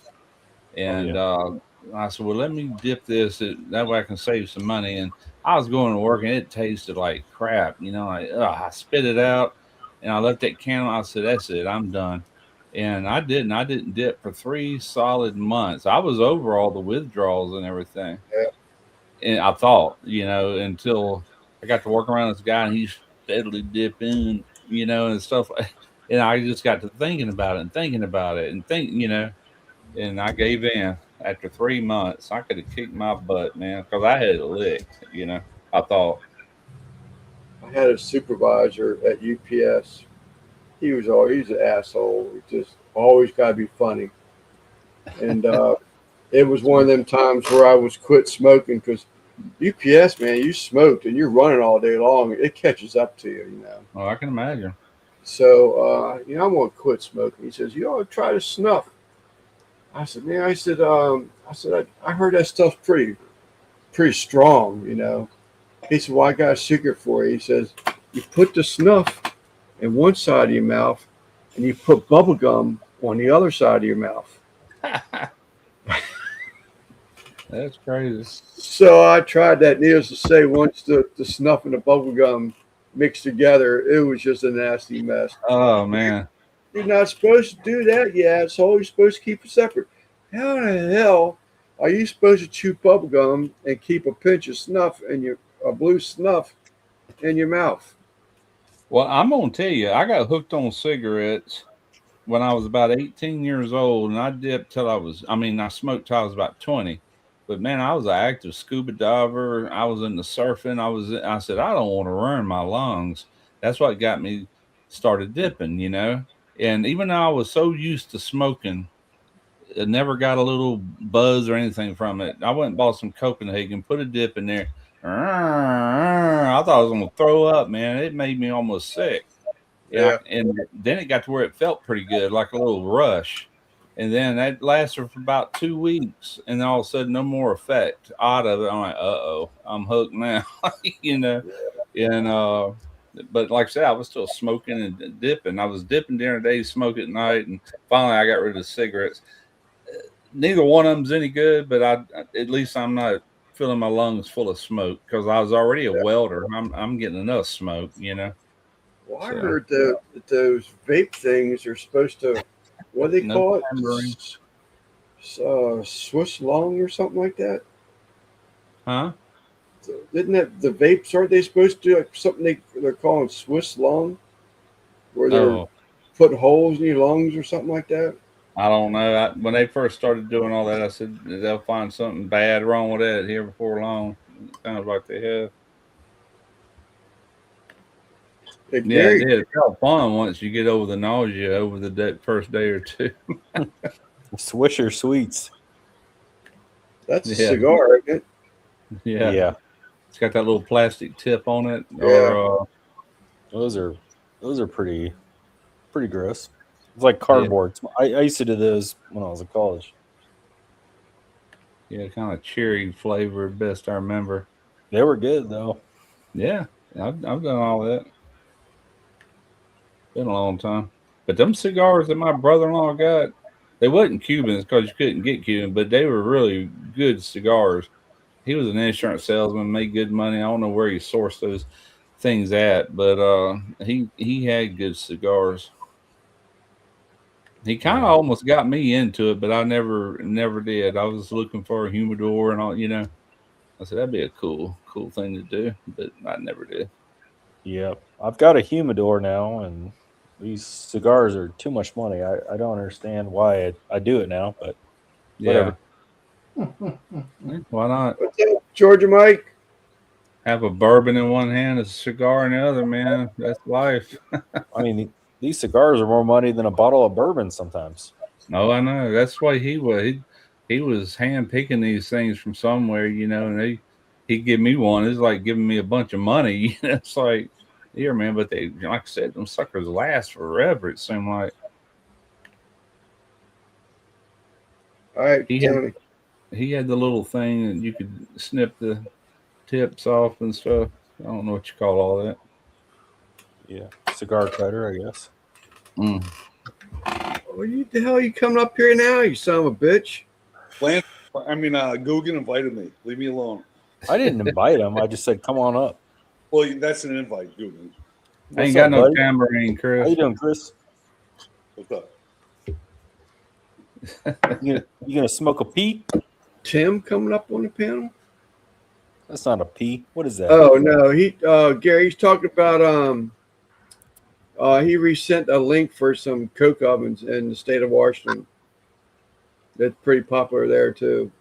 And I said, well, let me dip this. That way I can save some money. And I was going to work, and it tasted like crap. I spit it out, and I left that can on. I said, that's it. I'm done. And I didn't. I didn't dip for 3 solid months. I was over all the withdrawals and everything. Yeah. And I thought, until I got to work around this guy, and he's steadily dipping, and stuff. And I just got to thinking about it, and I gave in after 3 months. I could have kicked my butt, man, because I had it licked. I thought. I had a supervisor at UPS. He was always an asshole. He just always got to be funny. And it was one of them times where I was quit smoking because UPS, man, you smoked and you're running all day long. It catches up to you, Oh, I can imagine. So, I'm going to quit smoking. He says, you ought to try to snuff. I said, man, I heard that stuff's pretty strong, He said, well, I got a secret for you. He says, you put the snuff in one side of your mouth and you put bubble gum on the other side of your mouth. That's crazy. So I tried that. Needless to say, once the snuff and the bubble gum mixed together, it was just a nasty mess. Oh, man. You're not supposed to do that. Yeah, it's always supposed to keep it separate. How the hell are you supposed to chew bubble gum and keep a pinch of snuff in a blue snuff in your mouth? Well, I'm going to tell you, I got hooked on cigarettes when I was about 18 years old, and I dipped I smoked till I was about 20. But man, I was an active scuba diver. I was into surfing. I said, I don't want to ruin my lungs. That's what got me started dipping, And even though I was so used to smoking, it never got a little buzz or anything from it. I went and bought some Copenhagen, put a dip in there. I thought I was going to throw up, man. It made me almost sick. Yeah. And then it got to where it felt pretty good, like a little rush. And then that lasted for about 2 weeks, and then all of a sudden, no more effect out of it. I'm like, I'm hooked now, And but like I said, I was still smoking and dipping. I was dipping during the day, smoking at night, and finally, I got rid of the cigarettes. Neither one of them's any good, but at least I'm not filling my lungs full of smoke because I was already a welder. I'm getting enough smoke, Well, I heard that those vape things are supposed to. What do they call it? Swiss long or something like that? Huh? Isn't that the vapes? Aren't they supposed to do something they're calling Swiss long? Where they're putting holes in your lungs or something like that? I don't know. When they first started doing all that, I said they'll find something bad wrong with that here before long. It sounds like they have. Yeah, it did. It's all fun once you get over the nausea over the first day or two. Swisher Sweets. That's a cigar, isn't it? Yeah. It's got that little plastic tip on it. Yeah. Those are pretty gross. It's like cardboard. Yeah. I used to do those when I was in college. Yeah, kind of cherry flavor, best I remember. They were good though. Yeah, I've done all that. Been a long time. But them cigars that my brother-in-law got, they wasn't Cubans because you couldn't get Cuban, but they were really good cigars. He was an insurance salesman, made good money. I don't know where he sourced those things at, but he had good cigars. He kind of almost got me into it, but I never did. I was looking for a humidor and all, I said that'd be a cool thing to do, but I never did. Yep. I've got a humidor now, and these cigars are too much money. I don't understand why I do it now, but Yeah, whatever. why not What's up, Georgia Mike? have a bourbon in one hand, a cigar in the other? Man, that's life. I mean, these cigars are more money than a bottle of bourbon sometimes. Oh, I know. That's why he was hand picking these things from somewhere, and he'd give me one. It's like giving me a bunch of money. It's like, here, man. But they, like I said, them suckers last forever. It seemed like All right, He tell had- me. he had the little thing that you could snip the tips off and stuff. I don't know what you call all that. Yeah. Cigar cutter, I guess. Mm. What the hell are you coming up here now, you son of a bitch? Guggen invited me. Leave me alone. I didn't invite him. I just said, come on up. Well, that's an invite, Guggen. I What's ain't got up, no buddy? tambourine, Chris. How you doing, Chris? What's up? You gonna smoke a pea? Tim coming up on the panel? That's not a pea. What is that? Oh no, Gary's talking about he resent a link for some coke ovens in the state of Washington. That's pretty popular there too.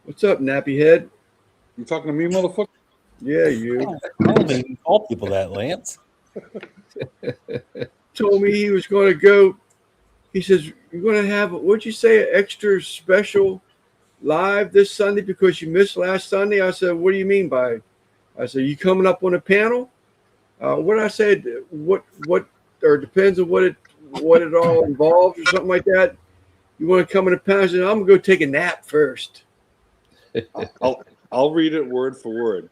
What's up, nappy head? You talking to me, motherfucker? Yeah, you I don't even call people that, Lance. told me he was going to go. He says you're going to have what'd you say, an extra special live this Sunday because you missed last Sunday. I said, what do you mean by? I said, you coming up on a panel? What I said, what or depends on what it all involves or something like that. You want to come in a panel? I said, I'm gonna go take a nap first. I'll read it word for word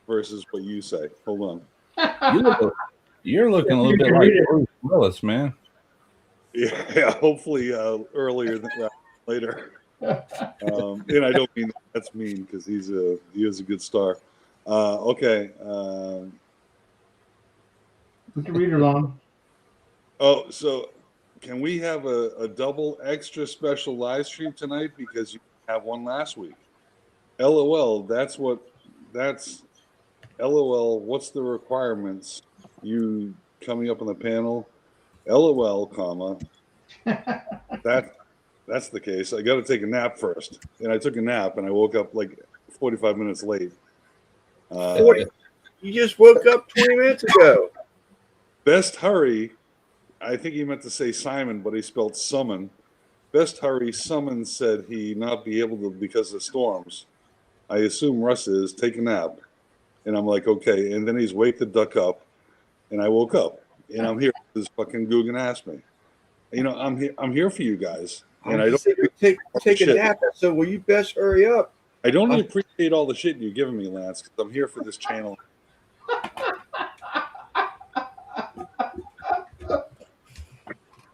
versus what you say. Hold on. You're looking a little bit like Bruce Willis, man. Yeah, hopefully earlier than later. And I don't mean that's mean because he is a good star. Okay. We can read along. Oh, so can we have a double extra special live stream tonight because you have one last week? LOL. LOL. What's the requirements? You coming up on the panel? LOL, comma. That's the case. I got to take a nap first, and I took a nap, and I woke up like 45 minutes late. 40. You just woke up 20 minutes ago. Best hurry. I think he meant to say Simon, but he spelled summon. Best hurry. Summon said he not be able to because of storms. I assume Russ is take a nap, and I'm like okay. And then he's wake the duck up, and I woke up, and I'm here. This fucking Guggen asked me. I'm here for you guys, and I don't. Take a Shit. nap. So will you best hurry up? I don't appreciate all the shit you're giving me, Lance, because I'm here for this channel.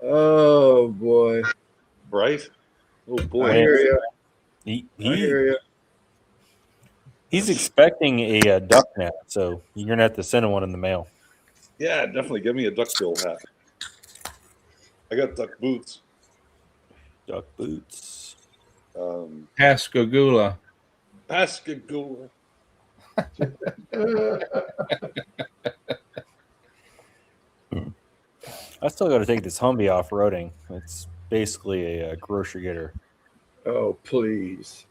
Oh boy. Right? Oh I boy. hear you. He, I hear you. he's expecting a duck nap, so you're gonna have to send him one in the mail. Yeah, definitely. Give me a duckbill hat. I got duck boots. Duck boots. Pascagoula. Pascagoula. I still got to take this Humvee off roading. It's basically a grocery getter. Oh please.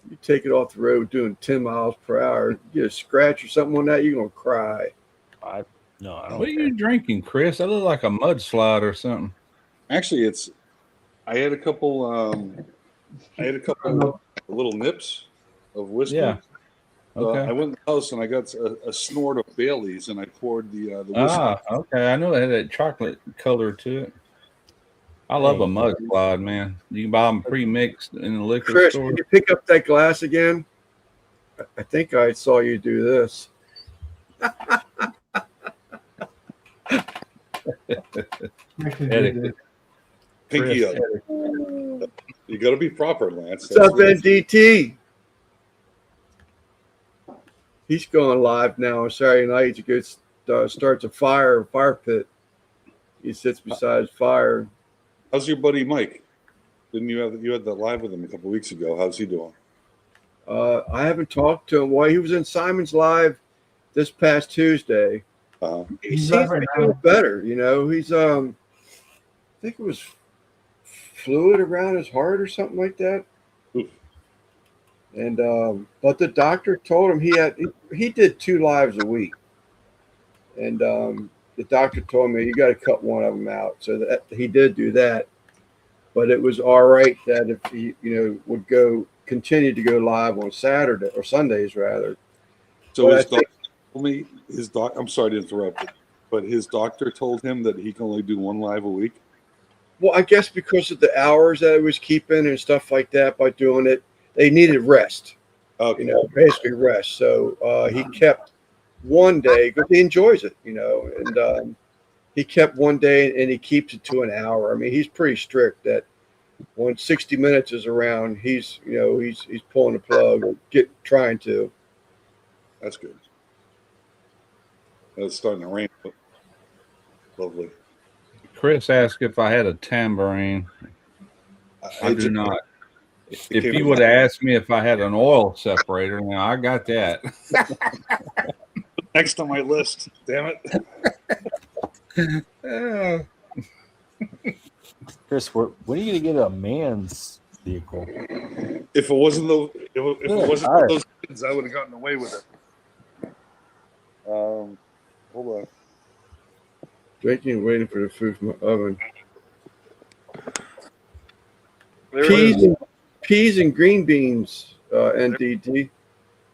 You take it off the road doing 10 miles per hour, get a scratch or something on that, you're gonna cry. I don't. What are you drinking, Chris? That look like a mudslide or something. Actually, I had a couple little nips of whiskey. Yeah. So Okay. I went in the house and I got a snort of Bailey's and I poured the whiskey. Okay. I know it had that chocolate color to it. I love a mudslide, man. You can buy them pre-mixed in the liquor Chris, store. can you pick up that glass again? I think I saw you do this. Etiquette. Pinky Chris, up. You got to be proper, Lance. What's up, NDT? He's going live now on Saturday night. He goes, starts a fire pit. He sits beside his fire. How's your buddy Mike? Didn't you had that live with him a couple weeks ago? How's he doing? I haven't talked to him. Well, he was in Simon's Live this past Tuesday. He He's seems right to be now. doing better. You know, he's I think it was fluid around his heart or something like that. Oof. And but the doctor told him he did 2 lives a week, and the doctor told me you got to cut one of them out. So that he did do that, but it was all right that if he would continue to go live on Saturday or Sundays rather. So Well, his I think- doctor told me I'm sorry to interrupt, but his doctor told him that he can only do 1 live a week. Well, I guess because of the hours that he was keeping and stuff like that by doing it, they needed rest. Okay. Basically rest. So he kept one day because he enjoys it, and he kept one day and he keeps it to an hour. I mean, he's pretty strict that when 60 minutes is around, he's pulling the plug or trying to. That's good. It's starting to rain. But lovely. Chris asked if I had a tambourine. I do not. If you would have asked me if I had an oil separator, now I got that. Next on my list, damn it. Chris, when are you gonna get a man's vehicle? If it wasn't Alright. those kids, I would have gotten away with it. Hold on. Drinking and waiting for the food from the oven. There it is. Peas and green beans, NDD.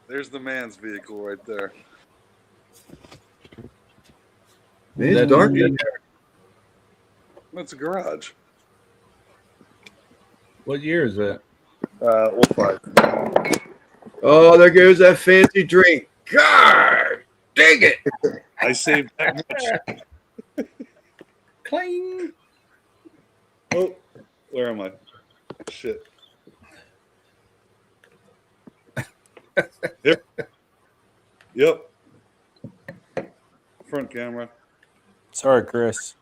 There's the man's vehicle right there. Man, it's That dark mean- in there. That's a garage. What year is that? 05. Oh, there goes that fancy drink. God, dang it. I saved that much. Cling. Oh, where am I? Shit. Yep. Front camera. Sorry, Chris.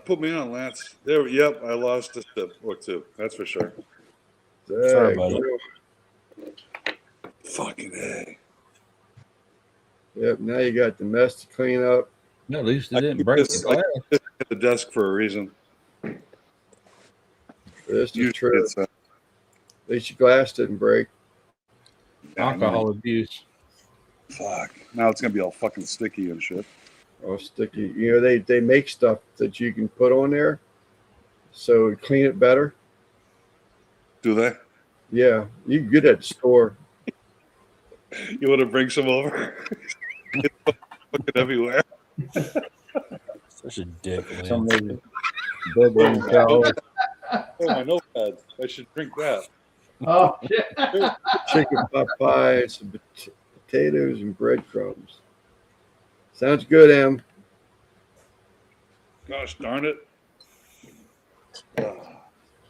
Put me on, Lance. There. Yep, I lost a sip or 2. That's for sure. Sorry about it. Fucking A. Yep, now you got the mess to clean up. No, at least it I didn't keep break this- the glass. At the desk for a reason. This is Usually true. it's, At least your glass didn't break. Alcohol abuse. Fuck. Now it's gonna be all fucking sticky and shit. All sticky. They make stuff that you can put on there so it clean it better. Do they? Yeah, you can get it at the store. You want to bring some over? It's fucking everywhere. Such a dick, man. Somebody bedroom towel. Oh, my notepad. I should drink that. Oh shit! Chicken pot pie, some potatoes, and breadcrumbs. Sounds good, Em. Gosh darn it.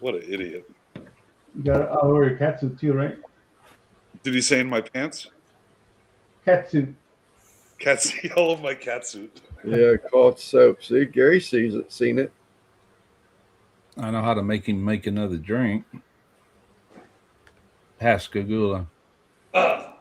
What an idiot. You got to wear your cat suit too, right? Did he say in my pants? Cat suit. Cat all of my cat suit. Yeah, call it soap. See, Gary sees it, seen it. I know how to make him make another drink. Pascagoula. I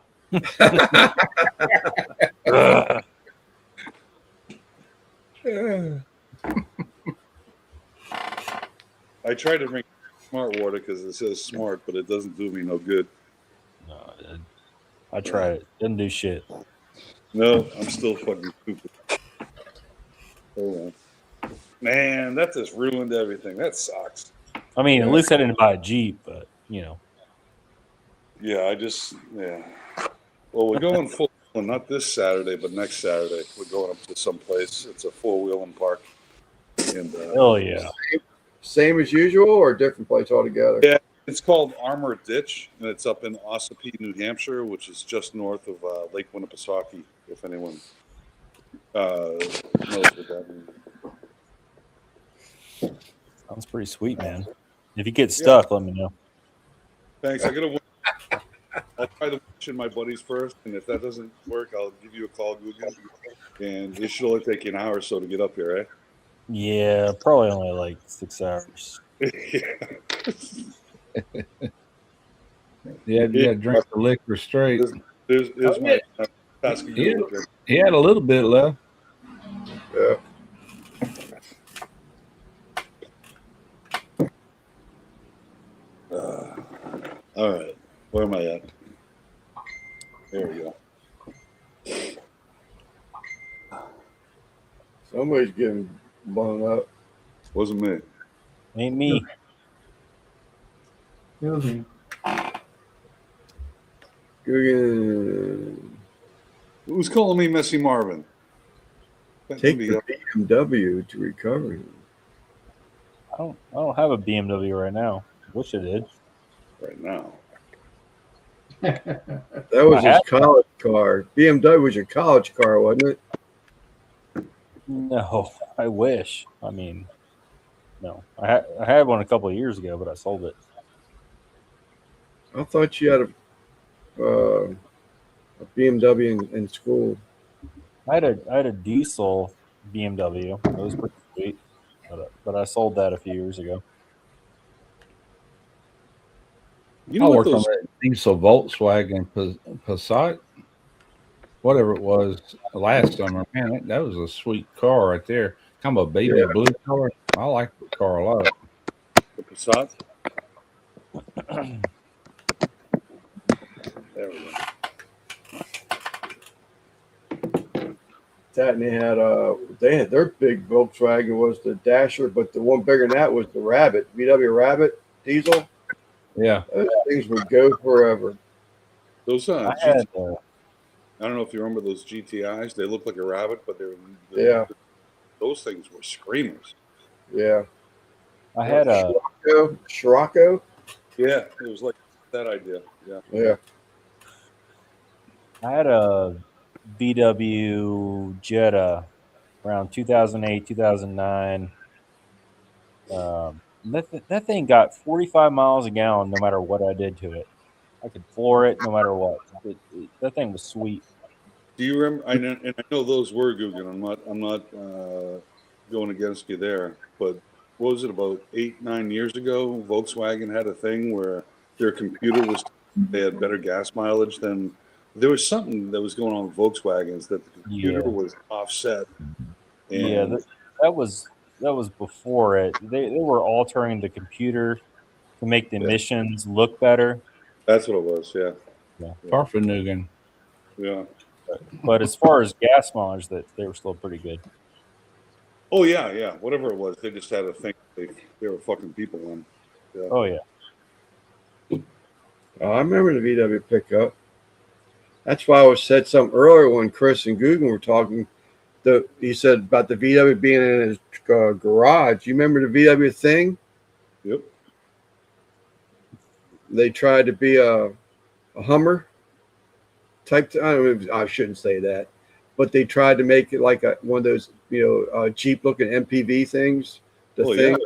tried to drink smart water because it says smart, but it doesn't do me no good. No, I tried it. Didn't do shit. No, I'm still fucking stupid. Hold on. Man, that just ruined everything. That sucks. I mean, at least I didn't buy a Jeep, but Yeah, yeah. Well, we're going full, well, not this Saturday, but next Saturday. We're going up to some place. It's a 4-wheeling park. And hell yeah. Same as usual or different place altogether? Yeah. It's called Armor Ditch, and it's up in Ossipee, New Hampshire, which is just north of Lake Winnipesaukee, if anyone knows what that means. Sounds pretty sweet, man. If you get stuck, let me know. Thanks. I'll try to mention my buddies first, and if that doesn't work, I'll give you a call, Google. And it should only take you an hour or so to get up here, Yeah, probably only like 6 hours. right? Yeah. You had to drink the liquor straight. There's my Pascagoula. He had a little bit left. Yeah. All right, where am I at? There we go. Somebody's getting blown up. Wasn't me. Ain't me. Excuse me. Guggen, Who's calling me Messy Marvin? That take could be the up BMW to recover him. I don't have a BMW right now. Wish I did. right now. That was I his had college car. BMW was your college car, wasn't it? No, I wish. I mean, no. I had one a couple of years ago, but I sold it. I thought you had a BMW in school. I had a diesel BMW. It was pretty sweet, but I sold that a few years ago. You I know what worked on those? that diesel Volkswagen Passat, whatever it was, last summer. Man, that was a sweet car right there. Kind of a baby Yeah. blue color. I like the car a lot. The Passat. There we go. That and they had their big Volkswagen was the Dasher, but the one bigger than that was the Rabbit, VW Rabbit diesel. Yeah. Those things would go forever. Those I had I don't know if you remember those GTIs. They looked like a rabbit, but Yeah. those things were screamers. Yeah. I had a Scirocco. Yeah, it was like that idea. Yeah. Yeah. I had a VW Jetta around 2008, 2009. That thing got 45 miles a gallon no matter what I did to it. I could floor it no matter what. That thing was sweet. Do you remember? And I know those were Guggen. I'm not going against you there. But what was it, about 8-9 years ago? Volkswagen had a thing where their computer was. They had better gas mileage than. There was something that was going on with Volkswagens that the computer was offset. And Yeah, that was before it. They were altering the computer to make the emissions look better. that's what it was. Yeah. Parfanugan. Yeah. But as far as gas mileage, that they were still pretty good. Oh yeah, yeah. Whatever it was, they just had a thing. They were fucking people in. Yeah. Oh yeah. I remember the VW pickup. That's why I said something earlier when Chris and Guggen were talking. He said about the VW being in his garage. You remember the VW thing? Yep. They tried to be a Hummer type. I shouldn't say that, but they tried to make it like one of those Jeep looking MPV things. The thing. Yeah.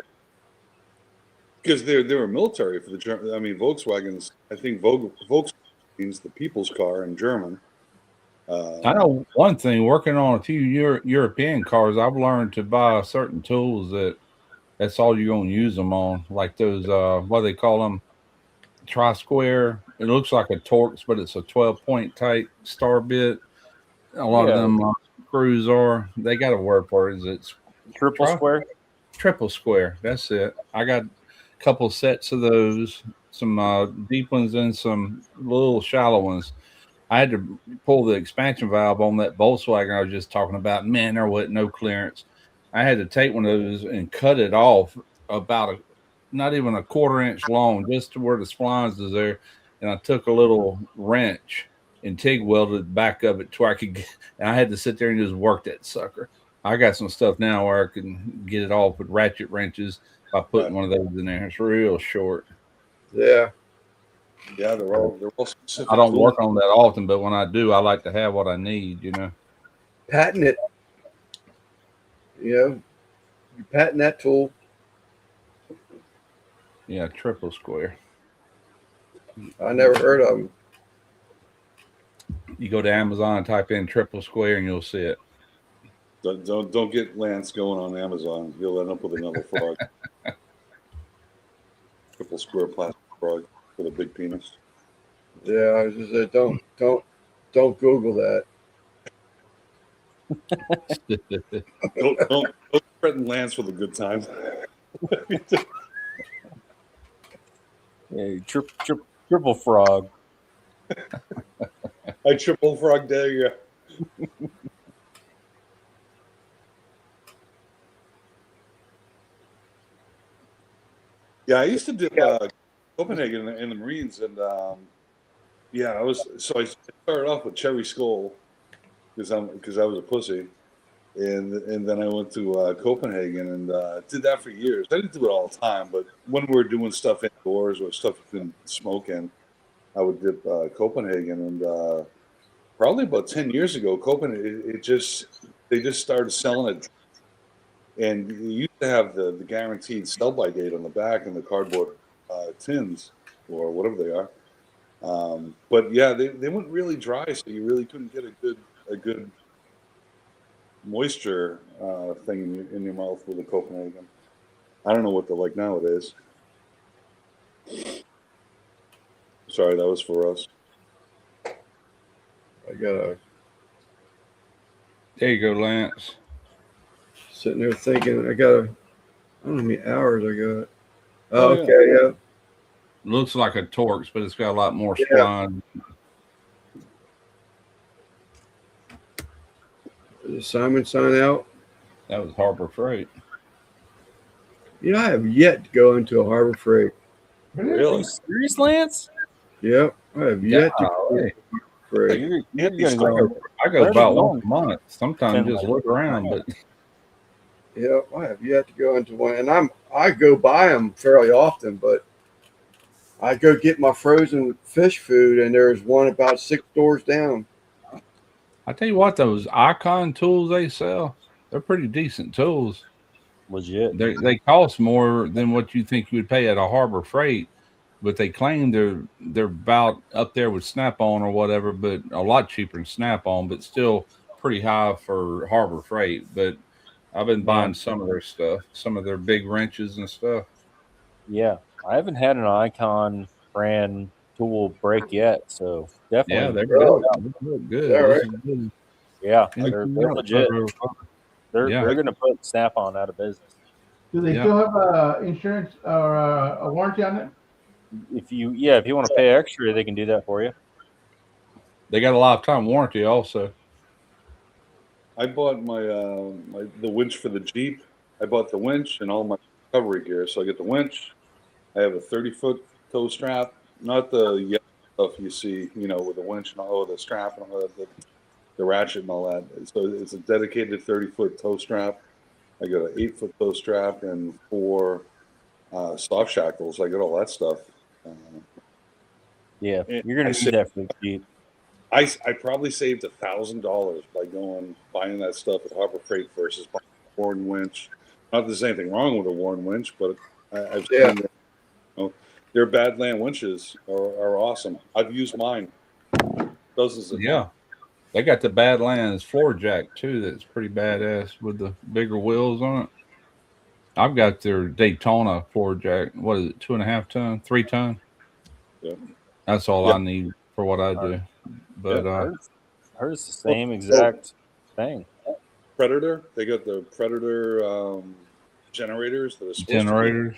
Because they were military for the German. I mean, Volkswagens. I think Volkswagen means the people's car in German. I know one thing, working on a few European cars, I've learned to buy certain tools that's all you're going to use them on. Like those, what do they call them? Tri-square. It looks like a Torx, but it's a 12-point type star bit. A lot of them screws they got a word for it. It's Triple square. Triple square. That's it. I got a couple sets of those, some deep ones and some little shallow ones. I had to pull the expansion valve on that Volkswagen I was just talking about. Man, there wasn't no clearance. I had to take one of those and cut it off about not even a quarter-inch long, just to where the splines is there. And I took a little wrench and TIG welded the back of it to where I could get, and I had to sit there and just work that sucker. I got some stuff now where I can get it off with ratchet wrenches by putting one of those in there. It's real short. Yeah. Yeah, they're all specific. I don't tools. work on that often, but when I do, I like to have what I need, Patent it. You patent that tool. Yeah, triple square. I never heard of them. You go to Amazon and type in triple square and you'll see it. Don't get Lance going on Amazon. You'll end up with another fraud. triple square plastic frog with a big penis. Yeah, I was just saying, don't Google that. Don't threaten Lance with a good time. Yeah, triple frog. I triple frog dare you. Yeah, I used to do Copenhagen in the Marines, and yeah, I started off with Cherry Skull because I was a pussy, and then I went to Copenhagen and did that for years. I didn't do it all the time, but when we were doing stuff indoors or stuff you couldn't smoke in, I would dip Copenhagen, and probably about 10 years ago, Copenhagen they just started selling it. And you used to have the guaranteed sell-by date on the back and the cardboard tins or whatever they are. But yeah, they went really dry, so you really couldn't get a good moisture thing in your mouth with a Copenhagen. I don't know what they're like nowadays. Sorry, that was for us. I gotta There you go, Lance. sitting there thinking. I don't know how many hours I got. Oh, yeah. Okay, yeah. Looks like a Torx, but it's got a lot more Yeah. spline. Did Simon sign out? That was Harbor Freight. You know, I have yet to go into a Harbor Freight. Are Really? you serious, Lance? Yep, I have yet to go Golly. into a Harbor Freight. You're gonna go. I go Where's about it going? once a month. Sometimes just look around, but Yep, I have yet to go into one, and I go by them fairly often, but I go get my frozen fish food, and there's one about 6 doors down. I tell you what, those Icon tools they sell, they're pretty decent tools. Legit. They cost more than what you think you would pay at a Harbor Freight, but they claim they're about up there with Snap-on or whatever, but a lot cheaper than Snap-on, but still pretty high for Harbor Freight. But I've been buying some of their stuff, some of their big wrenches and stuff. Yeah, I haven't had an Icon brand tool break yet, so Yeah, definitely. they're Really? good. They're good. Yeah, This right. is good. Yeah, Yeah, they're yeah, legit. They're Yeah. going to put Snap-on out of business. Do they Yeah. still have insurance or a warranty on it? If you want to pay extra, they can do that for you. They got a lifetime warranty also. I bought the winch for the Jeep. I bought the winch and all my recovery gear. So I get the winch. I have a 30-foot tow strap, not the yellow stuff you see, with the winch and all the strap and all that, the ratchet and all that. So it's a dedicated 30-foot tow strap. I got an 8-foot tow strap and 4 soft shackles. I got all that stuff. Yeah, And you're going I to said- need that for the Jeep. I probably saved $1,000 by buying that stuff at Harbor Freight versus buying a Warren winch. Not that there's anything wrong with a Warren winch, but I've Yeah. seen that, their Badland winches are awesome. I've used mine dozens of Yeah. times. They got the Badlands floor jack too. That's pretty badass with the bigger wheels on it. I've got their Daytona floor jack. What is it? 2.5 ton, 3 ton. Yeah. That's all Yeah. I need for what I do. But Hers the same exact thing. Predator, they got the Predator generators that are supposed generators,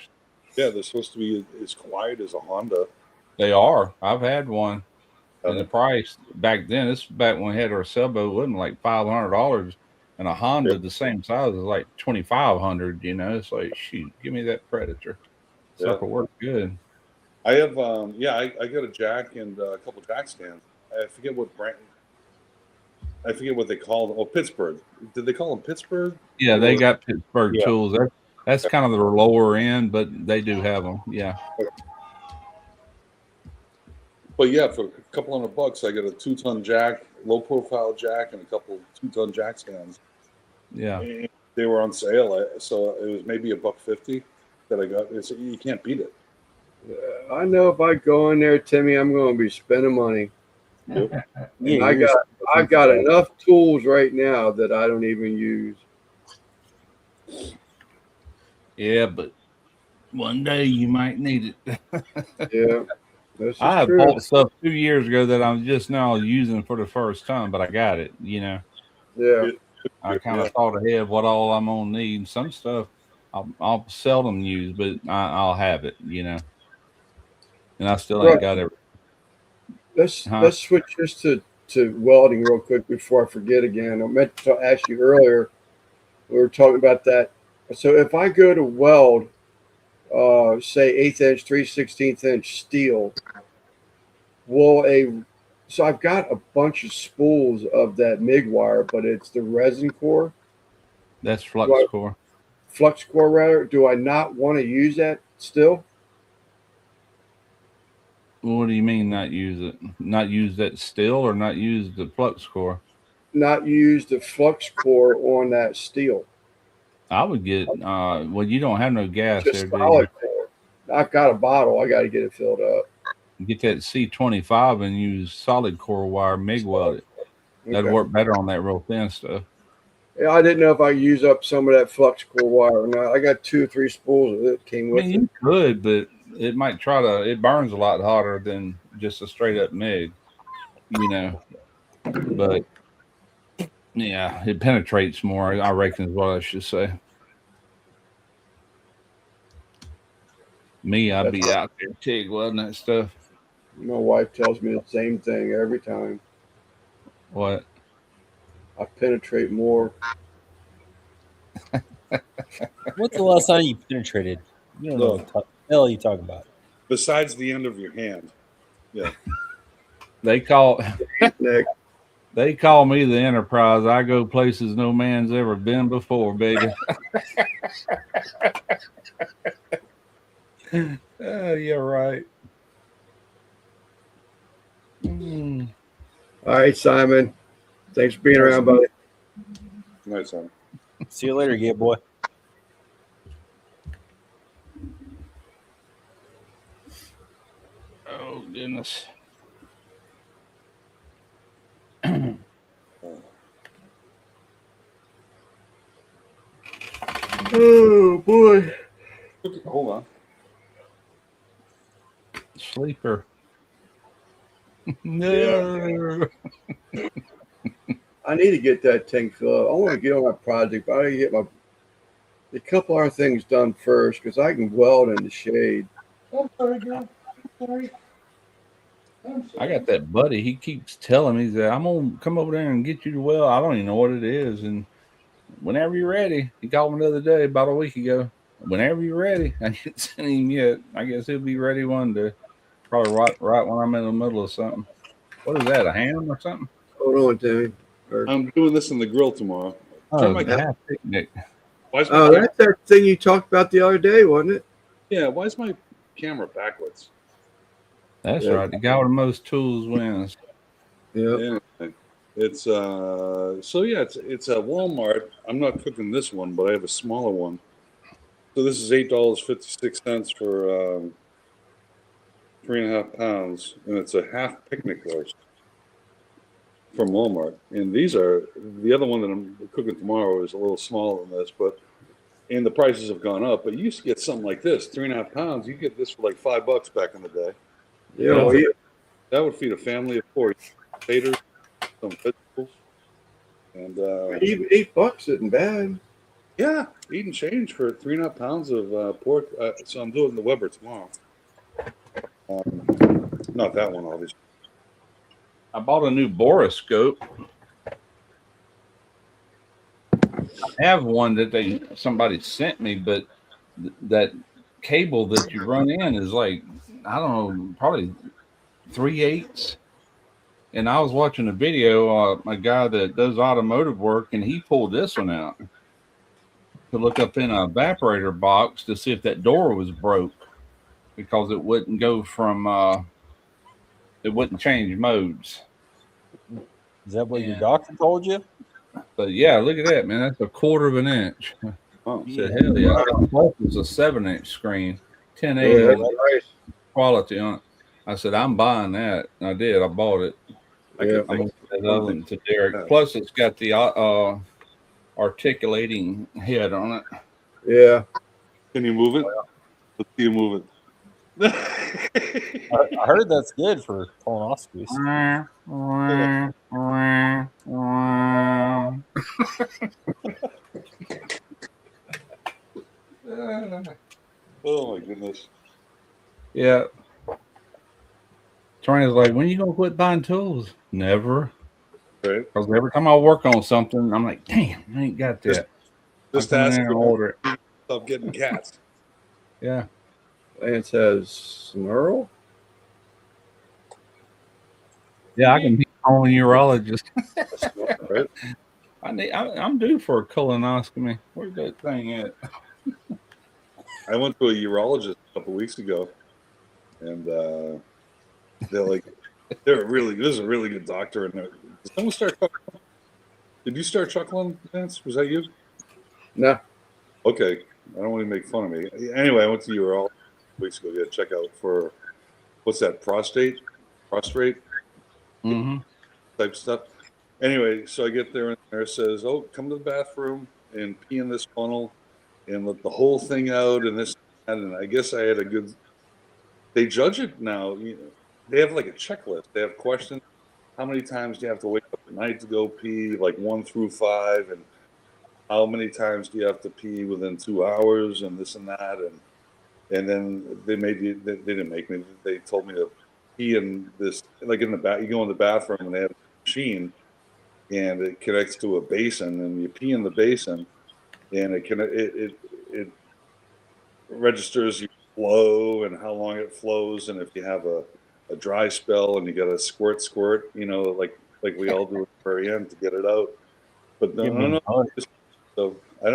to be, they're supposed to be as quiet as a Honda. they are. I've had one. And the Uh, price back then, this back when we had our sailboat, wasn't like $500, and a Honda Yeah. the same size is like $2,500. It's like, shoot, give me that Predator. Yeah. Sucker worked good. I have, I got a jack and a couple jack stands. I forget what brand. I forget what they call them. Oh, Pittsburgh. Did they call them Pittsburgh? Yeah, they got Pittsburgh Yeah. tools. That's kind of the lower end, but they do have them. Yeah. But yeah, for a couple $100, I got a 2-ton jack, low profile jack, and a couple 2-ton jack stands. Yeah. And they were on sale, so it was maybe $150 that I got. You can't beat it. I know if I go in there, Timmy, I'm going to be spending money. Yeah, And I've got enough tools right now that I don't even use. Yeah, but One day you might need it. Yeah, this is I have true. bought stuff 2 years ago that I'm just now using for the first time, but I got it. Yeah, I kind of thought ahead what all I'm gonna need. Some stuff I'll seldom use, but I'll have it. And I still ain't right. got it. Let's Huh? let's switch just to welding real quick before I forget again. I meant to ask you earlier. We were talking about that. So if I go to weld, say 1/8 inch, 3/16 inch steel, will a so I've got a bunch of spools of that MIG wire, but it's the resin core, That's do flux I, core. flux core rather. Do I not want to use that still? What do you mean not use it? Not use that still, or not use the flux core? Not use the flux core on that steel, I would get. Well, you don't have no gas there, just do you? solid core. I've got a bottle. I got to get it filled up. Get that C25 and use solid core wire, MIG weld it. That'd Okay. work better on that real thin stuff. Yeah, I didn't know if I use up some of that flux core wire or not. I got 2 or 3 spools that came I with mean, it. you could, but it might it burns a lot hotter than just a straight up MIG, But yeah, it penetrates more, I reckon is what I should say. Me, I'd be out there TIG welding that stuff. My wife tells me the same thing every time. What? I penetrate more. What's the last time you penetrated? You don't know what the hell you talking about. Besides the end of your hand. Yeah. They call Nick, They call me the Enterprise. I go places no man's ever been before, baby. Yeah, right. Mm. all right, Simon. Thanks for being around, buddy. Nice one. See you later, yeah, boy. Oh, goodness. Oh boy. Hold on. Sleeper. No. I need to get that tank filled up. I want to get on that project, but I got to get a couple other things done first because I can weld in the shade. I'm sorry, girl. Sorry. I got that buddy. He keeps telling me that I'm gonna come over there and get you the well. I don't even know what it is. And whenever you're ready, he called me the other day about a week ago. Whenever you're ready, I didn't send him yet. I guess he'll be ready one day. Probably right when I'm in the middle of something. What is that? A ham or something? Hold on, Timmy. I'm doing this in the grill tomorrow. Oh, my- the half picnic. Why is my Oh, that's that thing you talked about the other day, wasn't it? yeah, why is my camera backwards? That's Yeah. right. The guy with the most tools wins. Yeah. Yeah. It's so yeah, it's a Walmart. I'm not cooking this one, but I have a smaller one. So this is $8.56 for 3.5 pounds, and it's a half picnic roast from Walmart. And these are the other one that I'm cooking tomorrow is a little smaller than this, and the prices have gone up. But you used to get something like this, 3.5 pounds. You get this for like $5 back in the day. Yeah. Well, yeah. That would feed a family of 4. Potatoes, some vegetables, and Even $8 isn't bad. yeah, eat and change for 3.5 pounds of pork. So I'm doing the Weber tomorrow. Not that one, obviously. I bought a new borescope. I have one that somebody sent me, but that cable that you run in is like, I don't know, probably 3/8. And I was watching a video, a guy that does automotive work, and he pulled this one out to look up in an evaporator box to see if that door was broke because it wouldn't go from, it wouldn't change modes. Is that what Yeah. your doctor told you? But yeah, look at that, man. That's 1/4 inch. Oh, I said, hell yeah. Plus it's a 7-inch screen, 1080 Yeah, that's nice. quality on it. I said, I'm buying that. And I did. I bought it. I Yeah. can I'm going think to that other one to Derek. Plus, it's got the articulating head on it. Yeah. Can you move it? Let's see you move it. I heard that's good for colonoscopies. Oh my goodness. Yeah. Trina's like, when are you gonna quit buying tools? Never. Right. Because every time I work on something, I'm like, damn, I ain't got that. Just I come in ask there and her order it. stop getting cats. Yeah. Lance has Snurl. Yeah, I can be on a urologist. Right. I'm due for a colonoscopy. Where's that thing at? I went to a urologist a couple weeks ago, and they're like, this is a really good doctor. And did someone start chuckling? Did you start chuckling, Vance? Was that you? No, Okay. I don't want to make fun of me. Anyway, I went to urologist weeks ago to get a checkout for what's that, prostrate Mm-hmm. type stuff. Anyway, so I get there and the nurse says, "Oh, come to the bathroom and pee in this funnel and let the whole thing out and this and that." And I guess I had a good. They judge it now. They have like a checklist. They have questions. How many times do you have to wake up at night to go pee? Like 1 through 5, and how many times do you have to pee within 2 hours, and this and that, and then they didn't make me. They told me to pee in this, like in the bath. You go in the bathroom and they have a machine, and it connects to a basin, and you pee in the basin, and it registers your flow and how long it flows, and if you have a dry spell and you got to squirt, like we all do at the very end to get it out. But no. So I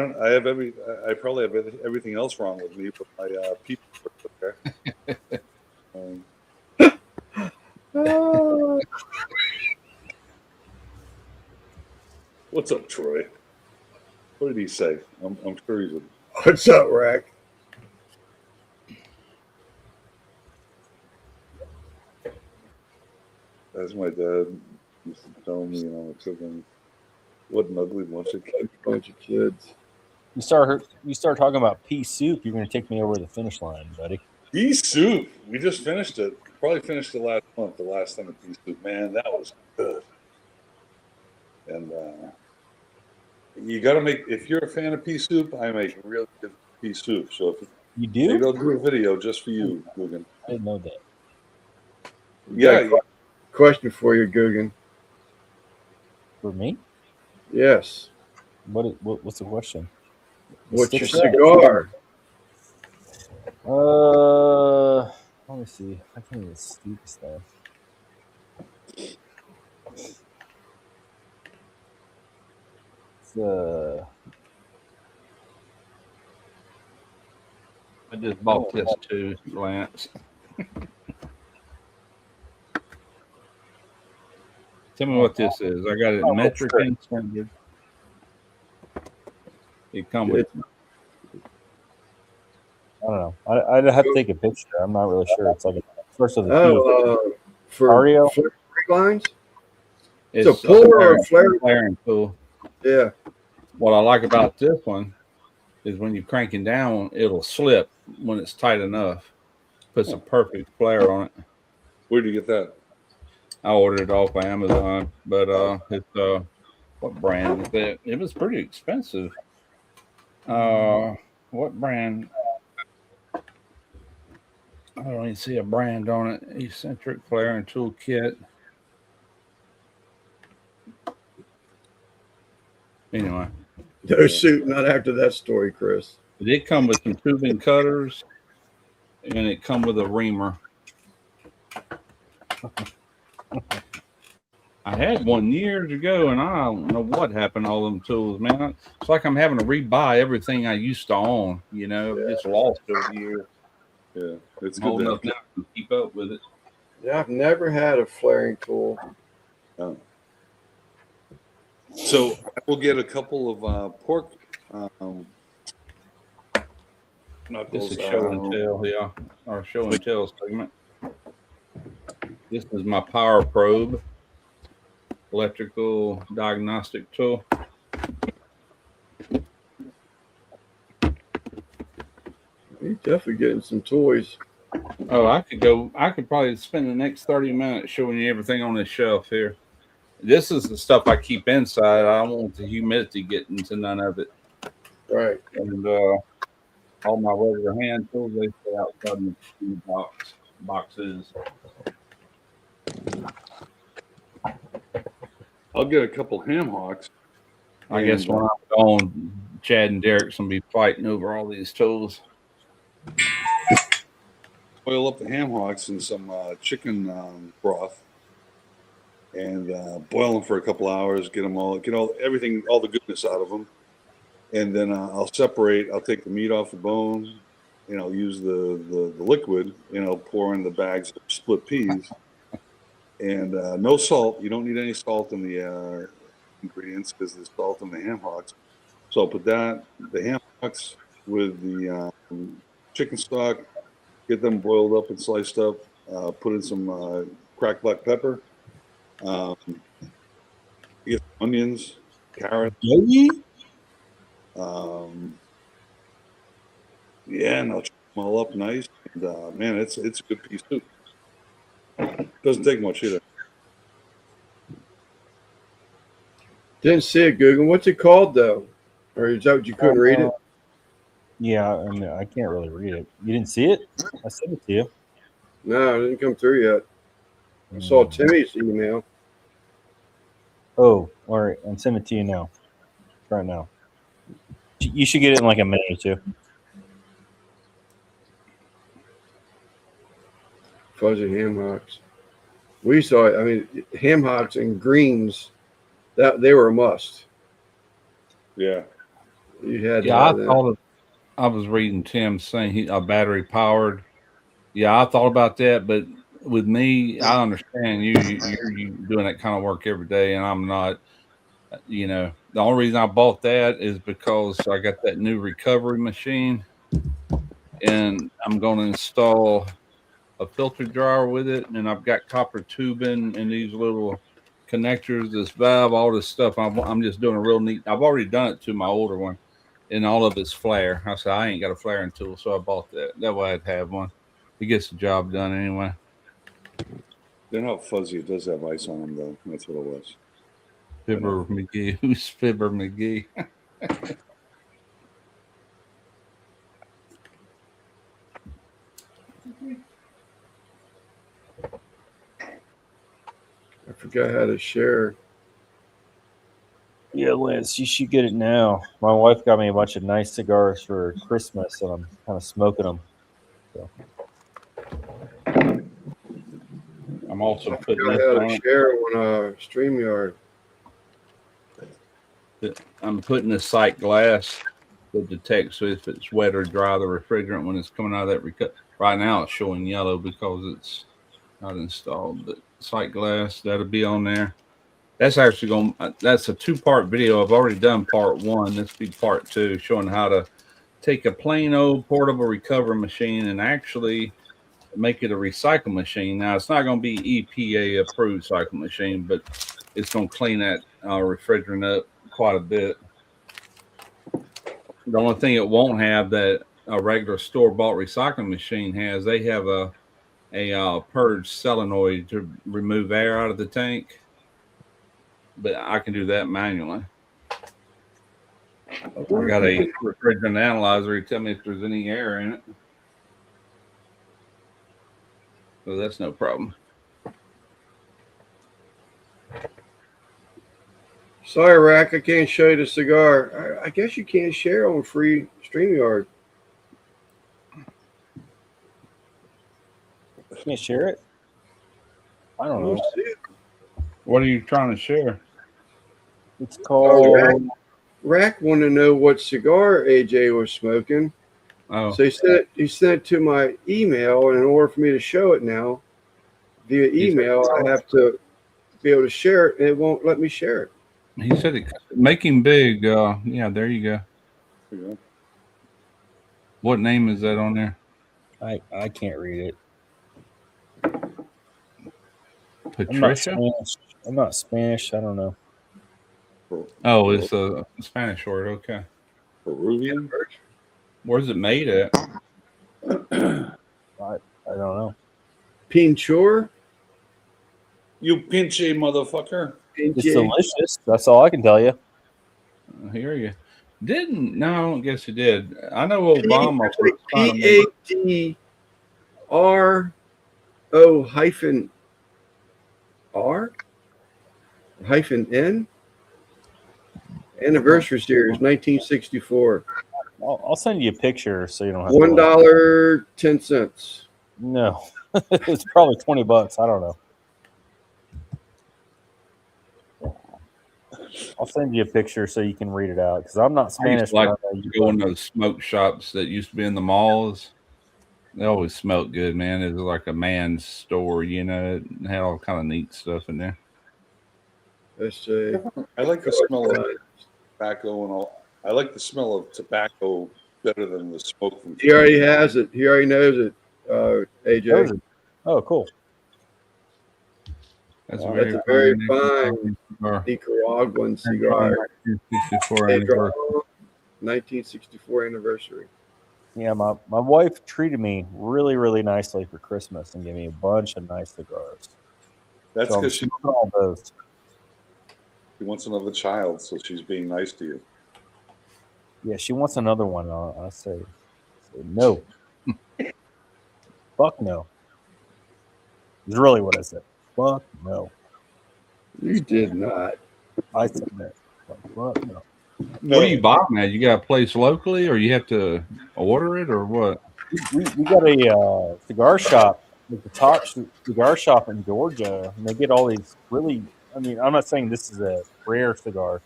probably have everything else wrong with me, but my people are okay. What's up, Troy? What did he say? I'm sure he's a. what's up, Rack? As my dad used to tell me, something. What an ugly bunch of kids. Bunch of kids. You start talking about pea soup, you're going to take me over the finish line, buddy. Pea soup. We just finished it. Probably finished it last month. The last time of pea soup. Man, that was good. And you got to make. If you're a fan of pea soup, I make really good pea soup. So if You do? maybe I'll do a video just for you, Guggen. I didn't know that. Yeah. Question for you, Guggen. For me? Yes. What's the question? What's your Stick cigar? Let me see. I can't even see this stuff. It's I just bought this too, Lance. Tell me what this is. I got it in metric and standard. It comes with. I don't know. I'd have to take a picture. I'm not really sure. It's like a first of the few. For Ario? flare lines? It's a puller or a flare? flaring tool. Yeah. What I like about this one is when you're cranking down, it'll slip when it's tight enough. Puts a perfect flare on it. Where do you get that? I ordered it off of Amazon, but it's what brand is that? It was pretty expensive. What brand? I don't even see a brand on it. Eccentric Flaring Tool Kit. Anyway, No suit, not after that story, Chris. it did come with some tubing cutters, and it come with a reamer. I had one years ago, and I don't know what happened to all them tools, man. It's like I'm having to rebuy everything I used to own. I've just lost over the years. Yeah, it's I'm old good. enough now to keep up with it. Yeah, I've never had a flaring tool. Oh. So I will get a couple of pork This knuckles. is show and tell, yeah, our show and tell segment. This is my power probe, electrical diagnostic tool. He's definitely getting some toys. Oh, I could probably spend the next 30 minutes showing you everything on this shelf here. This is the stuff I keep inside. I don't want the humidity getting into none of it. Right. And all my regular hand tools, they stay outside in the boxes. I'll get a couple ham hocks. I guess when I'm gone, Chad and Derek's gonna be fighting over all these tools. Boil up the ham hocks in some chicken broth, and boil them for a couple hours. Get everything, all the goodness out of them, and then I'll separate. I'll take the meat off the bone. Use the liquid. Pour in the bags of split peas, and no salt. You don't need any salt in the ingredients because there's salt in the ham hocks. So I'll put the ham hocks with the chicken stock. Get them boiled up and sliced up. Put in some cracked black pepper. Get onions, carrots. And I'll chop them all up nice. And man, it's a good piece too. Doesn't take much either. Didn't see it, Google. What's it called though? Or is that what you couldn't read it? Yeah, I mean, I can't really read it. You didn't see it? I sent it to you. No, it didn't come through yet. I saw Timmy's email. Oh, all right. I'm sending it to you now. Right now. You should get it in like a minute or two. Fuzzy ham hocks. We saw it. I mean, ham hocks and greens, that they were a must. Yeah. You had Yeah, I was reading Tim's saying he battery powered. Yeah, I thought about that, but with me, I understand you're doing that kind of work every day, and I'm not. The only reason I bought that is because I got that new recovery machine, and I'm going to install a filter dryer with it, and I've got copper tubing and these little connectors, this valve, all this stuff. I'm just doing a real neat. I've already done it to my older one, and all of it's flare. I said I ain't got a flaring tool, so I bought that. That way I'd have one. It gets the job done anyway. They're not fuzzy. It does have ice on them though. That's what it was. Fibber McGee. Who's Fibber McGee? I forgot how to share. Yeah, Lance, you should get it now. My wife got me a bunch of nice cigars for Christmas, and I'm kind of smoking them. So. I'm also I putting forgot this how on. to share on StreamYard. I'm putting the sight glass that detects if it's wet or dry the refrigerant when it's coming out of that. Right now it's showing yellow because it's not installed. But sight glass, that'll be on there. That's actually that's a 2-part video. I've already done part 1. This will be part 2, showing how to take a plain old portable recovery machine and actually make it a recycle machine. Now, it's not going to be EPA approved cycle machine, but it's going to clean that refrigerant up quite a bit. The only thing it won't have that a regular store-bought recycling machine has, they have a purge solenoid to remove air out of the tank. But I can do that manually. I got a refrigerant analyzer to tell me if there's any air in it. So that's no problem. Sorry, Rack, I can't show you the cigar. I guess you can't share on free StreamYard. Can't share it? I don't know. What are you trying to share? It's called. Rack wanted to know what cigar AJ was smoking. Oh, So he sent it to my email, and in order for me to show it now via email, I have to be able to share it, and it won't let me share it. he said it. Make him big. Yeah, there you go. There you go. What name is that on there? I can't read it. Patricia? I'm not Spanish. I don't know. Oh, it's a Spanish word. Okay. Peruvian? Where's it made at? I don't know. Pinchor? You pinchy motherfucker. It's Pinche? delicious. That's all I can tell you. I hear you. Didn't no, I don't guess you did. I know Obama was trying to make PADRO hyphen R hyphen N. Anniversary series, 1964. I'll send you a picture so you don't have $1.10. No, it's probably $20. I don't know. I'll send you a picture so you can read it out because I'm not I used Spanish. to like but I know to you go in are. those smoke shops that used to be in the malls. They always smelled good, man. It was like a man's store, you know. It had all kind of neat stuff in there. Let's see. I like the smell of tobacco and all. I like the smell of tobacco better than the smoke from. He already has it. He already knows it. AJ. Oh, cool. That's Wow, that's a very fine Nicaraguan cigar. 64 Pedro, anniversary. 1964 anniversary. Yeah, my wife treated me really, really nicely for Christmas and gave me a bunch of nice cigars. That's So I'm because she smoking all those. wants another child, so she's being nice to you. Yeah, she wants another one. I say no. Fuck no. Is really what I said. Fuck no. You did not. I said that. Fuck no. No, What do you buy now? You got a place locally, or you have to order it, or what? We got a cigar shop, like the top cigar shop in Georgia, and they get all these really. I mean, I'm not saying this is a rare cigar,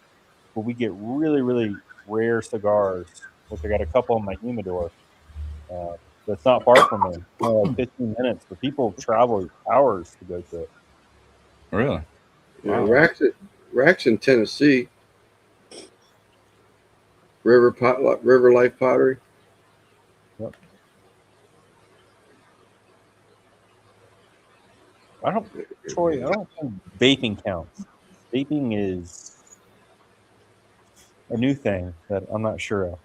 but we get really, really rare cigars. Which I got a couple in my humidor. That's not far from me. Like 15 minutes, but people travel hours to go to it. Really? Yeah, Wow. Rack's in Tennessee. River Life Pottery. Troy, I don't think vaping counts. Vaping is a new thing that I'm not sure of.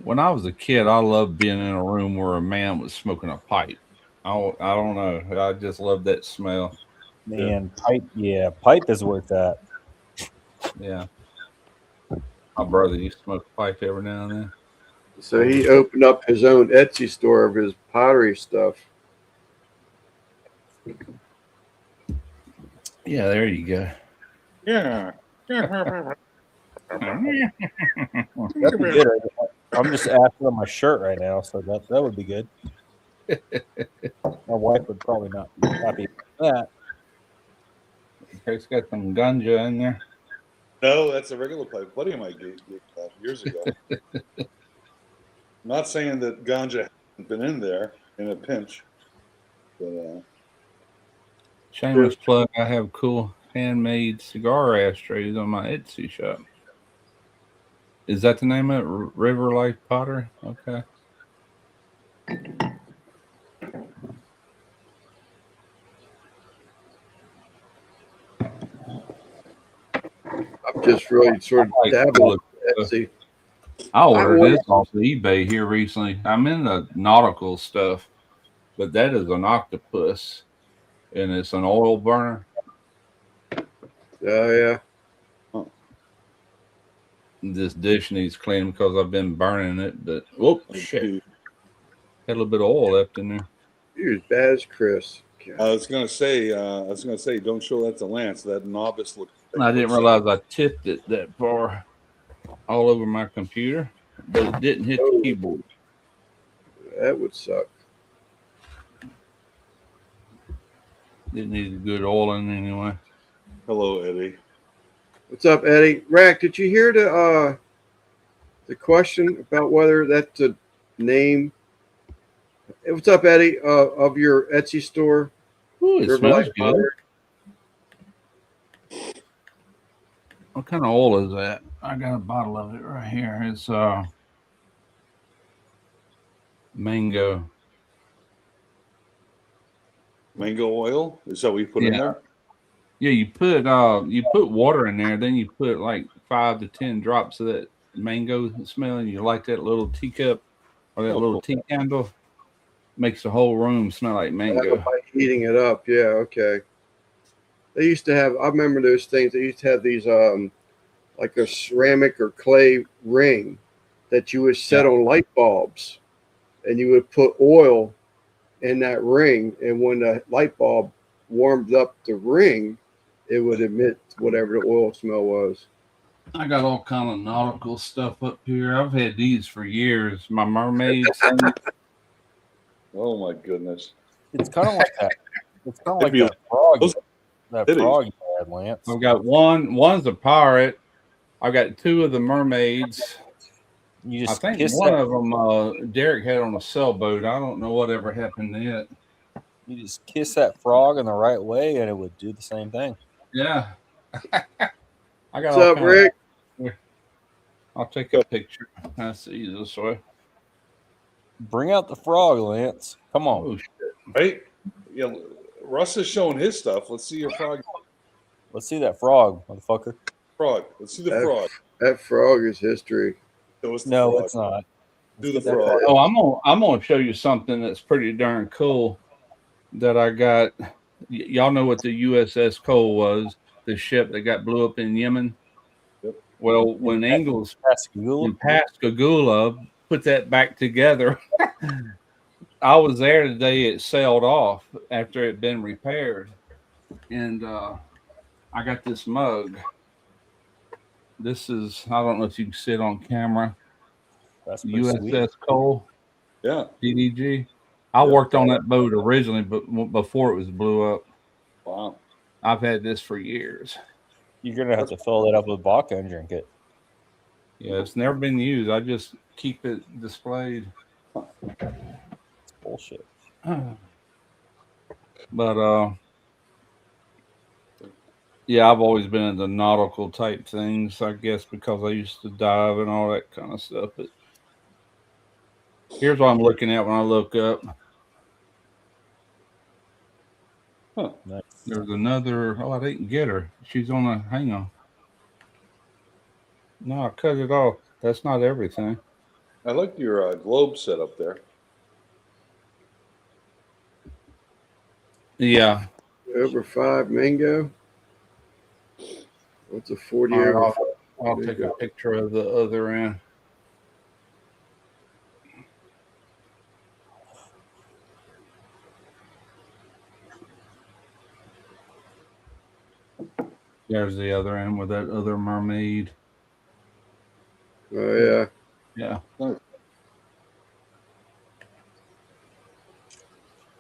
When I was a kid, I loved being in a room where a man was smoking a pipe. I don't know. I just loved that smell. Man, pipe is where it's at. Yeah. My brother used to smoke a pipe every now and then. So he opened up his own Etsy store of his pottery stuff. Yeah, there you go. yeah. That'd be good. I'm just after on my shirt right now, so that would be good. My wife would probably not be happy with that. It's got some ganja in there. No, that's a regular pipe. Buddy of mine gave that years ago. I'm not saying that ganja hasn't been in there in a pinch, but Shameless plug. I have cool handmade cigar ashtrays on my Etsy shop. Is that the name of it? River Life Pottery? Okay. I'm just really sort of I like dabbling to with Etsy. I ordered this off of eBay here recently. I'm in the nautical stuff, but that is an octopus, and it's an oil burner. Oh yeah. This dish needs cleaning because I've been burning it. But whoop, shit, had a little bit of oil left in there. You're as bad as Chris. I was gonna say, don't show that to Lance. That novice look. I didn't realize I tipped it that far all over my computer, but it didn't hit the keyboard. That would suck. It needed good oiling anyway. Hello, Eddie. What's up, Eddie? Rack, did you hear the question about whether that's a name? Hey, what's up, Eddie? Of your Etsy store, Ooh, it River smells Life good. Pottery? What kind of oil is that? I got a bottle of it right here. It's mango. Mango oil? Is that what you put in there? Yeah, you put water in there, then you put like 5 to 10 drops of that mango smell, and you light that little teacup or that Oh, little cool. tea candle, makes the whole room smell like mango. By heating it up. Yeah, okay. They used to have. I remember those things. They used to have these like a ceramic or clay ring that you would set on light bulbs, and you would put oil in that ring, and when the light bulb warmed up the ring, it would emit whatever the oil smell was. I got all kind of nautical stuff up here. I've had these for years. My mermaids. Oh my goodness. It's kind of like that. It's kind of like It'd be- that frog. those- That it is. frog you had, Lance. I've got one's a pirate. I've got two of the mermaids. You I just think kiss one that. of them Derek had on a sailboat. I don't know whatever happened to it. You just kiss that frog in the right way, and it would do the same thing. Yeah. I got What's all up, kind Rick? I'll take a picture. That's the easiest way. Bring out the frog, Lance. Come on. Oh, shit. Right? Yeah. Russ is showing his stuff. Let's see your frog. Let's see that frog, motherfucker. Frog. Let's see the That- frog. That frog is history. Show us the No, frog. it's not. Do the Let's get that frog. Oh, I'm gonna show you something that's pretty darn cool that I got. Y'all know what the USS Cole was, the ship that got blew up in Yemen. Yep. Well, when Ingalls Pascagoula. and Pascagoula put that back together, I was there the day it sailed off after it had been repaired, and I got this mug. This is, I don't know if you can see it on camera, That's pretty sweet. USS Cole. Yeah. DDG. I worked on that boat originally, but before it was blew up. Wow. I've had this for years. You're gonna have to fill that up with vodka and drink it. Yeah, it's never been used. I just keep it displayed. It's bullshit. But yeah, I've always been into nautical type things, I guess, because I used to dive and all that kind of stuff. But here's what I'm looking at when I look up. Nice. There's another. Oh, I didn't get her. She's on a. Hang on. No, I cut it off. That's not everything. I like your globe set up there. Yeah. Over 5 mango. What's a 40 All right, over? I'll take a picture of the other end. There's the other end with that other mermaid. Oh yeah. Yeah.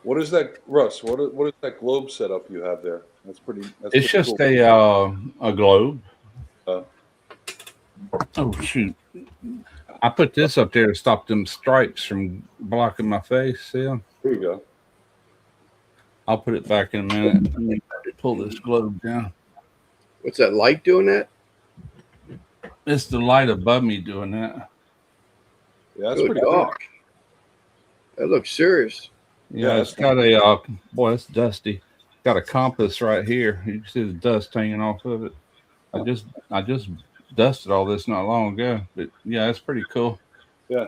What is that, Russ? What is that globe setup you have there? That's pretty. That's It's pretty just cool. a globe. Uh. Oh shoot! I put this up there to stop them stripes from blocking my face. See 'em? There you go. I'll put it back in a minute. Let me pull this globe down. What's that light doing that? It's the light above me doing that. Yeah, that's Good pretty cool. dog. That looks serious. Yeah, Yeah, it's got a boy. It's dusty. Got a compass right here. You can see the dust hanging off of it. I just dusted all this not long ago, but yeah, it's pretty cool. Yeah.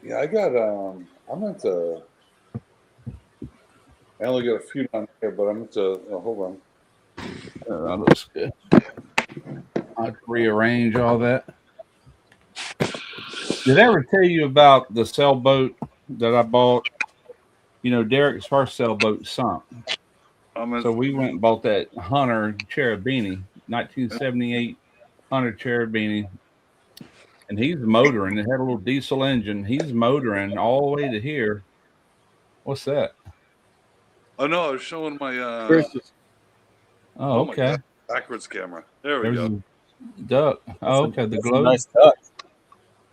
Yeah, I got I'm into. I only got a few down here, but I'm into. Oh, hold on. That looks good. I'd rearrange all that. Did I ever tell you about the sailboat that I bought? You know, Derek's first sailboat sunk. So we went and bought that Hunter Cherubini, 1978 Hunter Cherubini. And he's motoring. It had a little diesel engine. He's motoring all the way to here. What's that? Oh no, I was showing my Chris is- Oh, my okay. God, backwards camera. There we There's go. a duck. Oh, okay. The That's a globe. nice duck.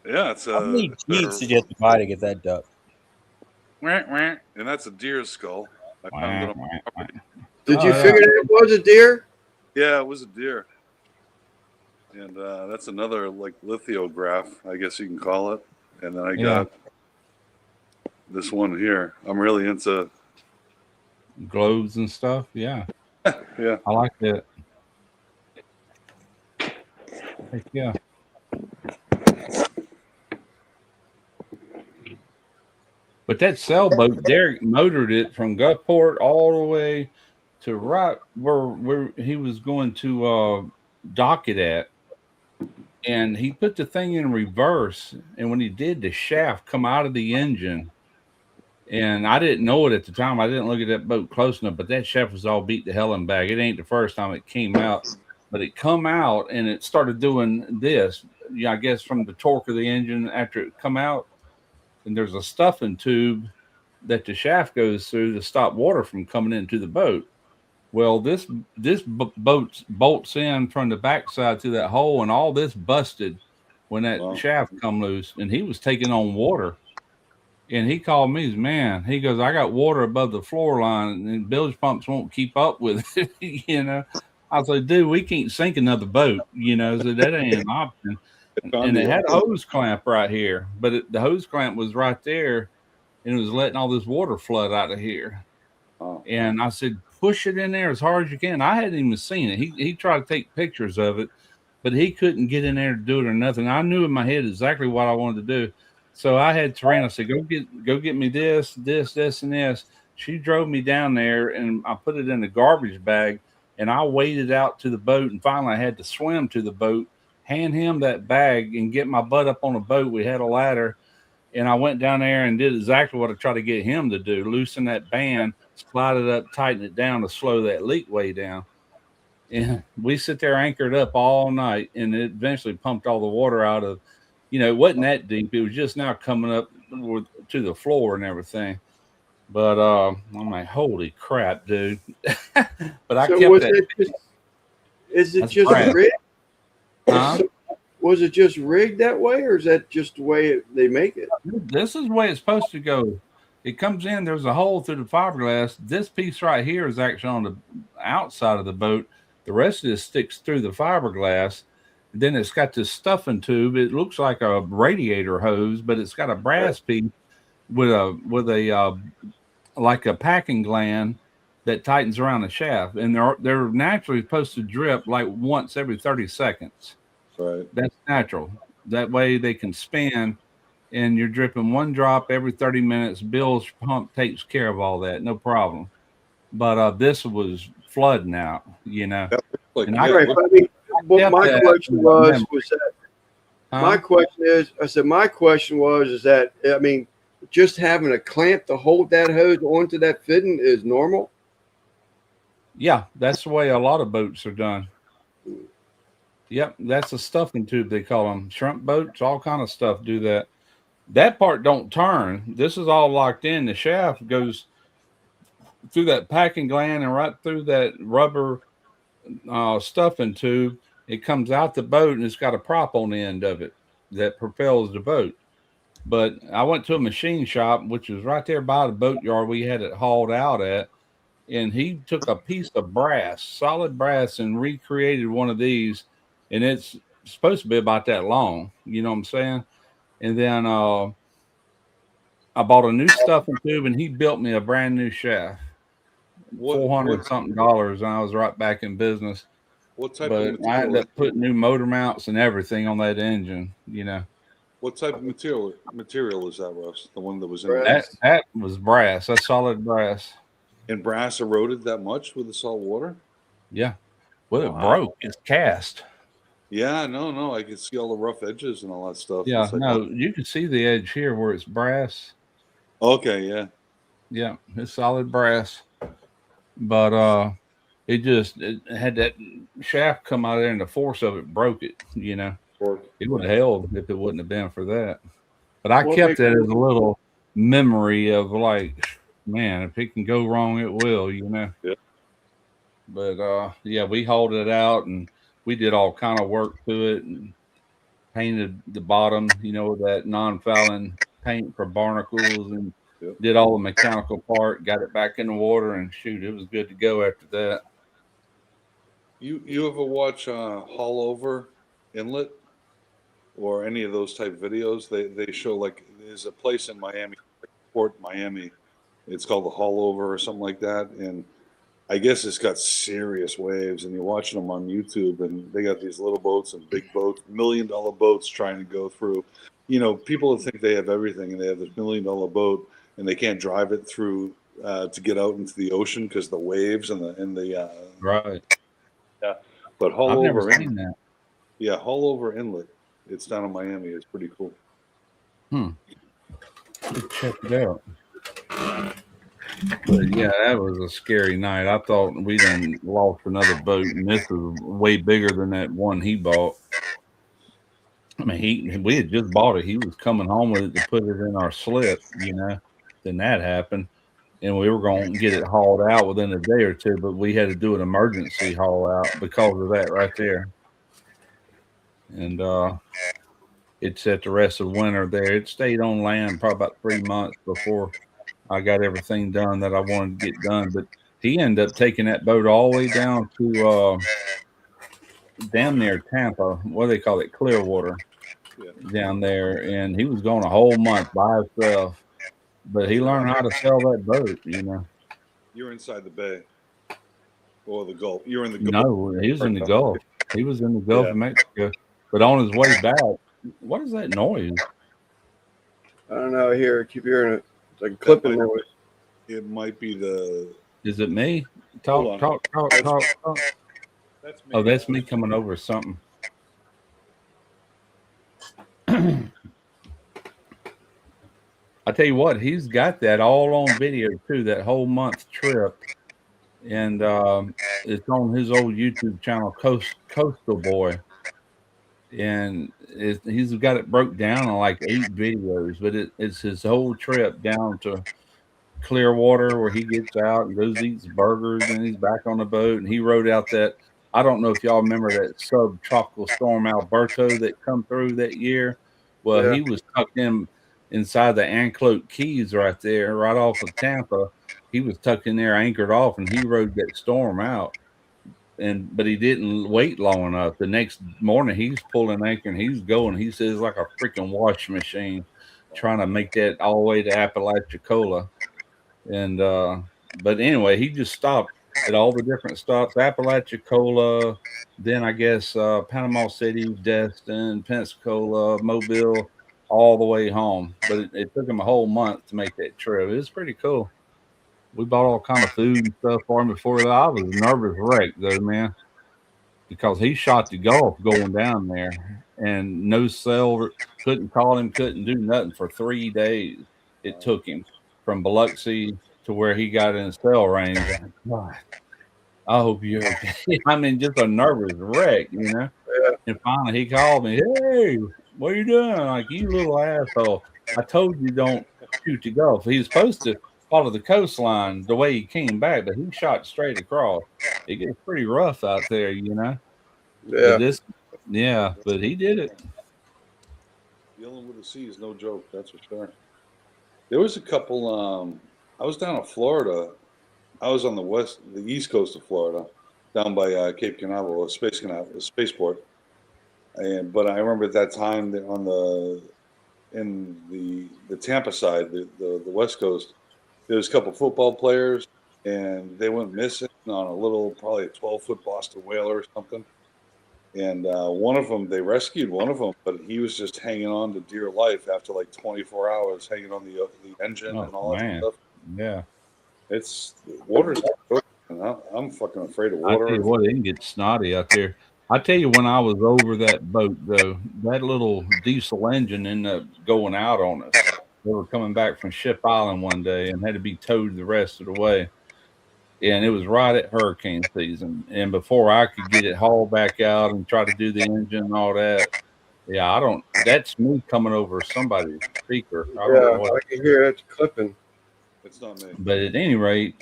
Yeah, it's How many it's Jeeps did you have to buy to get that duck? and that's a deer's skull. I found it on my property. Did Oh, you yeah. figure that was a deer? Yeah, it was a deer. And that's another like lithograph, I guess you can call it. And then I got this one here. I'm really into. Globes and stuff. Yeah. Yeah. I like that. Heck yeah. But that sailboat, Derek motored it from Gulfport all the way to right where he was going to dock it at. And he put the thing in reverse. And when he did, the shaft come out of the engine. And I didn't know it at the time. I didn't look at that boat close enough, but that shaft was all beat to hell and back. It ain't the first time it came out, but it come out and it started doing this. Yeah, I guess from the torque of the engine after it come out. And there's a stuffing tube that the shaft goes through to stop water from coming into the boat. Well, this boat bolts in from the backside to that hole, and all this busted when that shaft come loose, and he was taking on water. And he called me, man. He goes, I got water above the floor line, and bilge pumps won't keep up with it. I was like, dude, we can't sink another boat. So that ain't an option. And it had a hose clamp right here, but the hose clamp was right there, and it was letting all this water flood out of here. And I said, push it in there as hard as you can. I hadn't even seen it. He tried to take pictures of it, but he couldn't get in there to do it or nothing. I knew in my head exactly what I wanted to do. So I had Tarana say, go get me this, and this. She drove me down there, and I put it in the garbage bag, and I waded out to the boat, and finally I had to swim to the boat, hand him that bag, and get my butt up on the boat. We had a ladder, and I went down there and did exactly what I tried to get him to do, loosen that band, slide it up, tighten it down to slow that leak way down. And we sit there anchored up all night, and it eventually pumped all the water out of, it wasn't that deep. It was just now coming up to the floor and everything. But I'm like, holy crap, dude. But I kept that. Is it just rigged? Huh? Was it just rigged that way, or is that just the way they make it? This is the way it's supposed to go. It comes in, there's a hole through the fiberglass. This piece right here is actually on the outside of the boat. The rest of this sticks through the fiberglass. Then it's got this stuffing tube. It looks like a radiator hose, but it's got a brass piece with a like a packing gland that tightens around the shaft. And they're naturally supposed to drip like once every 30 seconds. Right. That's natural. That way they can spin, and you're dripping one drop every 30 minutes. Bill's pump takes care of all that, no problem. But this was flooding out, Like, And But my question was that Huh? my question was that, I mean, just having a clamp to hold that hose onto that fitting is normal? Yeah, that's the way a lot of boats are done. Yep, that's a stuffing tube, they call them. Shrimp boats, all kind of stuff do that. That part don't turn. This is all locked in. The shaft goes through that packing gland and right through that rubber stuffing tube. It comes out the boat, and it's got a prop on the end of it that propels the boat. But I went to a machine shop, which was right there by the boatyard we had it hauled out at, and he took a piece of brass, solid brass, and recreated one of these, and it's supposed to be about that long. You know what I'm saying? And then I bought a new stuffing tube, and he built me a brand new shaft. $400 something, and I was right back in business. What type But of I ended material? up putting new motor mounts and everything on that engine. What type of material is that, Russ? The one that was in Brass. That was brass. That's solid brass. And brass eroded that much with the salt water? Yeah. Well, it Wow. broke. It's cast. Yeah, no, I could see all the rough edges and all that stuff. Yeah. It's like, No, you can see the edge here where it's brass. okay, yeah. Yeah, it's solid brass. But it had that shaft come out of there, and the force of it broke it. Or It would have held if it wouldn't have been for that. But I What kept makes that it- as a little memory of like, man, if it can go wrong, it will. Yeah. But yeah, we hauled it out, and we did all kind of work to it, and painted the bottom, with that non-fouling paint for barnacles, and Yep. did all the mechanical part, got it back in the water, and shoot, it was good to go after that. you ever watch Haulover Inlet or any of those type videos? They show, like, there's a place in Miami, Port Miami. It's called the Haulover or something like that, and I guess it's got serious waves. And you're watching them on YouTube, and they got these little boats and big boats, $1 million boats trying to go through. People think they have everything, and they have this $1 million boat, and they can't drive it through to get out into the ocean because the waves and the Right. but Hull I've never over seen that. yeah, Hull over Inlet. It's down in Miami. It's pretty cool. Check it out. But yeah, that was a scary night. I thought we done lost another boat, and this was way bigger than that one he bought. I mean, we had just bought it. He was coming home with it to put it in our slip, Then that happened, and we were going to get it hauled out within a day or two, but we had to do an emergency haul out because of that right there. And it set the rest of winter there. It stayed on land probably about 3 months before I got everything done that I wanted to get done. But he ended up taking that boat all the way down to damn near Tampa. What do they call it? Clearwater. Yeah. Down there. And he was gone a whole month by himself. But he learned how to sell that boat, You're inside the bay or the Gulf. You're in the Gulf. No, he was in the Gulf. He was in the Gulf of Mexico. But on his way back, what is that noise? I don't know. Here, keep hearing it. It's like clipping noise. It might be the. Is it me? Hold Talk. That's me. Oh, that's me coming over something. I tell you what, he's got that all on video too, that whole month trip. And it's on his old YouTube channel, Coastal Boy. And he's got it broke down on like 8 videos, but it's his whole trip down to Clearwater where he gets out and goes eats burgers and he's back on the boat. And he wrote out that, I don't know if y'all remember that subtropical storm Alberto that come through that year. Well, Yeah. he was tucked inside the Anclote Keys right there, right off of Tampa. He was tucked in there, anchored off, and he rode that storm out. But he didn't wait long enough. The next morning, he's pulling anchor and he's going. He says like a freaking wash machine, trying to make that all the way to Apalachicola. And but anyway, he just stopped at all the different stops: Apalachicola, then I guess Panama City, Destin, Pensacola, Mobile, all the way home. But it took him a whole month to make that trip. It was pretty cool. We bought all kind of food and stuff for him before that. I was a nervous wreck though, man, because he shot the Gulf going down there, and no cell, couldn't call him, couldn't do nothing for 3 days. It took him from Biloxi to where he got in cell range. God, I hope you're okay. I mean, just a nervous wreck, Yeah. And finally, he called me. Hey, what are you doing? Like, you little asshole! I told you don't shoot the Gulf. He was supposed to follow the coastline the way he came back, but he shot straight across. It gets pretty rough out there, Yeah. But he did it. Dealing with the sea is no joke, that's for sure. There was a couple. I was down in Florida. I was on the east coast of Florida, down by Cape Canaveral, a spaceport. But I remember at that time that in the Tampa side, the west coast, there was a couple football players, and they went missing on a little, probably a 12-foot Boston whaler or something. And one of them, they rescued one of them, but he was just hanging on to dear life after like 24 hours, hanging on the engine and all that stuff. Yeah. It's water's. I'm fucking afraid of I water. tell you what, it can get snotty out there. I tell you, when I was over that boat, though, that little diesel engine ended up going out on us. They were coming back from Ship Island one day and had to be towed the rest of the way. And it was right at hurricane season. And before I could get it hauled back out and try to do the engine and all that, that's me coming over somebody's speaker. I don't know what, I can hear it clipping. It's not me. but at any rate,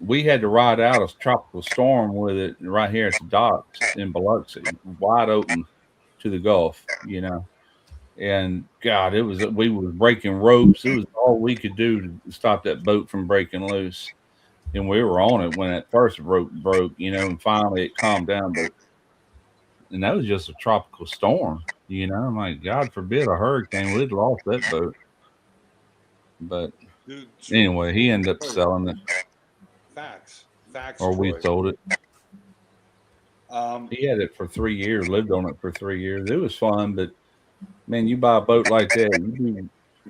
we had to ride out a tropical storm with it right here at the docks in Biloxi, wide open to the Gulf, And God, we was breaking ropes. It was all we could do to stop that boat from breaking loose. And we were on it when that first rope broke, and finally it calmed down. And that was just a tropical storm, I'm like, God forbid a hurricane, we'd lost that boat. But Dude, anyway, he ended up selling it, facts, or we Troy. sold it. He had it for 3 years, lived on it for 3 years. It was fun, but man, you buy a boat like that,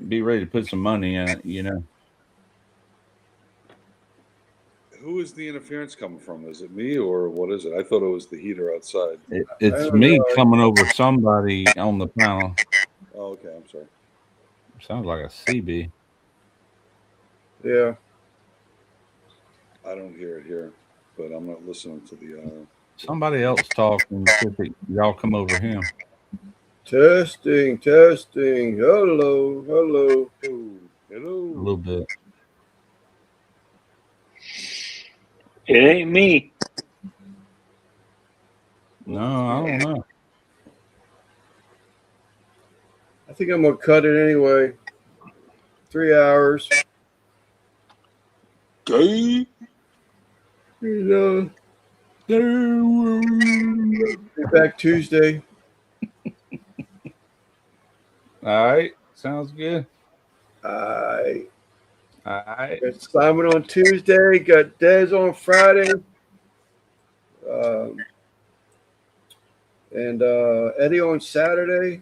be ready to put some money in it. You know, Who is the interference coming from? Is it me or what is it? I thought it was the heater outside. it's don't me know. coming over somebody on the panel. Oh, okay. I'm sorry. Sounds like a CB. Yeah. I don't hear it here, but I'm not listening to the. Somebody else talking. Y'all come over him. Testing, testing. Hello, hello. Oh, A hello. little bit. It ain't me. No, I don't know. I think I'm gonna cut it anyway. 3 hours. Gay. You know, be back Tuesday. All right, sounds good. I All right. got Simon on Tuesday. Got Dez on Friday. And Eddie on Saturday.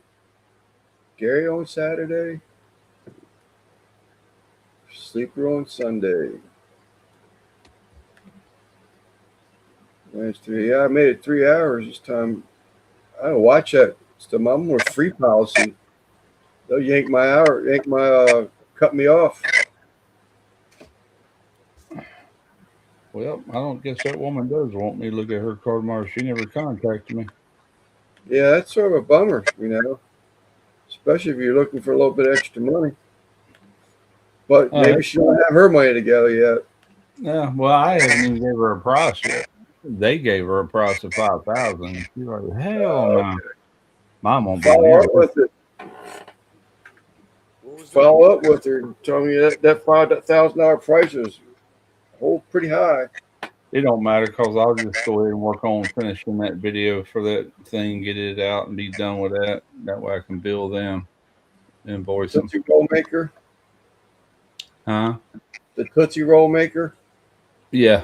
Gary on Saturday. Sleeper on Sunday. That's 3. Yeah, I made it 3 hours this time. I don't watch that. I'm on free policy. They'll yank my hour, cut me off. Well, I don't guess that woman does want me to look at her card mark. She never contacted me. Yeah, that's sort of a bummer, you know, especially if you're looking for a little bit extra money. But Oh, maybe that's she don't have her money together yet. Yeah, well, I haven't even gave her a price yet. They gave her a price of $5,000. She's like, hell no. Mom won't be Follow up there. with it. What was that? Follow up with her. And tell me that $5,000 price is pretty high. It don't matter because I'll just go ahead and work on finishing that video for that thing, get it out, and be done with that. That way I can bill them, invoice them. Tootsie Roll Maker. Huh? The Tootsie Roll Maker. Yeah.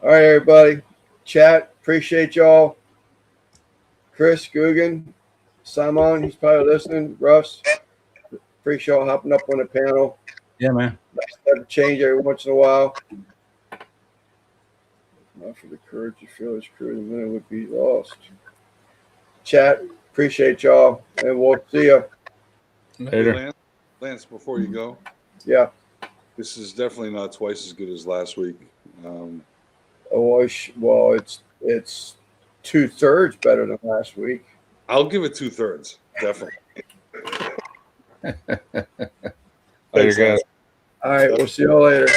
All right, everybody. Chat. Appreciate y'all. Chris Guggen, Simon, he's probably listening. Russ, appreciate y'all hopping up on the panel. Yeah, man. Nice to have a change every once in a while. Not for the courage to feel his crew, the minute would be lost. Chat. Appreciate y'all, and we'll see you. Later. Lance, before you go, Yeah. this is definitely not twice as good as last week. Well, it's 2/3 better than last week. I'll give it 2/3, definitely. Later, Thanks, guys. Lance. All right, we'll see y'all later.